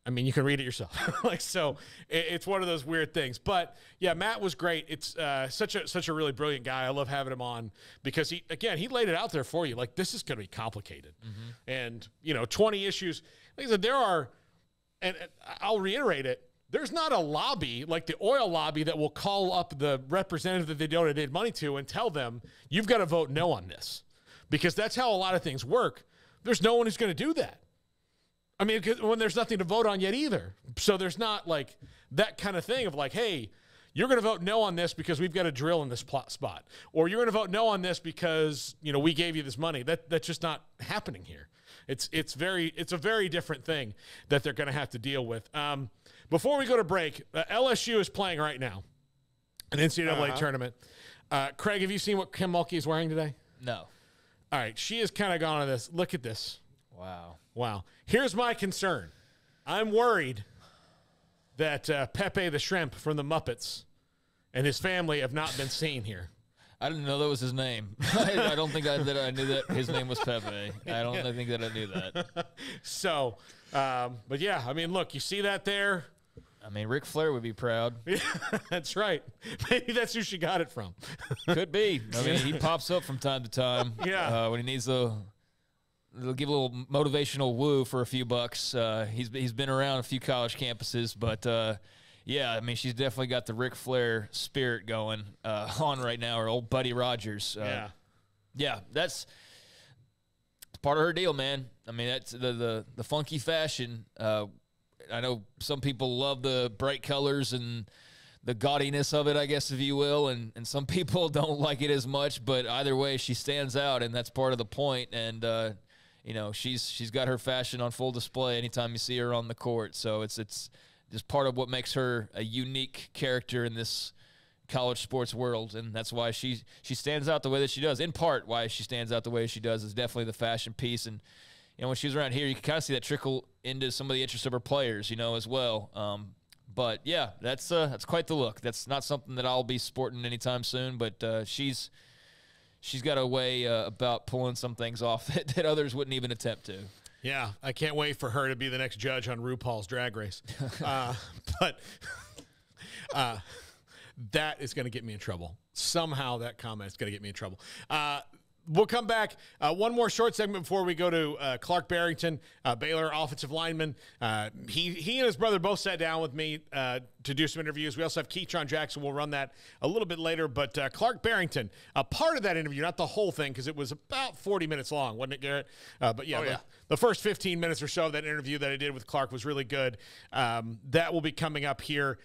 I mean, you can read it yourself. So it's one of those weird things. But yeah, Matt was great. It's such a really brilliant guy. I love having him on because he laid it out there for you. This is going to be complicated. Mm-hmm. And 20 issues. Like I said, there are, and I'll reiterate it. There's not a lobby like the oil lobby that will call up the representative that they donated money to and tell them, you've got to vote no on this. Because that's how a lot of things work. There's no one who's going to do that. I mean, when there's nothing to vote on yet either. So there's not that kind of thing of hey, you're going to vote no on this because we've got a drill in this spot. Or you're going to vote no on this because, we gave you this money. That's just not happening here. It's a very different thing that they're going to have to deal with. Before we go to break, LSU is playing right now, an NCAA tournament. Craig, have you seen what Kim Mulkey is wearing today? No. All right, she has kind of gone on this. Look at this. Wow. Here's my concern. I'm worried that Pepe the Shrimp from the Muppets and his family have not been seen here. I didn't know that was his name. I don't think that I knew that his name was Pepe. I don't think that I knew that. So, but yeah, I mean, look, you see that there? I mean, Ric Flair would be proud. Yeah, that's right. Maybe that's who she got it from. Could be. I mean, he pops up from time to time. Yeah. When he needs they'll give a little motivational woo for a few bucks. He's been around a few college campuses, but yeah, I mean, she's definitely got the Ric Flair spirit going on right now, or old Buddy Rogers. Yeah, that's part of her deal, man. I mean, that's the funky fashion. I know some people love the bright colors and the gaudiness of it, I guess, if you will, and some people don't like it as much, but either way, she stands out, and that's part of the point, and you know, she's got her fashion on full display anytime you see her on the court, so it's just part of what makes her a unique character in this college sports world, and that's why she stands out the way that she does. In part, why she stands out the way she does is definitely the fashion piece, and you know, when she was around here, you can kind of see that trickle into some of the interest of her players, you know, as well. But yeah, that's quite the look. That's not something that I'll be sporting anytime soon, but she's got a way about pulling some things off that others wouldn't even attempt to. Yeah, I can't wait for her to be the next judge on RuPaul's Drag Race. But that is going to get me in trouble. Somehow that comment is going to get me in trouble. We'll come back. One more short segment before we go to Clark Barrington, Baylor offensive lineman. He and his brother both sat down with me to do some interviews. We also have Keyshawn Jackson. We'll run that a little bit later. But Clark Barrington, a part of that interview, not the whole thing, because it was about 40 minutes long, wasn't it, Garrett? But yeah, the first 15 minutes or so of that interview that I did with Clark was really good. That will be coming up here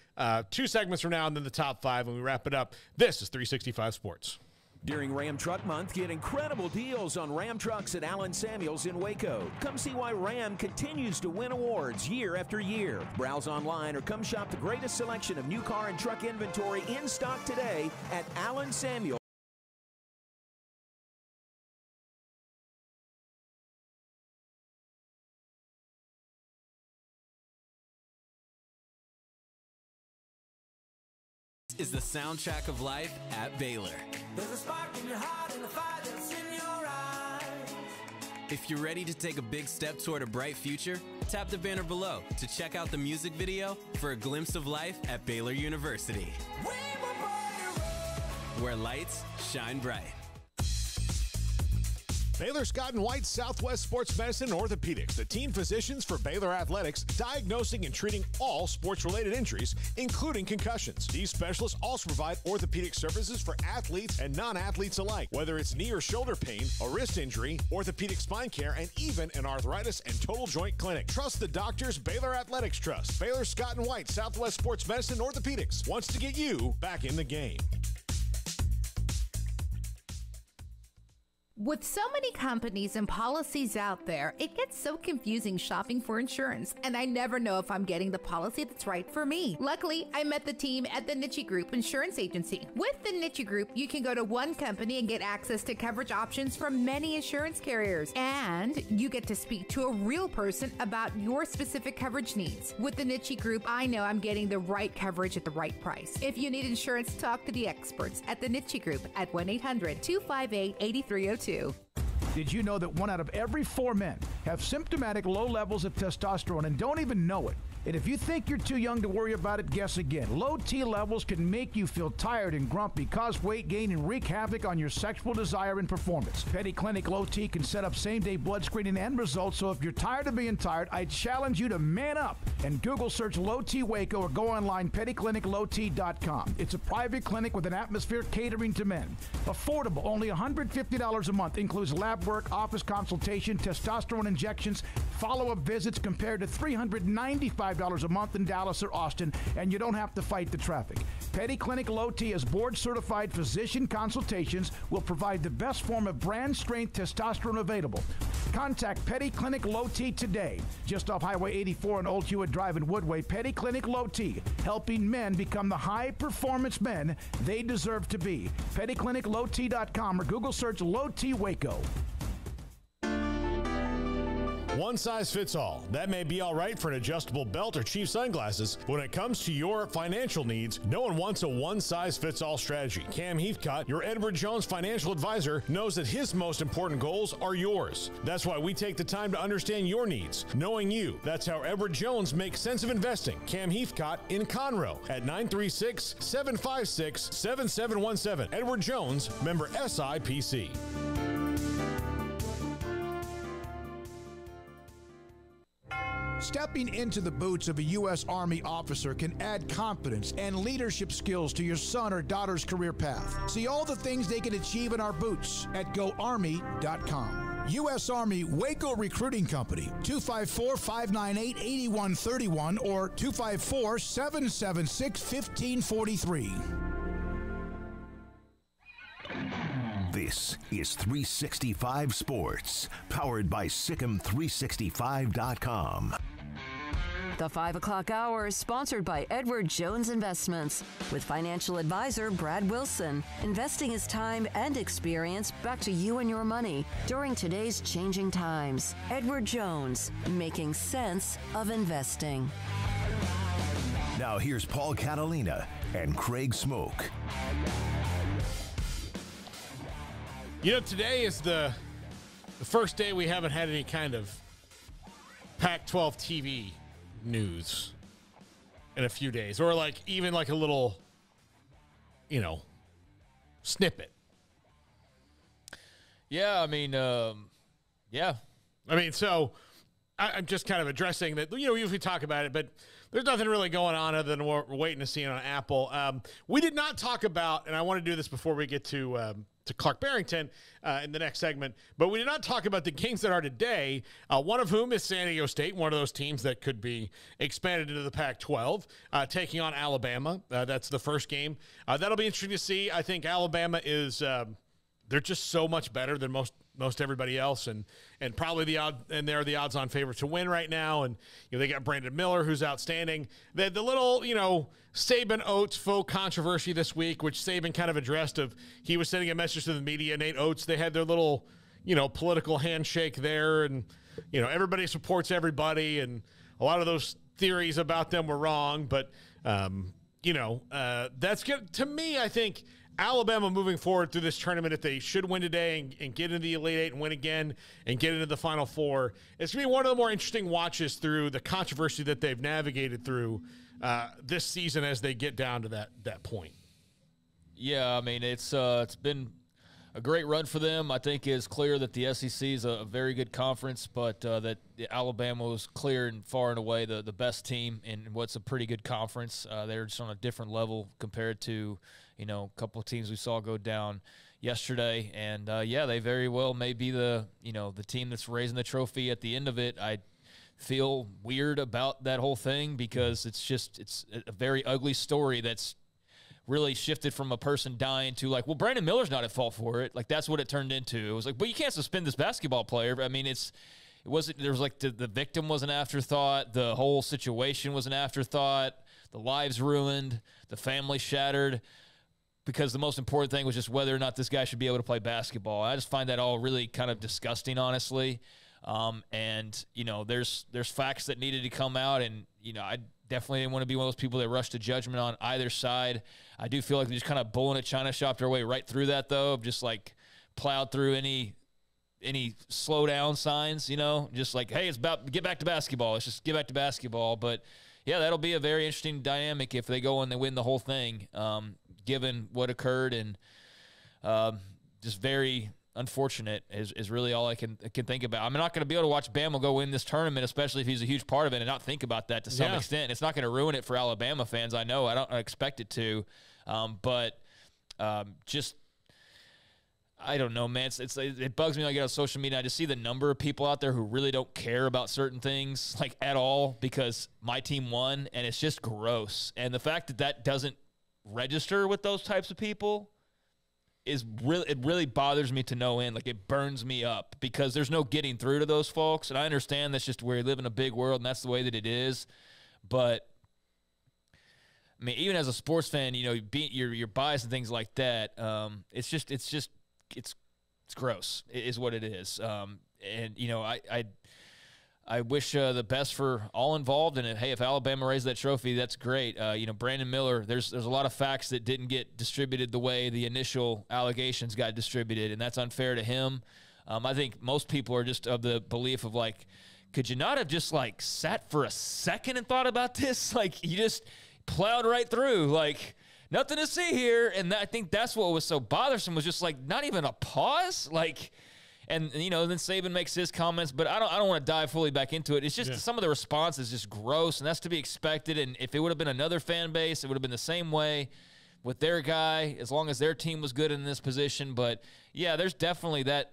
2 segments from now, and then the top 5 when we wrap it up. This is 365 Sports. During Ram Truck Month, get incredible deals on Ram trucks at Allen Samuels in Waco. Come see why Ram continues to win awards year after year. Browse online or come shop the greatest selection of new car and truck inventory in stock today at Allen Samuels. Is the soundtrack of life at Baylor. There's a spark in your heart and a fire that's in your eyes. If you're ready to take a big step toward a bright future, tap the banner below to check out the music video for a glimpse of life at Baylor University, where lights shine bright. Baylor Scott & White Southwest Sports Medicine and Orthopedics, the team physicians for Baylor Athletics, diagnosing and treating all sports-related injuries, including concussions. These specialists also provide orthopedic services for athletes and non-athletes alike, whether it's knee or shoulder pain, a wrist injury, orthopedic spine care, and even an arthritis and total joint clinic. Trust the doctors Baylor Athletics trust. Baylor Scott & White Southwest Sports Medicine and Orthopedics wants to get you back in the game. With so many companies and policies out there, it gets so confusing shopping for insurance, and I never know if I'm getting the policy that's right for me. Luckily, I met the team at the Nitchie Group Insurance Agency. With the Nitchie Group, you can go to one company and get access to coverage options from many insurance carriers, and you get to speak to a real person about your specific coverage needs. With the Nitchie Group, I know I'm getting the right coverage at the right price. If you need insurance, talk to the experts at the Nitchie Group at 1-800-258-8302. Did you know that 1 out of every 4 men have symptomatic low levels of testosterone and don't even know it? And if you think you're too young to worry about it, guess again. Low T levels can make you feel tired and grumpy, cause weight gain, and wreak havoc on your sexual desire and performance. Petty Clinic Low T can set up same-day blood screening and results, so if you're tired of being tired, I challenge you to man up and Google search Low T Waco or go online pettycliniclowt.com. It's a private clinic with an atmosphere catering to men. Affordable, only $150 a month, includes lab work, office consultation, testosterone injections, follow-up visits compared to $395 a month in Dallas or Austin, and you don't have to fight the traffic. Petty Clinic Low T is board-certified physician consultations, will provide the best form of brand-strength testosterone available. Contact Petty Clinic Low T today, just off Highway 84 and Old Hewitt Drive in Woodway. Petty Clinic Low T, helping men become the high-performance men they deserve to be. PettyClinicLowT.com or Google search Low T Waco. One size fits all. That may be all right for an adjustable belt or cheap sunglasses. When it comes to your financial needs, no one wants a one-size-fits-all strategy. Cam Heathcott, your Edward Jones financial advisor, knows that his most important goals are yours. That's why we take the time to understand your needs, knowing you. That's how Edward Jones makes sense of investing. Cam Heathcott in Conroe at 936-756-7717. Edward Jones, member SIPC. Stepping into the boots of a U.S. Army officer can add confidence and leadership skills to your son or daughter's career path. See all the things they can achieve in our boots at GoArmy.com. U.S. Army Waco Recruiting Company, 254-598-8131 or 254-776-1543. This is 365 Sports, powered by Sikkim365.com. The 5 o'clock hour is sponsored by Edward Jones Investments with financial advisor Brad Wilson. Investing is time and experience back to you and your money during today's changing times. Edward Jones, making sense of investing. Now here's Paul Catalina and Craig Smoak. You know, today is the first day we haven't had any kind of Pac-12 TV news in a few days, or like even like a little, you know, snippet. Yeah, I mean, yeah. I mean, so I'm just kind of addressing that, you know, we usually talk about it, but there's nothing really going on other than we're waiting to see on Apple. We did not talk about, and I want to do this before we get to Clark Barrington in the next segment, but we did not talk about the games that are today, one of whom is San Diego State, one of those teams that could be expanded into the Pac-12, taking on Alabama. That's the first game. That'll be interesting to see. I think Alabama is they're just so much better than most everybody else, and probably they're the odds-on favorite to win right now. And you know, they got Brandon Miller, who's outstanding. The little, you know, Saban Oates faux controversy this week, which Saban kind of addressed. He was sending a message to the media. Nate Oates, they had their little, you know, political handshake there, and you know, everybody supports everybody, and a lot of those theories about them were wrong. But you know, that's good to me. I think Alabama moving forward through this tournament, if they should win today and get into the Elite Eight and win again and get into the Final Four, it's going to be one of the more interesting watches through the controversy that they've navigated through this season as they get down to that point. Yeah, I mean, it's been a great run for them. I think it's clear that the SEC is a very good conference, but that Alabama was clear and far and away the best team in what's a pretty good conference. They're just on a different level compared to, you know, a couple of teams we saw go down yesterday. And, yeah, they very well may be the team that's raising the trophy at the end of it. I feel weird about that whole thing because it's a very ugly story that's really shifted from a person dying to like, well, Brandon Miller's not at fault for it. Like, that's what it turned into. It was like, but you can't suspend this basketball player. I mean, there was like the victim was an afterthought. The whole situation was an afterthought. The lives ruined, the family shattered, because the most important thing was just whether or not this guy should be able to play basketball. I just find that all really kind of disgusting, honestly. And, you know, there's facts that needed to come out, and, you know, I definitely didn't want to be one of those people that rushed to judgment on either side. I do feel like they just kind of bull in a china shop their way right through that, though, just like plowed through any slow down signs, you know, just like, hey, it's about get back to basketball. Let's just get back to basketball. But, yeah, that'll be a very interesting dynamic if they go and they win the whole thing, given what occurred, and just very unfortunate is really all I can think about. I'm not going to be able to watch Bama go win this tournament, especially if he's a huge part of it, and not think about that to some extent. It's not going to ruin it for Alabama fans. I know. I don't expect it to. But just I don't know, man. It bugs me when I get on social media. I just see the number of people out there who really don't care about certain things, like, at all, because my team won, and it's just gross. And the fact that doesn't register with those types of people it really bothers me to no end. Like, it burns me up because there's no getting through to those folks. And I understand that's just where we live in a big world, and that's the way that it is. But I mean, even as a sports fan, you know, you're biased and things like that. It's gross is what it is. And, you know, I wish the best for all involved. And hey, if Alabama raised that trophy, that's great. Brandon Miller, there's a lot of facts that didn't get distributed the way the initial allegations got distributed, and that's unfair to him. I think most people are just of the belief of like, could you not have just like sat for a second and thought about this? Like you just plowed right through, like nothing to see here. And I think that's what was so bothersome, was just like not even a pause, like. And then Saban makes his comments, but I don't want to dive fully back into it. It's just some of the response is just gross, and that's to be expected. And if it would have been another fan base, it would have been the same way with their guy, as long as their team was good in this position. But yeah, there's definitely that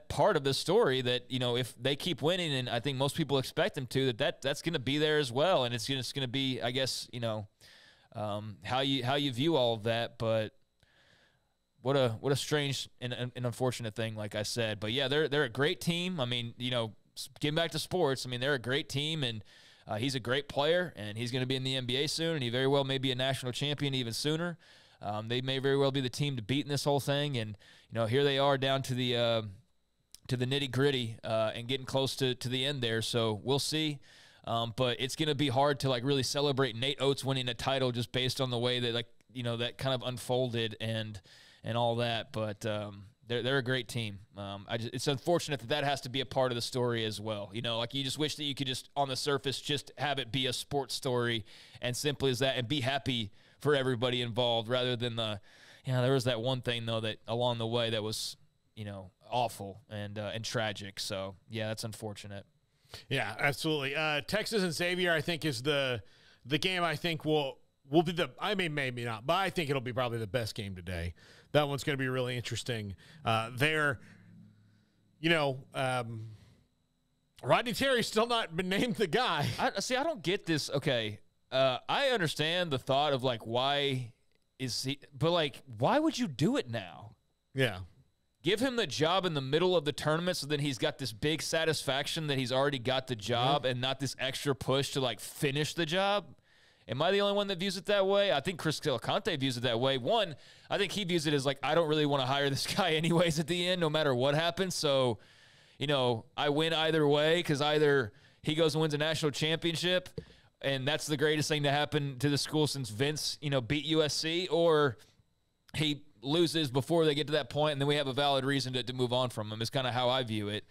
part of the story that if they keep winning, and I think most people expect them to, that's going to be there as well. And it's just going to be, I guess, how you view all of that, but. What a strange and unfortunate thing, like I said. But yeah, they're a great team. I mean, getting back to sports, I mean, they're a great team, and he's a great player, and he's going to be in the NBA soon, and he very well may be a national champion even sooner. They may very well be the team to beat in this whole thing, and here they are down to the nitty gritty and getting close to the end there. So we'll see. But it's going to be hard to like really celebrate Nate Oates winning a title just based on the way that that kind of unfolded and all that, but they're a great team. It's unfortunate that has to be a part of the story as well. Like you just wish that you could just on the surface just have it be a sports story and simply as that, and be happy for everybody involved, rather than there was that one thing though that along the way that was awful and tragic. So yeah, that's unfortunate. Yeah, absolutely. Texas and Xavier, I think, is the game I think will be maybe not, but I think it'll be probably the best game today. That one's going to be really interesting. Rodney Terry's still not been named the guy. I don't get this. Okay, I understand the thought of like, why is he? But like, why would you do it now? Yeah. Give him the job in the middle of the tournament so then he's got this big satisfaction that he's already got the job and not this extra push to like finish the job. Am I the only one that views it that way? I think Chris Conte views it that way. One, I think he views it as like, I don't really want to hire this guy anyways at the end, no matter what happens. So, I win either way, because either he goes and wins a national championship, and that's the greatest thing to happen to the school since Vince, beat USC, or he loses before they get to that point, and then we have a valid reason to move on from him. Is kind of how I view it.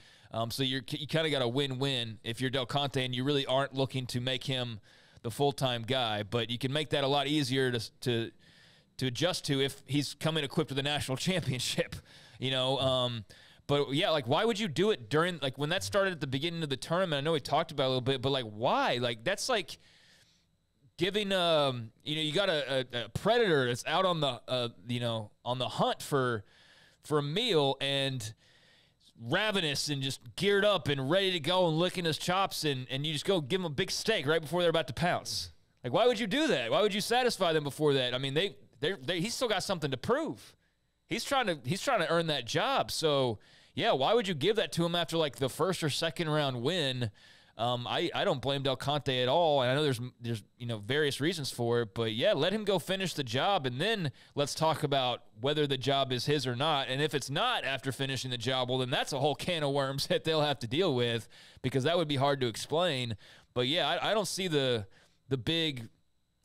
So you kind of got a win-win if you're Del Conte and you really aren't looking to make him the full-time guy, but you can make that a lot easier to adjust to if he's coming equipped with a national championship, But yeah, like, why would you do it during, like, when that started at the beginning of the tournament? I know we talked about it a little bit, but like, why? Like, that's like giving, you got a predator that's out on the, on the hunt for a meal and ravenous and just geared up and ready to go and licking his chops, and you just go give him a big steak right before they're about to pounce. Like, why would you do that? Why would you satisfy them before that? I mean, he's still got something to prove. He's trying to earn that job. So yeah, why would you give that to him after like the first or second round win? I don't blame Del Conte at all, and I know there's various reasons for it, but yeah, let him go finish the job, and then let's talk about whether the job is his or not. And if it's not after finishing the job, well, then that's a whole can of worms that they'll have to deal with, because that would be hard to explain. But yeah, I don't see the big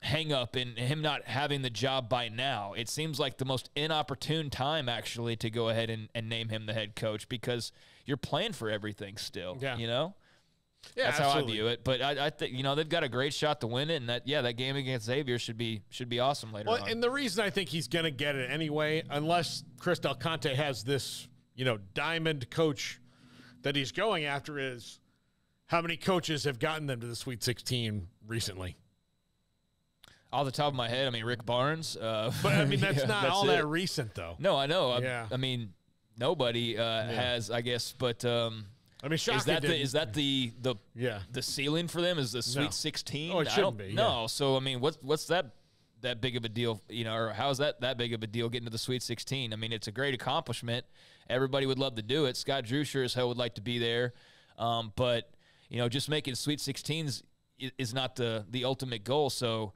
hang up in him not having the job by now. It seems like the most inopportune time actually to go ahead and name him the head coach, because you're playing for everything still. Yeah. Yeah, that's absolutely. how I view it. But I think they've got a great shot to win it, and that game against Xavier should be awesome later on. And the reason I think he's going to get it anyway, unless Chris Del Conte has this diamond coach that he's going after, is how many coaches have gotten them to the Sweet 16 recently. Off the top of my head, I mean, Rick Barnes. But I mean, that's not all that recent, though. No, I know. Yeah. I mean, nobody has, I guess, but. I mean, is that the ceiling for them? Is the Sweet 16? Oh, it shouldn't be. No. So I mean, what's that big of a deal? Or how is that big of a deal getting to the Sweet 16? I mean, it's a great accomplishment. Everybody would love to do it. Scott Drew sure as hell would like to be there. But just making Sweet 16s is not the ultimate goal. So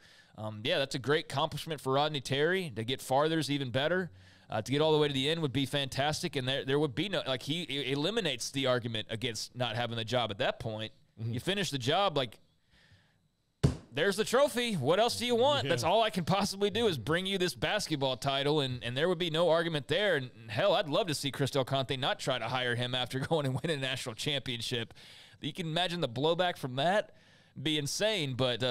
yeah, that's a great accomplishment for Rodney Terry. To get farther is even better. To get all the way to the end would be fantastic, and there would be no, like, he eliminates the argument against not having the job at that point. You finish the job, like, there's the trophy. What else do you want? That's all I can possibly do is bring you this basketball title, and there would be no argument there. And hell, I'd love to see Chris Del Conte not try to hire him after going and winning a national championship. You can imagine the blowback from that. Be insane, but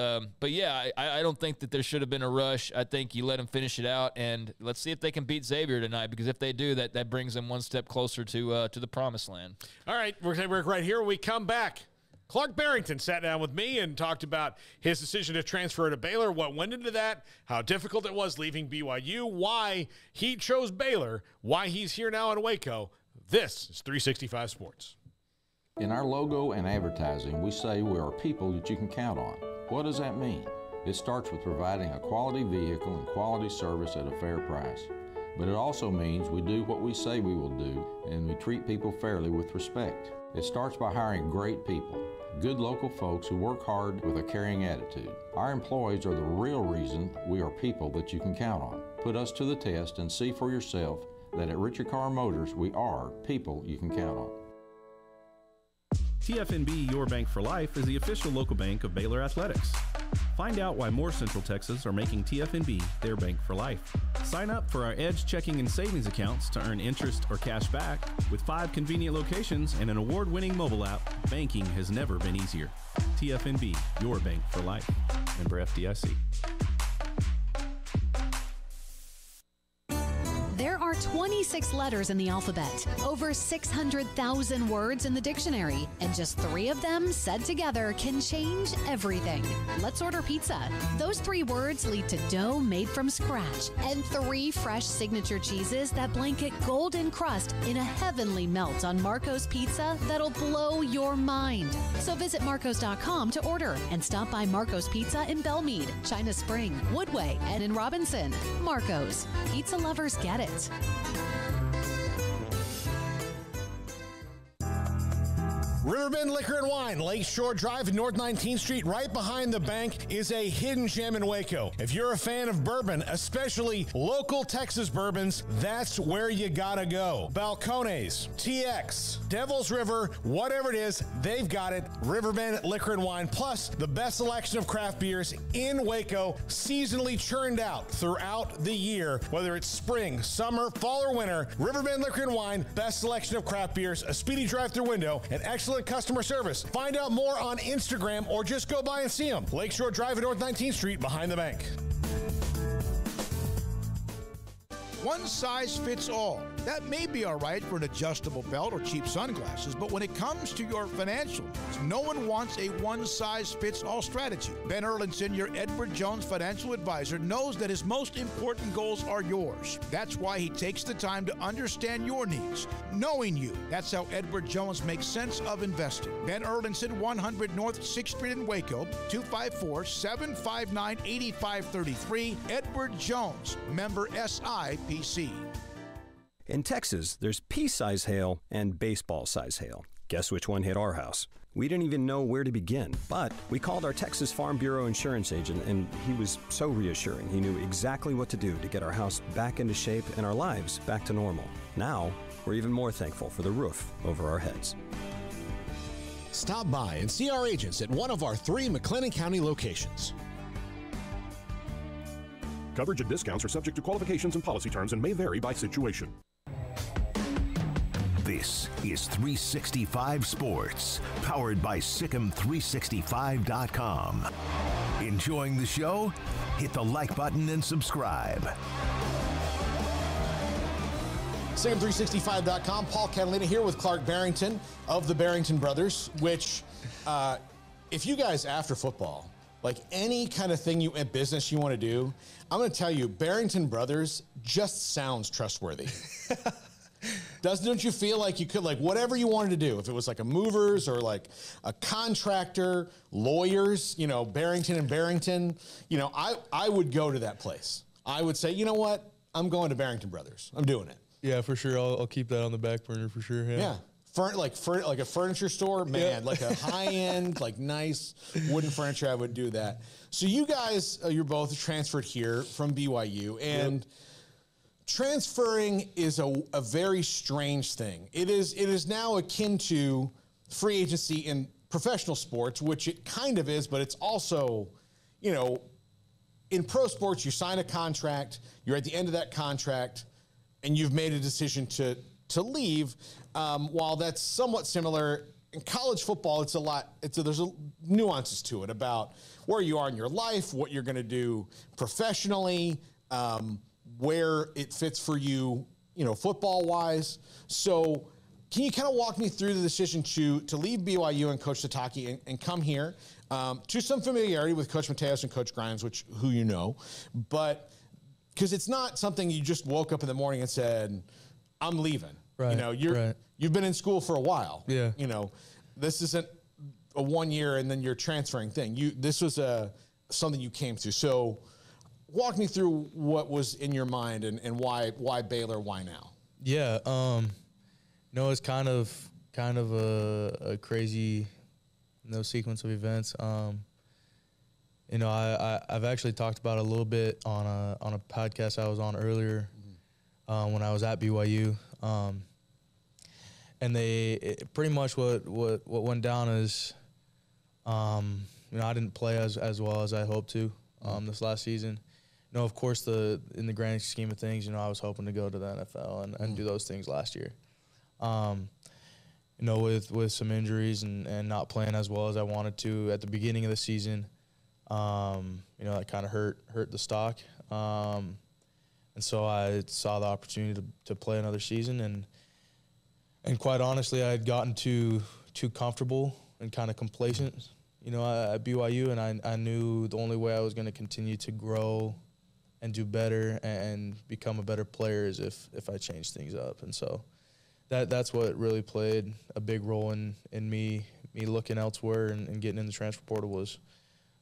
yeah, I don't think that there should have been a rush. I think you let them finish it out, and let's see if they can beat Xavier tonight, because if they do, that brings them one step closer to the promised land. All right, we're going to break right here. When we come back, Clark Barrington sat down with me and talked about his decision to transfer to Baylor, what went into that, how difficult it was leaving BYU, why he chose Baylor, why he's here now in Waco. This is 365 Sports. In our logo and advertising, we say we are people that you can count on. What does that mean? It starts with providing a quality vehicle and quality service at a fair price. But it also means we do what we say we will do, and we treat people fairly with respect. It starts by hiring great people, good local folks who work hard with a caring attitude. Our employees are the real reason we are people that you can count on. Put us to the test and see for yourself that at Richard Carr Motors, we are people you can count on. TFNB Your Bank for Life is the official local bank of Baylor Athletics. Find out why more Central Texas are making TFNB their bank for life. Sign up for our Edge checking and savings accounts to earn interest or cash back. With 5 convenient locations and an award-winning mobile app, banking has never been easier. TFNB Your Bank for Life. Member FDIC. There are 26 letters in the alphabet, over 600,000 words in the dictionary, and just 3 of them said together can change everything. Let's order pizza. Those 3 words lead to dough made from scratch and 3 fresh signature cheeses that blanket golden crust in a heavenly melt on Marco's Pizza that'll blow your mind. So visit marcos.com to order and stop by Marco's Pizza in Belmead, China Spring, Woodway, and in Robinson. Marco's. Pizza lovers get it. Riverbend Liquor and Wine, Lakeshore Drive, North 19th Street, right behind the bank, is a hidden gem in Waco. If you're a fan of bourbon, especially local Texas bourbons, that's where you gotta go. Balcones, TX, Devil's River, whatever it is, they've got it. Riverbend Liquor and Wine, plus the best selection of craft beers in Waco, seasonally churned out throughout the year. Whether it's spring, summer, fall, or winter, Riverbend Liquor and Wine, best selection of craft beers, a speedy drive-through window, and excellent customer service. Find out more on Instagram or just go by and see them. Lakeshore Drive at North 19th Street behind the bank. One size fits all. That may be all right for an adjustable belt or cheap sunglasses, but when it comes to your financial needs, no one wants a one-size-fits-all strategy. Ben Erlinson, your Edward Jones financial advisor, knows that his most important goals are yours. That's why he takes the time to understand your needs, knowing you. That's how Edward Jones makes sense of investing. Ben Erlinson, 100 North 6th Street in Waco, 254-759-8533. Edward Jones, member SIPC. In Texas, there's pea-size hail and baseball-size hail. Guess which one hit our house? We didn't even know where to begin, but we called our Texas Farm Bureau insurance agent, and he was so reassuring. He knew exactly what to do to get our house back into shape and our lives back to normal. Now, we're even more thankful for the roof over our heads. Stop by and see our agents at one of our 3 McLennan County locations. Coverage and discounts are subject to qualifications and policy terms and may vary by situation. This is 365 Sports, powered by Sikkim365.com. Enjoying the show? Hit the like button and subscribe. Sikkim365.com. Paul Catalina here with Clark Barrington of the Barrington Brothers, which, if you guys, after football, like any kind of thing in business you want to do, I'm going to tell you, Barrington Brothers just sounds trustworthy. Don't you feel like you could, like, whatever you wanted to do, if it was like a movers or like a contractor, lawyers, Barrington and Barrington, I would go to that place. I would say, you know what? I'm going to Barrington Brothers. I'm doing it. Yeah, for sure. I'll keep that on the back burner for sure. Yeah. Like a furniture store, man, like a high-end, like nice wooden furniture, I would do that. So you guys, you're both transferred here from BYU, and transferring is a very strange thing. It is now akin to free agency in professional sports, which it kind of is, but it's also, you know, in pro sports, you sign a contract, you're at the end of that contract, and you've made a decision to leave. While that's somewhat similar, in college football, there's nuances to it about where you are in your life, what you're going to do professionally, where it fits for you, you know, football-wise. So can you kind of walk me through the decision to leave BYU and Coach Sitake and come here to some familiarity with Coach Mateos and Coach Grimes, who you know, but because it's not something you just woke up in the morning and said, I'm leaving. Right. You know, you've been in school for a while. Yeah. You know, this isn't a 1 year and then you're transferring thing. This was something you came through. So walk me through what was in your mind and why Baylor, why now? Yeah. No, it's kind of a crazy, sequence of events. You know, I've actually talked about it a little bit on a podcast I was on earlier when I was at BYU. And pretty much what went down is, you know, I didn't play as well as I hoped to this last season. You know, of course, in the grand scheme of things, you know, I was hoping to go to the NFL and do those things last year. You know, with some injuries and not playing as well as I wanted to at the beginning of the season, you know, that kind of hurt the stock. And so I saw the opportunity to play another season, and quite honestly, I had gotten too comfortable and kind of complacent, you know, at BYU, and I knew the only way I was going to continue to grow and do better and become a better player is if I changed things up. And so that's what really played a big role in me looking elsewhere and getting in the transfer portal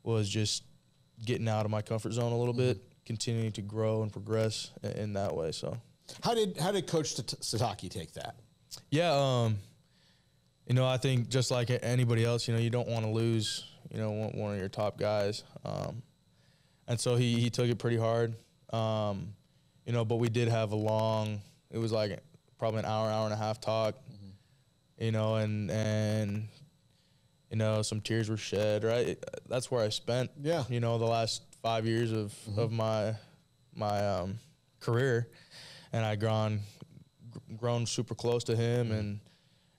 was just getting out of my comfort zone a little bit, continuing to grow and progress in that way. So how did Coach Sitake take that? Yeah, you know, I think just like anybody else, you know, you don't want to lose, you know, one of your top guys. And so he took it pretty hard, you know, but we did have it was like probably an hour and a half talk, you know, and you know, some tears were shed, right? That's where I spent, you know, the last 5 years of my career, and I grown super close to him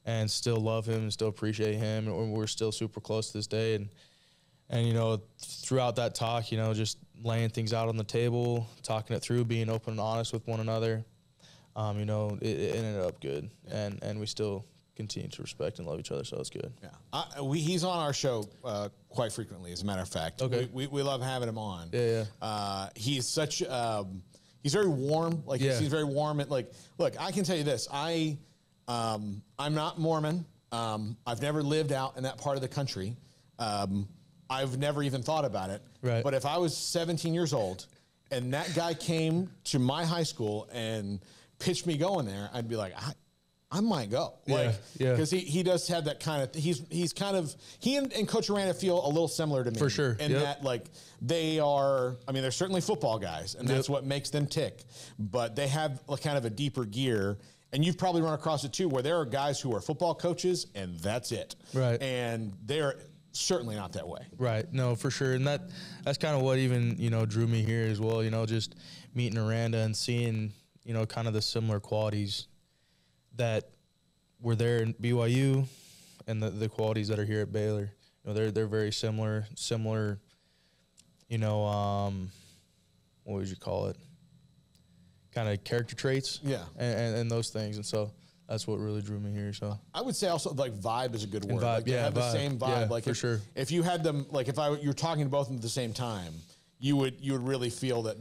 and still love him and still appreciate him, and we're still super close to this day. And you know, throughout that talk, you know, just laying things out on the table, talking it through, being open and honest with one another, you know, it ended up good, and we still continue to respect and love each other, so it's good. Yeah, he's on our show quite frequently, as a matter of fact. Okay. We love having him on. Yeah. He's such he's very warm. Like he seems very warm. And like, look, I can tell you this. I'm not Mormon. I've never lived out in that part of the country. I've never even thought about it. Right. But if I was 17 years old and that guy came to my high school and pitched me going there, I'd be like, I might go. Like, because he does have that kind of, he's kind of, he and Coach Aranda feel a little similar to me. For sure. In that, like, they are, I mean, they're certainly football guys, and that's what makes them tick. But they have kind of a deeper gear. And you've probably run across it too, where there are guys who are football coaches, and that's it. Right. And they're certainly not that way. Right. No, for sure. And that's kind of what even, you know, drew me here as well. You know, just meeting Aranda and seeing, you know, kind of the similar qualities that were there in BYU and the qualities that are here at Baylor. You know, they're very similar, you know, what would you call it? Kind of character traits. Yeah. And those things. And so that's what really drew me here. So I would say also, like, vibe is a good word. And vibe, like, they have the same vibe. Yeah, like, for sure. If you had them, like, you're talking to both of them at the same time, you would really feel that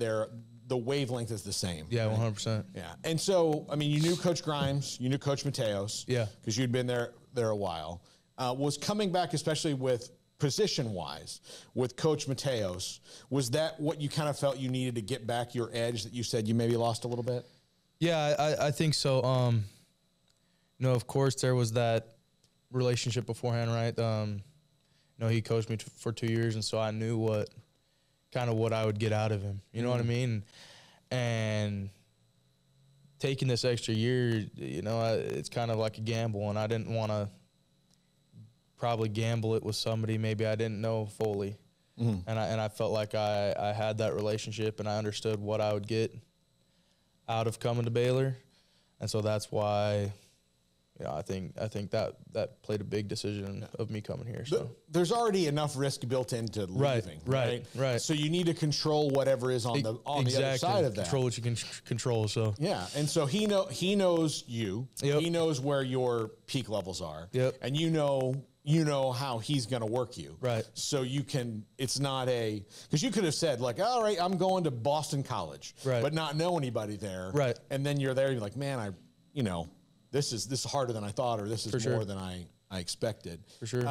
the wavelength is the same. Yeah, right? 100%. Yeah. And so, I mean, you knew Coach Grimes, you knew Coach Mateos. Yeah. Because you'd been there a while. Was coming back, especially with position-wise, with Coach Mateos, was that what you kind of felt you needed to get back your edge that you said you maybe lost a little bit? Yeah, I think so. You know, of course, there was that relationship beforehand, right? You know, he coached me for 2 years, and so I knew what I would get out of him. You know what I mean? And taking this extra year, you know, it's kind of like a gamble, and I didn't want to probably gamble it with somebody maybe I didn't know fully. And I felt like I had that relationship, and I understood what I would get out of coming to Baylor. And so that's why, you know, I think that played a big decision of me coming here. So there's already enough risk built into leaving, right? Right. So you need to control whatever is on the other side of that. Control what you can control. So yeah, and so he knows you. Yep. He knows where your peak levels are. Yep. And you know how he's going to work you. Right. So you can. It's not because you could have said like, all right, I'm going to Boston College, right, but not know anybody there, right? And then you're there, you're like, man, this is harder than I thought, or this is more than I expected. For sure.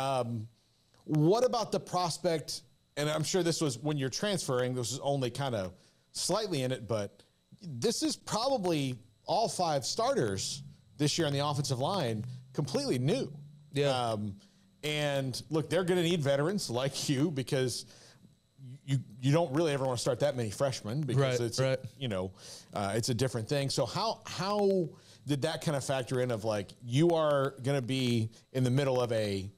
What about the prospect? And I'm sure this was when you're transferring, this is only kind of slightly in it, but this is probably all 5 starters this year on the offensive line, completely new. Yeah. And look, they're going to need veterans like you, because you don't really ever want to start that many freshmen, because it's it's a different thing. So how did that kind of factor in of like, you are going to be in the middle of a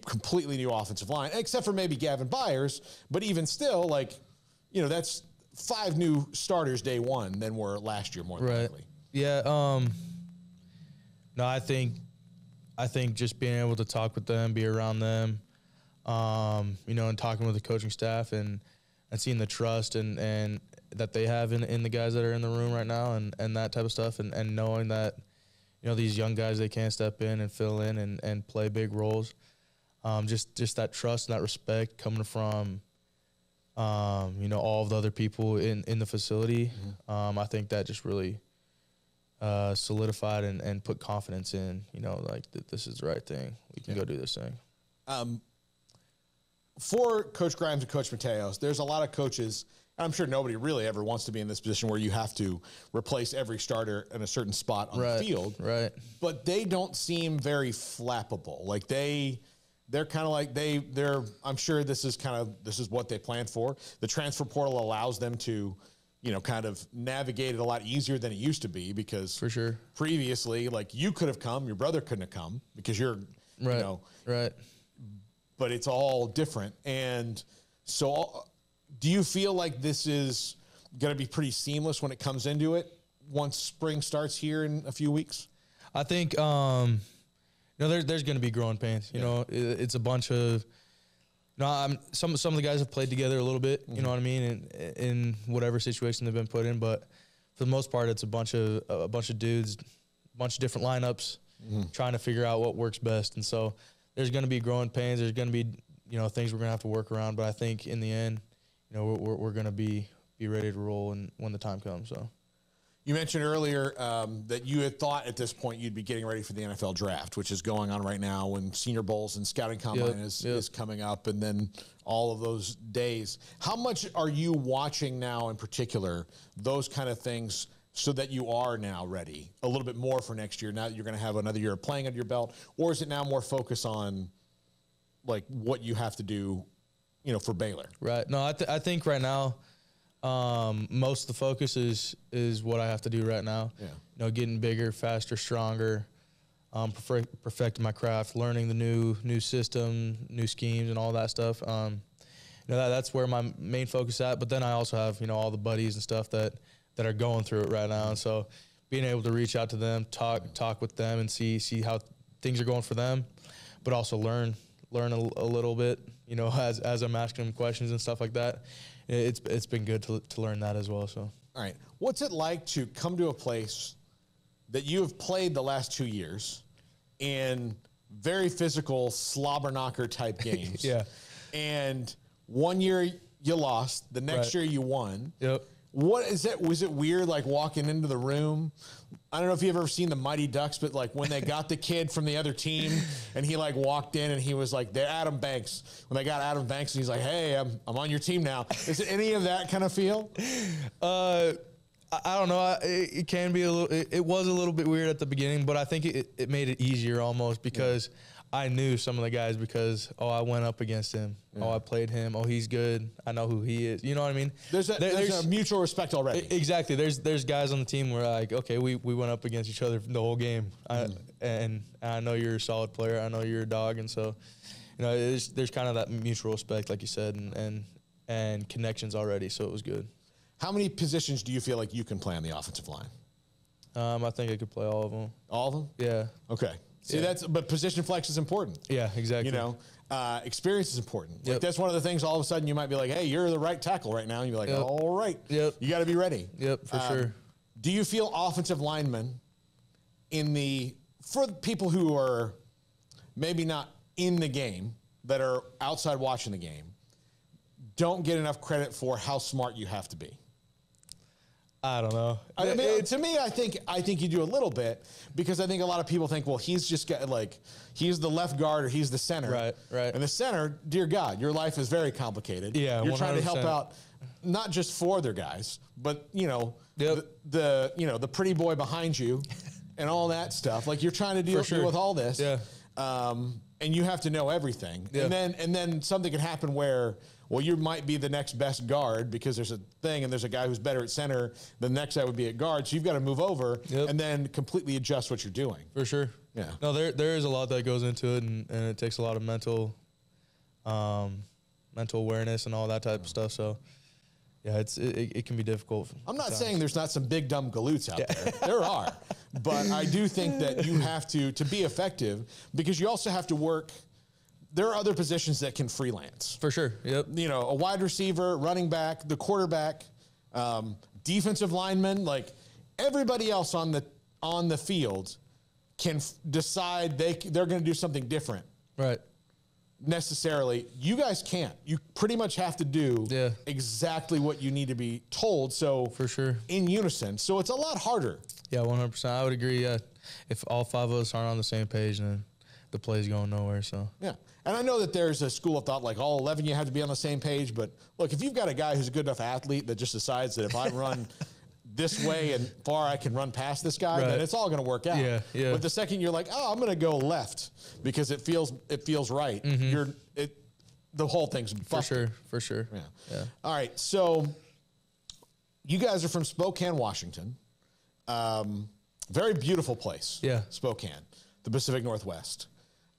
completely new offensive line, except for maybe Gavin Byers, but even still, like, you know, that's 5 new starters day one than were last year, more than likely. Yeah. No, I think just being able to talk with them, be around them, you know, and talking with the coaching staff and seeing the trust and that they have in the guys that are in the room right now, and that type of stuff, and knowing that, you know, these young guys, they can step in and fill in and play big roles. Just that trust and that respect coming from, you know, all of the other people in the facility. I think that just really solidified and put confidence in, you know, like this is the right thing. We can go do this thing. For Coach Grimes and Coach Mateos, there's a lot of coaches, and I'm sure nobody really ever wants to be in this position where you have to replace every starter in a certain spot on the field. Right. But they don't seem very flappable. Like they're kind of like they're I'm sure this is what they planned for. The transfer portal allows them to, you know, kind of navigate it a lot easier than it used to be, because for sure previously, like, you could have come, your brother couldn't have come because you're, you know, but it's all different. And so do you feel like this is going to be pretty seamless when it comes into it once spring starts here in a few weeks? I think, you know, there's going to be growing pains. You know, it's a bunch of, you know, some of the guys have played together a little bit, you know what I mean, in whatever situation they've been put in. But for the most part, it's a bunch of dudes, a bunch of different lineups, trying to figure out what works best. And so there's going to be growing pains. There's going to be, you know, things we're going to have to work around. But I think in the end, you know, we're going to be ready to roll when the time comes. So. You mentioned earlier that you had thought at this point you'd be getting ready for the NFL draft, which is going on right now, when Senior Bowls and Scouting Combine is coming up, and then all of those days. How much are you watching now in particular, those kind of things, so that you are now ready a little bit more for next year, now that you're going to have another year of playing under your belt? Or is it now more focus on, like, what you have to do, you know, for Baylor? Right. No, I think right now, most of the focus is what I have to do right now. Yeah. You know, getting bigger, faster, stronger, perfecting my craft, learning the new system, new schemes, and all that stuff. You know, that's where my main focus at. But then I also have, you know, all the buddies and stuff that are going through it right now. And so being able to reach out to them, talk with them, and see how things are going for them, but also learn a little bit, you know, as I'm asking them questions and stuff like that. It's been good to learn that as well. So, all right, what's it like to come to a place that you have played the last 2 years in very physical slobber knocker type games? Yeah. And 1 year you lost, the next year you won. Yep. What is it? Was it weird, like, walking into the room? I don't know if you've ever seen the Mighty Ducks, but like when they got the kid from the other team and he like walked in and he was like, they're Adam Banks. When they got Adam Banks and he's like, hey, I'm on your team now. Is it any of that kind of feel? I don't know. It can be a little. It was a little bit weird at the beginning, but I think it made it easier almost, because I knew some of the guys because, I went up against him. Yeah. I played him. He's good. I know who he is. You know what I mean? There's a mutual respect already. Exactly. There's guys on the team where like, okay, we went up against each other the whole game. And I know you're a solid player. I know you're a dog. And so, there's kind of that mutual respect, like you said, and connections already. So it was good. How many positions do you feel like you can play on the offensive line? I think I could play all of them. All of them? Yeah. Okay. See, but position flex is important. Yeah, exactly. Experience is important. Yep. Like that's one of the things. All of a sudden, you might be like, "Hey, you're the right tackle right now." And you're like, Yep. "All right, Yep. you got to be ready." Yep, for sure. Do you feel offensive linemen for the people who are maybe not in the game, that are outside watching the game, don't get enough credit for how smart you have to be? I don't know. I mean, to me, I think you do a little bit, because I think a lot of people think, well, he's just got he's the left guard or he's the center. Right. And the center, dear God, your life is very complicated. Yeah, you're trying to help 100%. out not just for other guys, but Yep. the pretty boy behind you and all that stuff. Like, you're trying to deal with all this. Yeah. And you have to know everything. Yeah. And then something can happen where, well, you might be the next best guard because there's a thing and there's a guy who's better at center. The next guy would be at guard. So you've got to move over and then completely adjust what you're doing. For sure. Yeah. No, there is a lot that goes into it, and it takes a lot of mental awareness and all that type of stuff. So, yeah, it can be difficult. I'm not saying there's not some big dumb galoots out there. There are. But I do think that you have to be effective, because you also have to work. There are other positions that can freelance. For sure. Yep. A wide receiver, running back, the quarterback, defensive lineman, like everybody else on the field can decide they're going to do something different. Right. Necessarily. You guys can't. You pretty much have to do exactly what you need to be told. So for sure. In unison. So it's a lot harder. Yeah, 100%. I would agree. Yeah. If all five of us aren't on the same page, then the play's going nowhere. So yeah. And I know that there's a school of thought like all 11 you have to be on the same page, but look, if you've got a guy who's a good enough athlete that just decides that if I run this way and far I can run past this guy, then it's all going to work out. Yeah, yeah. But the second you're like, I'm going to go left because it feels right, the whole thing's busted. For sure. Yeah. All right, so you guys are from Spokane, Washington. Very beautiful place. Yeah. Spokane, the Pacific Northwest.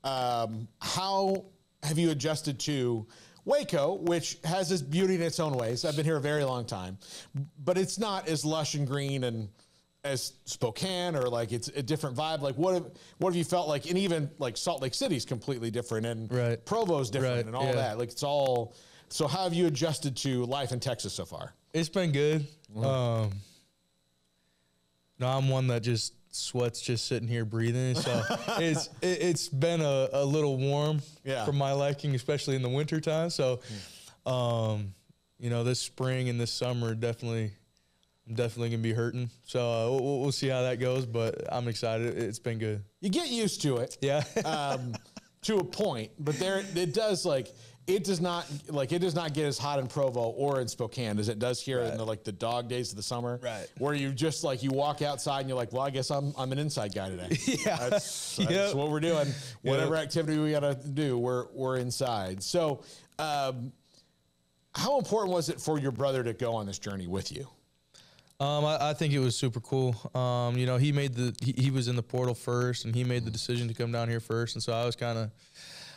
How have you adjusted to Waco, which has this beauty in its own ways? I've been here a very long time, but it's not as lush and green and as Spokane, or like it's a different vibe. Like what have you felt like? And even like Salt Lake City's completely different, and Provo's different, and all that. Like it's all. So how have you adjusted to life in Texas so far? It's been good. No, I'm one that just sweats just sitting here breathing. So it's been a little warm for my liking, especially in the winter time. So, this spring and this summer I'm definitely gonna be hurting. So we'll see how that goes. But I'm excited. It's been good. You get used to it, yeah, to a point. But it does not get as hot in Provo or in Spokane as it does here in the dog days of the summer. Right. Where you just you walk outside and you're like, well, I guess I'm an inside guy today. Yeah. That's what we're doing. Whatever activity we got to do, we're inside. So, how important was it for your brother to go on this journey with you? I think it was super cool. He was in the portal first, and he made the decision to come down here first. And so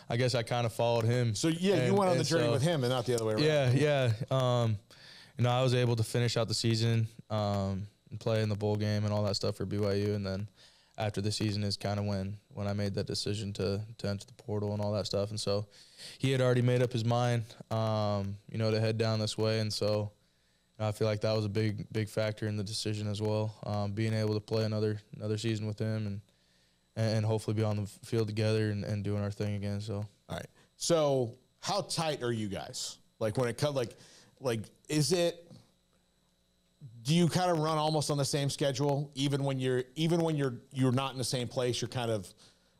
I guess I kind of followed him. So you went on the journey with him and not the other way around. Yeah. I was able to finish out the season and play in the bowl game and all that stuff for BYU. And then after the season is kind of when I made that decision to enter the portal and all that stuff. And so he had already made up his mind, to head down this way. And so I feel like that was a big factor in the decision as well. Being able to play another season with him and hopefully be on the field together and doing our thing again. So, all right. So how tight are you guys? Like when it comes, is it? Do you kind of run almost on the same schedule, even when you're not in the same place? You're kind of,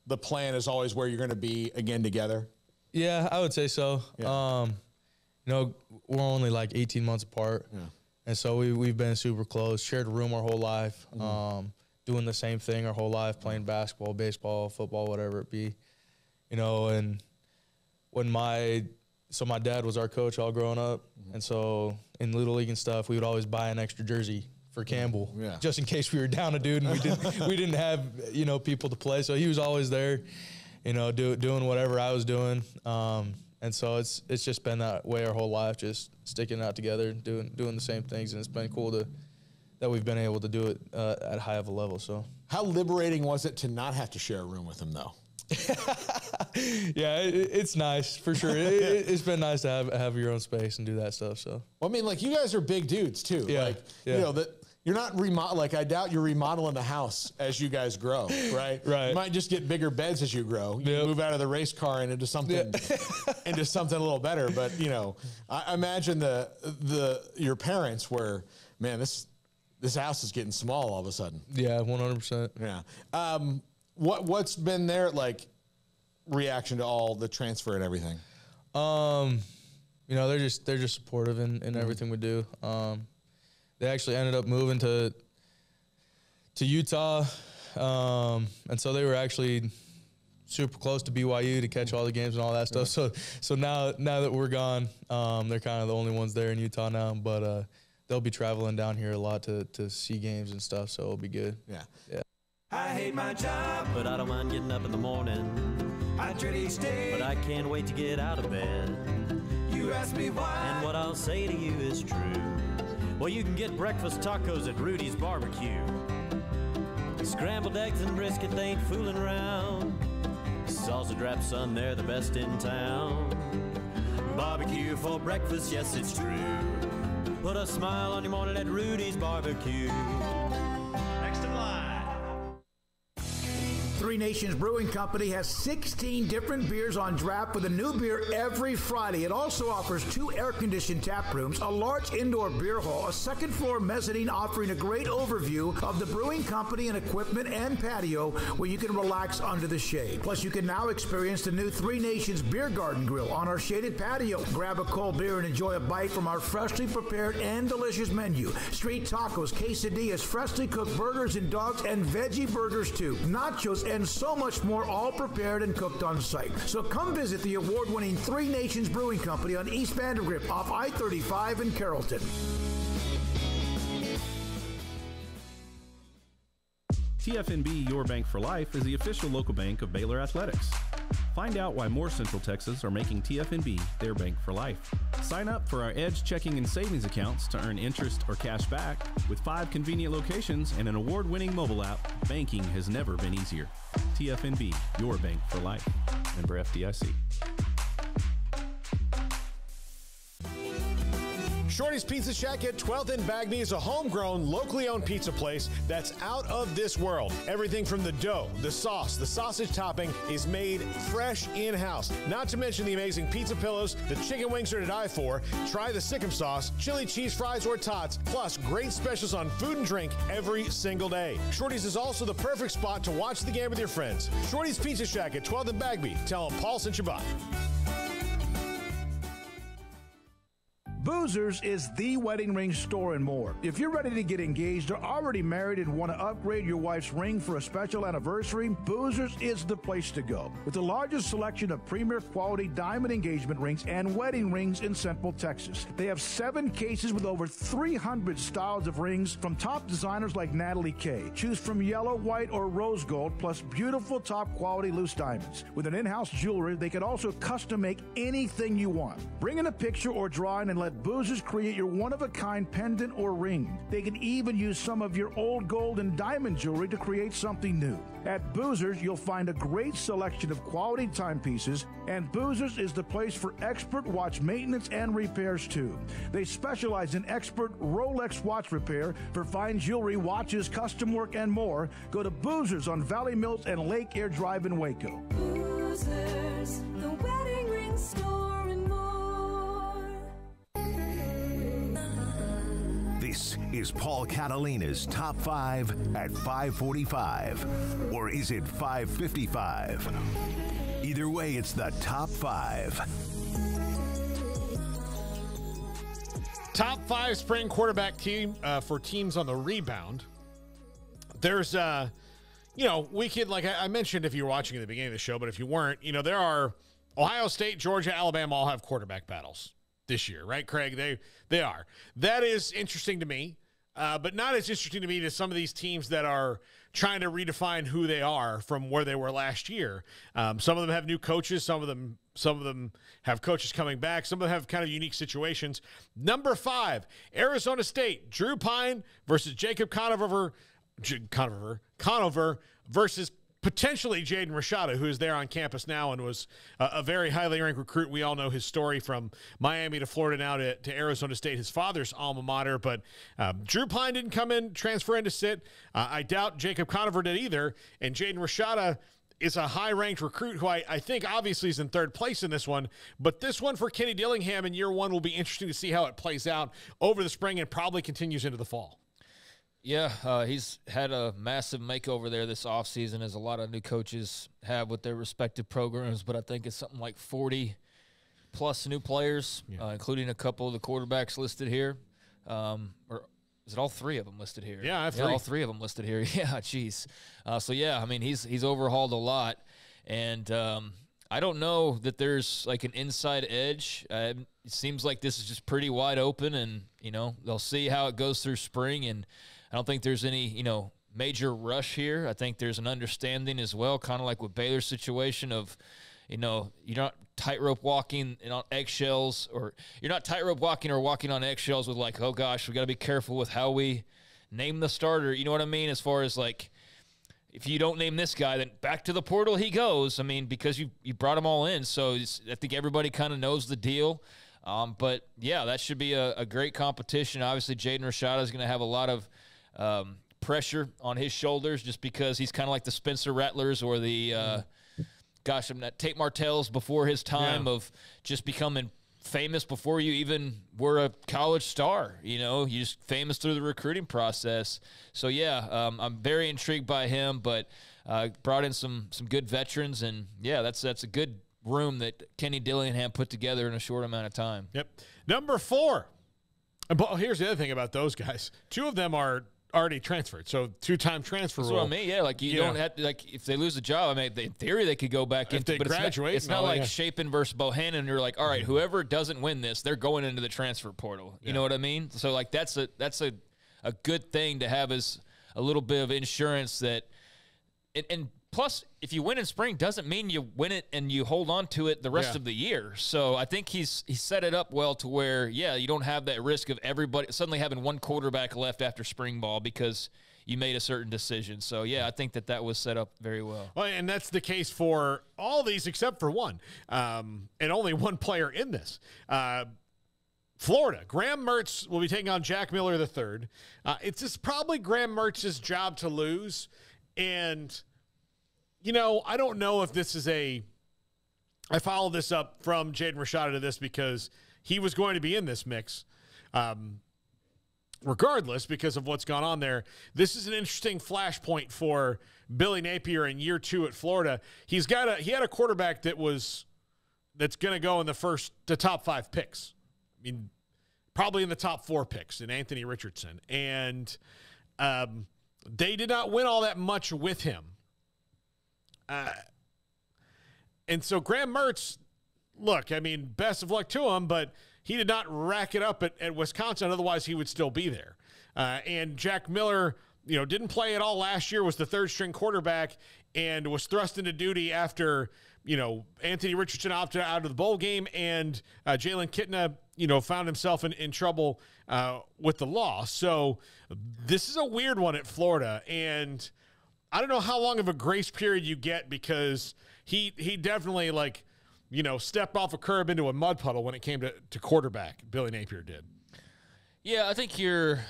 the plan is always where you're going to be again together. Yeah, I would say so. Yeah. We're only 18 months apart, and so we've been super close. Shared a room our whole life. Doing the same thing our whole life, playing basketball, baseball, football, whatever it be. you know, and when my dad was our coach all growing up, and so in Little League and stuff, we would always buy an extra jersey for Campbell, just in case we were down a dude and we didn't have, you know, people to play. So he was always there, you know, doing whatever I was doing. And so it's just been that way our whole life, just sticking out together, doing the same things, and it's been cool that we've been able to do it at high of a level. So how liberating was it to not have to share a room with him, though? Yeah, it's nice for sure. It's been nice to have your own space and do that stuff. So well, I mean, like, you guys are big dudes too. Yeah, you know that you're not like, I doubt you're remodeling the house as you guys grow, right? Right. You might just get bigger beds as you grow. You move out of the race car and into something into something a little better. But you know, I imagine your parents were, man, this house is getting small all of a sudden. Yeah, 100%. Yeah. What's been their like reaction to all the transfer and everything? You know, they're just supportive in everything we do. They actually ended up moving to Utah, and so they were actually super close to BYU to catch all the games and all that stuff. So now that we're gone, they're kind of the only ones there in Utah now. But they'll be traveling down here a lot to see games and stuff, so it'll be good. Yeah. I hate my job, but I don't mind getting up in the morning. I dread each day, but I can't wait to get out of bed. You ask me why, and what I'll say to you is true. Well, you can get breakfast tacos at Rudy's Barbecue. Scrambled eggs and brisket, they ain't fooling around. Salsa drap, son, they're the best in town. Barbecue for breakfast, yes, it's true. Put a smile on your morning at Rudy's Barbecue. Next in line. Three Nations Brewing Company has 16 different beers on draft with a new beer every Friday. It also offers 2 air-conditioned tap rooms, a large indoor beer hall, a second-floor mezzanine offering a great overview of the brewing company and equipment and patio where you can relax under the shade. Plus, you can now experience the new Three Nations Beer Garden Grill on our shaded patio. Grab a cold beer and enjoy a bite from our freshly prepared and delicious menu. Street tacos, quesadillas, freshly cooked burgers and dogs, and veggie burgers too. Nachos and so much more, all prepared and cooked on site. So come visit the award-winning Three Nations Brewing Company on East Vandergrift off I-35 in Carrollton. TFNB Your Bank for Life is the official local bank of Baylor Athletics. Find out why more Central Texas are making TFNB their bank for life. Sign up for our Edge checking and savings accounts to earn interest or cash back. With 5 convenient locations and an award-winning mobile app, banking has never been easier. TFNB, your bank for life. Member FDIC. Shorty's Pizza Shack at 12th and Bagby is a homegrown, locally owned pizza place that's out of this world. Everything from the dough, the sauce, the sausage topping is made fresh in-house. Not to mention the amazing pizza pillows, the chicken wings are to die for. Try the Sikkim sauce, chili cheese fries or tots, plus great specials on food and drink every single day. Shorty's is also the perfect spot to watch the game with your friends. Shorty's Pizza Shack at 12th and Bagby. Tell them Paul sent you by. Boozers is the wedding ring store and more. If you're ready to get engaged or already married and want to upgrade your wife's ring for a special anniversary, Boozers is the place to go. With the largest selection of premier quality diamond engagement rings and wedding rings in Central Texas. They have 7 cases with over 300 styles of rings from top designers like Natalie Kay. Choose from yellow, white, or rose gold, plus beautiful top quality loose diamonds. With an in-house jewelry, they can also custom make anything you want. Bring in a picture or drawing and let Boozers create your one-of-a-kind pendant or ring. They can even use some of your old gold and diamond jewelry to create something new. At Boozers, you'll find a great selection of quality timepieces, and Boozers is the place for expert watch maintenance and repairs too. They specialize in expert Rolex watch repair for fine jewelry, watches, custom work, and more. Go to Boozers on Valley Mills and Lake Air Drive in Waco. Boozers, the wedding ring store and more. This is Paul Catalina's Top 5 at 5:45. Or is it 5:55? Either way, it's the Top 5. Top 5 spring quarterback team for teams on the rebound. There's, we could, like I mentioned if you were watching at the beginning of the show, but if you weren't, there are Ohio State, Georgia, Alabama all have quarterback battles this year, right, Craig? They are. That is interesting to me, but not as interesting to me to some of these teams that are trying to redefine who they are from where they were last year. Some of them have new coaches. Some of them have coaches coming back. Some of them have kind of unique situations. Number 5, Arizona State, Drew Pine versus Jacob Conover versus potentially Jaden Rashada, who is there on campus now and was a very highly ranked recruit. We all know his story from Miami to Florida, now to Arizona State, his father's alma mater. But Drew Pine didn't come in, transfer in to sit. I doubt Jacob Conover did either. And Jaden Rashada is a high-ranked recruit who I think obviously is in third place in this one. But this one for Kenny Dillingham in year 1 will be interesting to see how it plays out over the spring and probably continues into the fall. Yeah, he's had a massive makeover there this offseason, as a lot of new coaches have with their respective programs. But I think it's something like 40-plus new players, including a couple of the quarterbacks listed here. Or is it all 3 of them listed here? Yeah, all 3 of them listed here. Yeah, geez. He's overhauled a lot. And I don't know that there's like an inside edge. It seems like this is just pretty wide open, and, they'll see how it goes through spring. And I don't think there's any, major rush here. I think there's an understanding as well, kind of like with Baylor's situation of, you're not tightrope walking on eggshells, or you're not tightrope walking or walking on eggshells with like, oh gosh, we got to be careful with how we name the starter. You know what I mean? As far as like, if you don't name this guy, then back to the portal he goes. I mean, because you brought them all in. So I think everybody kind of knows the deal. But yeah, that should be a great competition. Obviously, Jaden Rashada is going to have a lot of pressure on his shoulders, just because he's kind of like the Spencer Rattlers or the Tate Martells before his time of just becoming famous before you even were a college star. You're just famous through the recruiting process. So I'm very intrigued by him, but brought in some good veterans, and that's a good room that Kenny Dillingham put together in a short amount of time. Yep. Number 4. But here's the other thing about those guys. 2 of them are already transferred, so 2-time transfer rule. That's what I mean. Yeah, like you don't have to, like, if they lose a job, in theory they could go back into. But graduate, it's not like Chapin versus Bohannon. And you're like, all right, whoever doesn't win this, they're going into the transfer portal. You know what I mean? So like that's a good thing to have as a little bit of insurance that, and plus, if you win in spring, doesn't mean you win it and you hold on to it the rest of the year. So I think he's set it up well to where, you don't have that risk of everybody suddenly having one quarterback left after spring ball because you made a certain decision. So, I think that was set up very well. Well, and that's the case for all these except for one, and only one player in this. Florida, Graham Mertz will be taking on Jack Miller III. It's just probably Graham Mertz's job to lose, and I don't know if this is I followed this up from Jaden Rashada to this because he was going to be in this mix. Regardless, because of what's gone on there, this is an interesting flashpoint for Billy Napier in year 2 at Florida. He had a quarterback that's going to go in the top 5 picks. I mean, probably in the top 4 picks in Anthony Richardson. And they did not win all that much with him. And so Graham Mertz, look, I mean, best of luck to him, but he did not rack it up at Wisconsin. Otherwise, he would still be there. And Jack Miller, didn't play at all last year, was the 3rd-string quarterback, and was thrust into duty after, Anthony Richardson opted out of the bowl game, and Jalen Kitna, found himself in trouble with the law. So this is a weird one at Florida, and I don't know how long of a grace period you get, because he definitely stepped off a curb into a mud puddle when it came to quarterback. Billy Napier did. Yeah, I think you're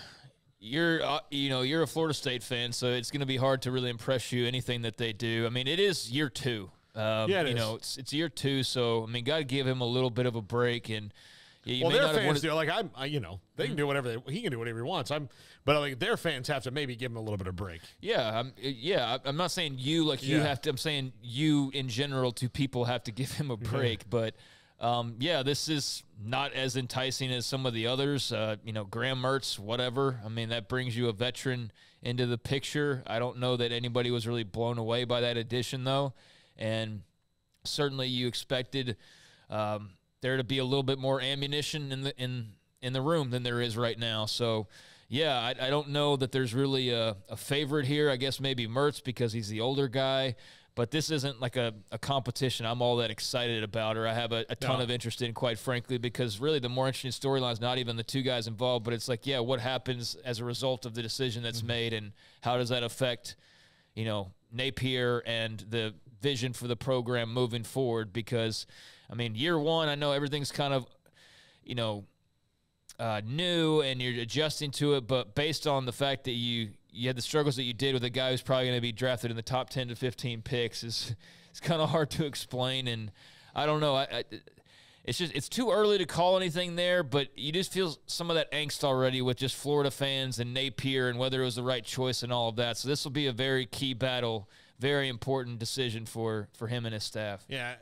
a Florida State fan, so it's going to be hard to really impress you anything that they do. I mean, it is year 2. It is. It's year 2, so I mean, got to give him a little bit of a break. And their fans do. Like they can do whatever he can do whatever he wants. But their fans have to maybe give him a little bit of break. Yeah, I'm not saying you have to. I'm saying you in general. 2 people have to give him a break. But yeah, this is not as enticing as some of the others. Graham Mertz, whatever. I mean, that brings you a veteran into the picture. I don't know that anybody was really blown away by that addition, though. And certainly you expected there to be a little bit more ammunition in the room than there is right now. So, yeah, I don't know that there's really a favorite here. I guess maybe Mertz because he's the older guy. But this isn't like a competition I'm all that excited about or I have a ton of interest in, quite frankly, because really the more interesting storyline is not even the two guys involved, but it's like, yeah, what happens as a result of the decision that's made and how does that affect, Napier and the vision for the program moving forward? Because, I mean, year one, I know everything's kind of, new and you're adjusting to it, but based on the fact that you had the struggles that you did with a guy who's probably going to be drafted in the top 10 to 15 picks it's kind of hard to explain. And I don't know. It's too early to call anything there, but you just feel some of that angst already with just Florida fans and Napier and whether it was the right choice and all of that. So this will be a very key battle, very important decision for him and his staff. Yeah.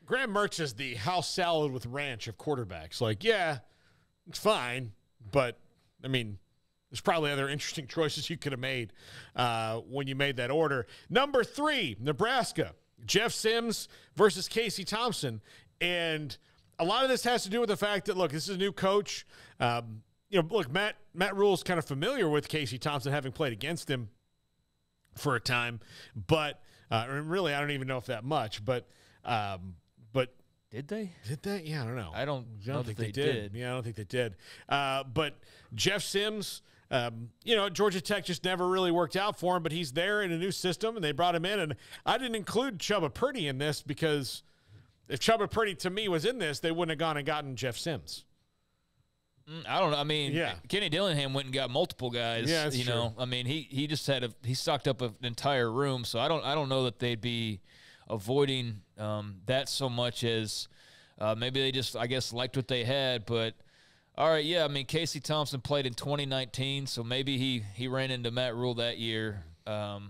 Graham Mertz is the house salad with ranch of quarterbacks. Like, yeah, it's fine, but, I mean, there's probably other interesting choices you could have made when you made that order. Number 3, Nebraska. Jeff Sims versus Casey Thompson. And a lot of this has to do with the fact that, look, this is a new coach. Look, Matt Rule's kind of familiar with Casey Thompson, having played against him for a time. But really, I don't even know if that much. But did they? Did they? Yeah, I don't know. I don't think they did. Yeah, I don't think they did. But Jeff Sims, Georgia Tech just never really worked out for him, but he's there in a new system, and they brought him in. And I didn't include Chubba Purdy in this because if Chubba Purdy, to me, was in this, they wouldn't have gone and gotten Jeff Sims. I don't know. I mean, Kenny Dillingham went and got multiple guys. Yeah, that's true. I mean, he just he stocked up an entire room, so I don't know that they'd be avoiding that so much as maybe they just, I guess, liked what they had. But all right, yeah, I mean, Casey Thompson played in 2019, so maybe he ran into Matt Rule that year. Now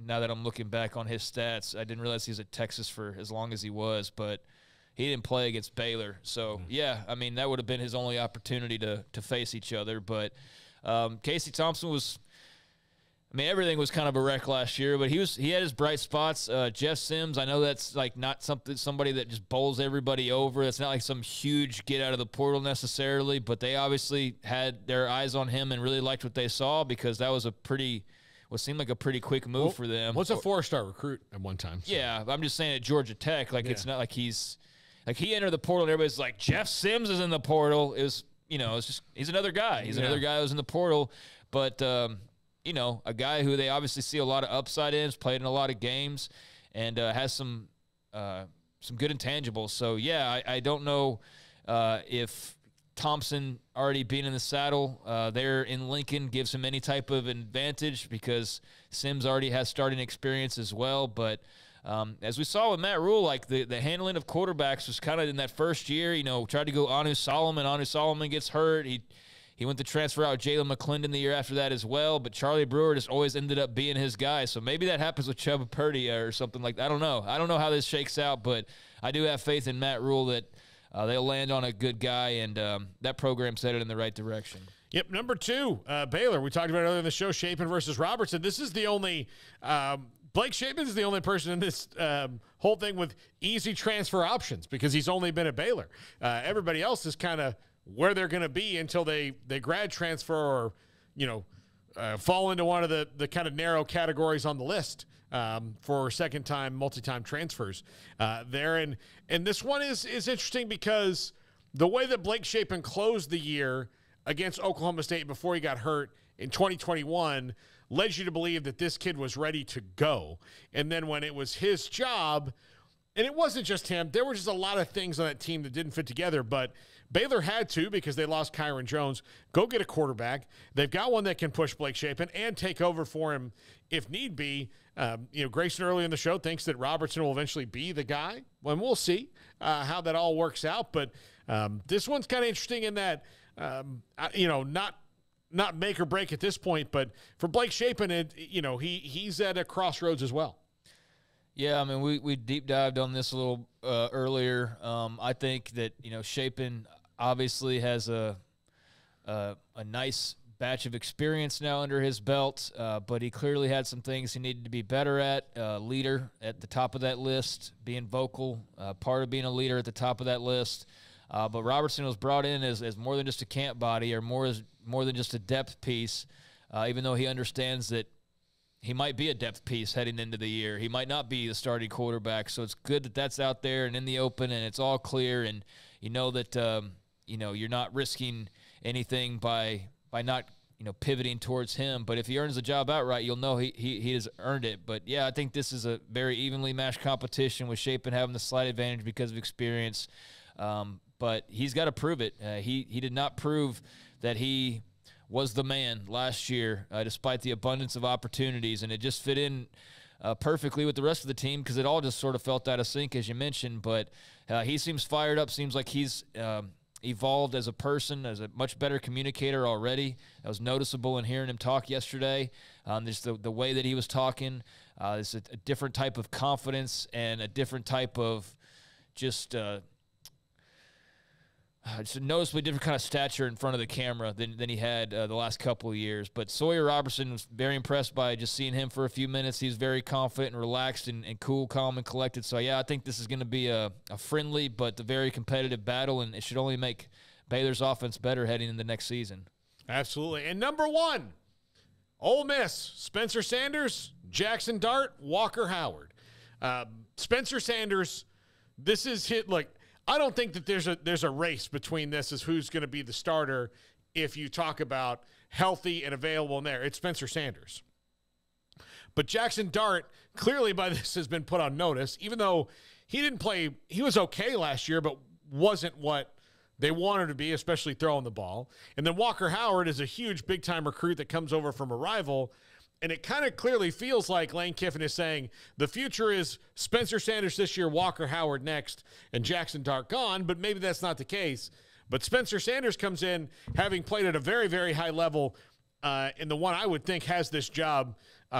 that I'm looking back on his stats, I didn't realize he was at Texas for as long as he was, but he didn't play against Baylor. So, yeah, I mean, that would have been his only opportunity to face each other. But Casey Thompson was – I mean, everything was kind of a wreck last year, but he had his bright spots. Jeff Sims, I know that's like not somebody that just bowls everybody over. That's not like some huge get out of the portal necessarily, but they obviously had their eyes on him and really liked what they saw because that was what seemed like a pretty quick move for them. Was a 4-star recruit at one time. So. Yeah, I'm just saying at Georgia Tech, it's not like he entered the portal and everybody's like, Jeff Sims is in the portal. It was, it's just, he's another guy. He's another guy who's in the portal, but a guy who they obviously see a lot of upside in, has played in a lot of games, and has some good intangibles. So, yeah, I don't know if Thompson already being in the saddle there in Lincoln gives him any type of advantage because Sims already has starting experience as well. But as we saw with Matt Rule, like the handling of quarterbacks was kind of in that first year, tried to go Anu Solomon. Anu Solomon gets hurt. He went to transfer out Jalen McClendon the year after that as well, but Charlie Brewer just always ended up being his guy. So maybe that happens with Chubba Purdy or something like that. I don't know. I don't know how this shakes out, but I do have faith in Matt Rule that they'll land on a good guy, and that program's headed in the right direction. Yep, number 2, Baylor. We talked about it earlier in the show, Shapen versus Robertson. This is the only Blake Shapen is the only person in this whole thing with easy transfer options because he's only been at Baylor. Everybody else is kind of where they're going to be until they grad transfer or, fall into one of the kind of narrow categories on the list for second-time, multi-time transfers there. And this one is interesting because the way that Blake Shapen closed the year against Oklahoma State before he got hurt in 2021 led you to believe that this kid was ready to go. And then when it was his job, and it wasn't just him, there were just a lot of things on that team that didn't fit together, but Baylor had to, because they lost Kyron Jones, go get a quarterback. They've got one that can push Blake Shapen and take over for him if need be. Grayson early in the show thinks that Robertson will eventually be the guy. Well, we'll see how that all works out. But this one's kind of interesting in that, not make or break at this point. But for Blake Shapen, he's at a crossroads as well. Yeah, I mean, we deep dived on this a little earlier. I think that, Shapen obviously has a nice batch of experience now under his belt, but he clearly had some things he needed to be better at. Leader at the top of that list, being vocal, part of being a leader at the top of that list. But Robertson was brought in as more than just a camp body or more than just a depth piece, even though he understands that he might be a depth piece heading into the year. He might not be the starting quarterback, so it's good that that's out there and in the open and it's all clear, and you know that you're not risking anything by not pivoting towards him. But if he earns the job outright, you'll know he has earned it. But yeah, I think this is a very evenly matched competition with Shapen having the slight advantage because of experience. But he's got to prove it. He did not prove that he was the man last year, despite the abundance of opportunities, and it just fit in perfectly with the rest of the team because it all just sort of felt out of sync, as you mentioned. But he seems fired up, seems like he's evolved as a person, as a much better communicator already. That was noticeable in hearing him talk yesterday. Just the way that he was talking, it's a different type of confidence and a different type of just a noticeably different kind of stature in front of the camera than he had the last couple of years. But Sawyer Robertson was very impressed by just seeing him for a few minutes. He's very confident and relaxed and cool, calm, and collected. So, yeah, I think this is going to be a friendly but a very competitive battle, and it should only make Baylor's offense better heading into next season. Absolutely. And number one, Ole Miss, Spencer Sanders, Jackson Dart, Walker Howard. Spencer Sanders, this is hit like – I don't think that there's a race between this as who's going to be the starter if you talk about healthy and available in there. It's Spencer Sanders. But Jackson Dart clearly by this has been put on notice, even though he didn't play. He was okay last year, but wasn't what they wanted to be, especially throwing the ball. And then Walker Howard is a huge big-time recruit that comes over from a rival. And it kind of clearly feels like Lane Kiffin is saying the future is Spencer Sanders this year, Walker Howard next, and Jackson Dart gone, but maybe that's not the case. But Spencer Sanders comes in having played at a very, very high level, and the one I would think has this job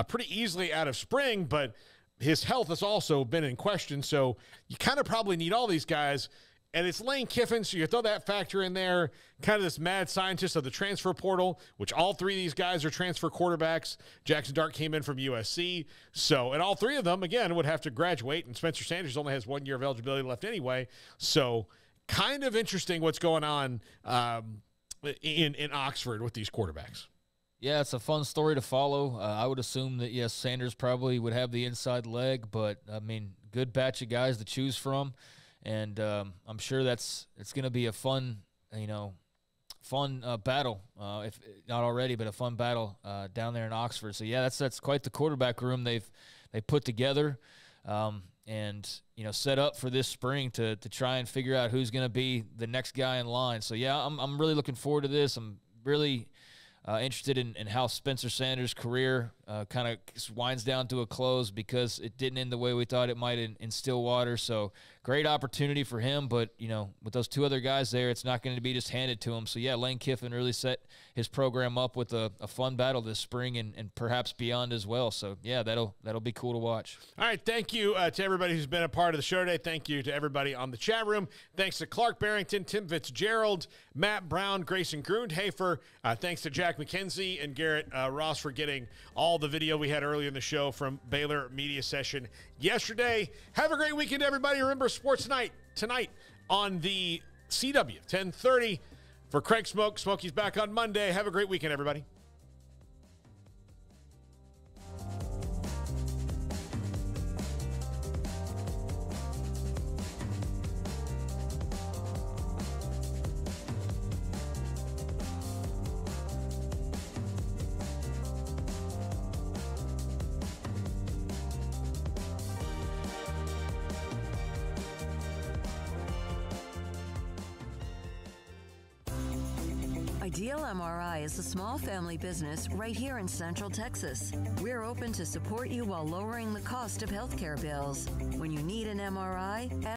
pretty easily out of spring, but his health has also been in question, so you kind of probably need all these guys. And it's Lane Kiffin, so you throw that factor in there, kind of this mad scientist of the transfer portal, which all three of these guys are transfer quarterbacks. Jackson Dart came in from USC. So, and all three of them, again, would have to graduate, and Spencer Sanders only has 1 year of eligibility left anyway. So, kind of interesting what's going on in Oxford with these quarterbacks. Yeah, it's a fun story to follow. I would assume that, yes, Sanders probably would have the inside leg, but, I mean, good batch of guys to choose from. And I'm sure it's going to be a fun battle, if not already, but a fun battle down there in Oxford. So yeah, that's quite the quarterback room they put together, and set up for this spring to try and figure out who's going to be the next guy in line. So yeah, I'm really looking forward to this. I'm really interested in how Spencer Sanders' career kind of winds down to a close because it didn't end the way we thought it might in Stillwater. So great opportunity for him, but, with those two other guys there, it's not going to be just handed to him. So, yeah, Lane Kiffin really set his program up with a fun battle this spring and perhaps beyond as well. So, yeah, that'll be cool to watch. All right, thank you to everybody who's been a part of the show today. Thank you to everybody on the chat room. Thanks to Clark Barrington, Tim Fitzgerald, Matt Brown, Grayson Grundhafer. Thanks to Jack McKenzie and Garrett Ross for getting all the video we had earlier in the show from Baylor Media Session yesterday. Have a great weekend, everybody. Remember, Sports Night tonight on the CW, 10:30. For Craig Smoak, Smokey's back on Monday. Have a great weekend, everybody. Ideal MRI is a small family business right here in Central Texas. We're open to support you while lowering the cost of healthcare bills. When you need an MRI,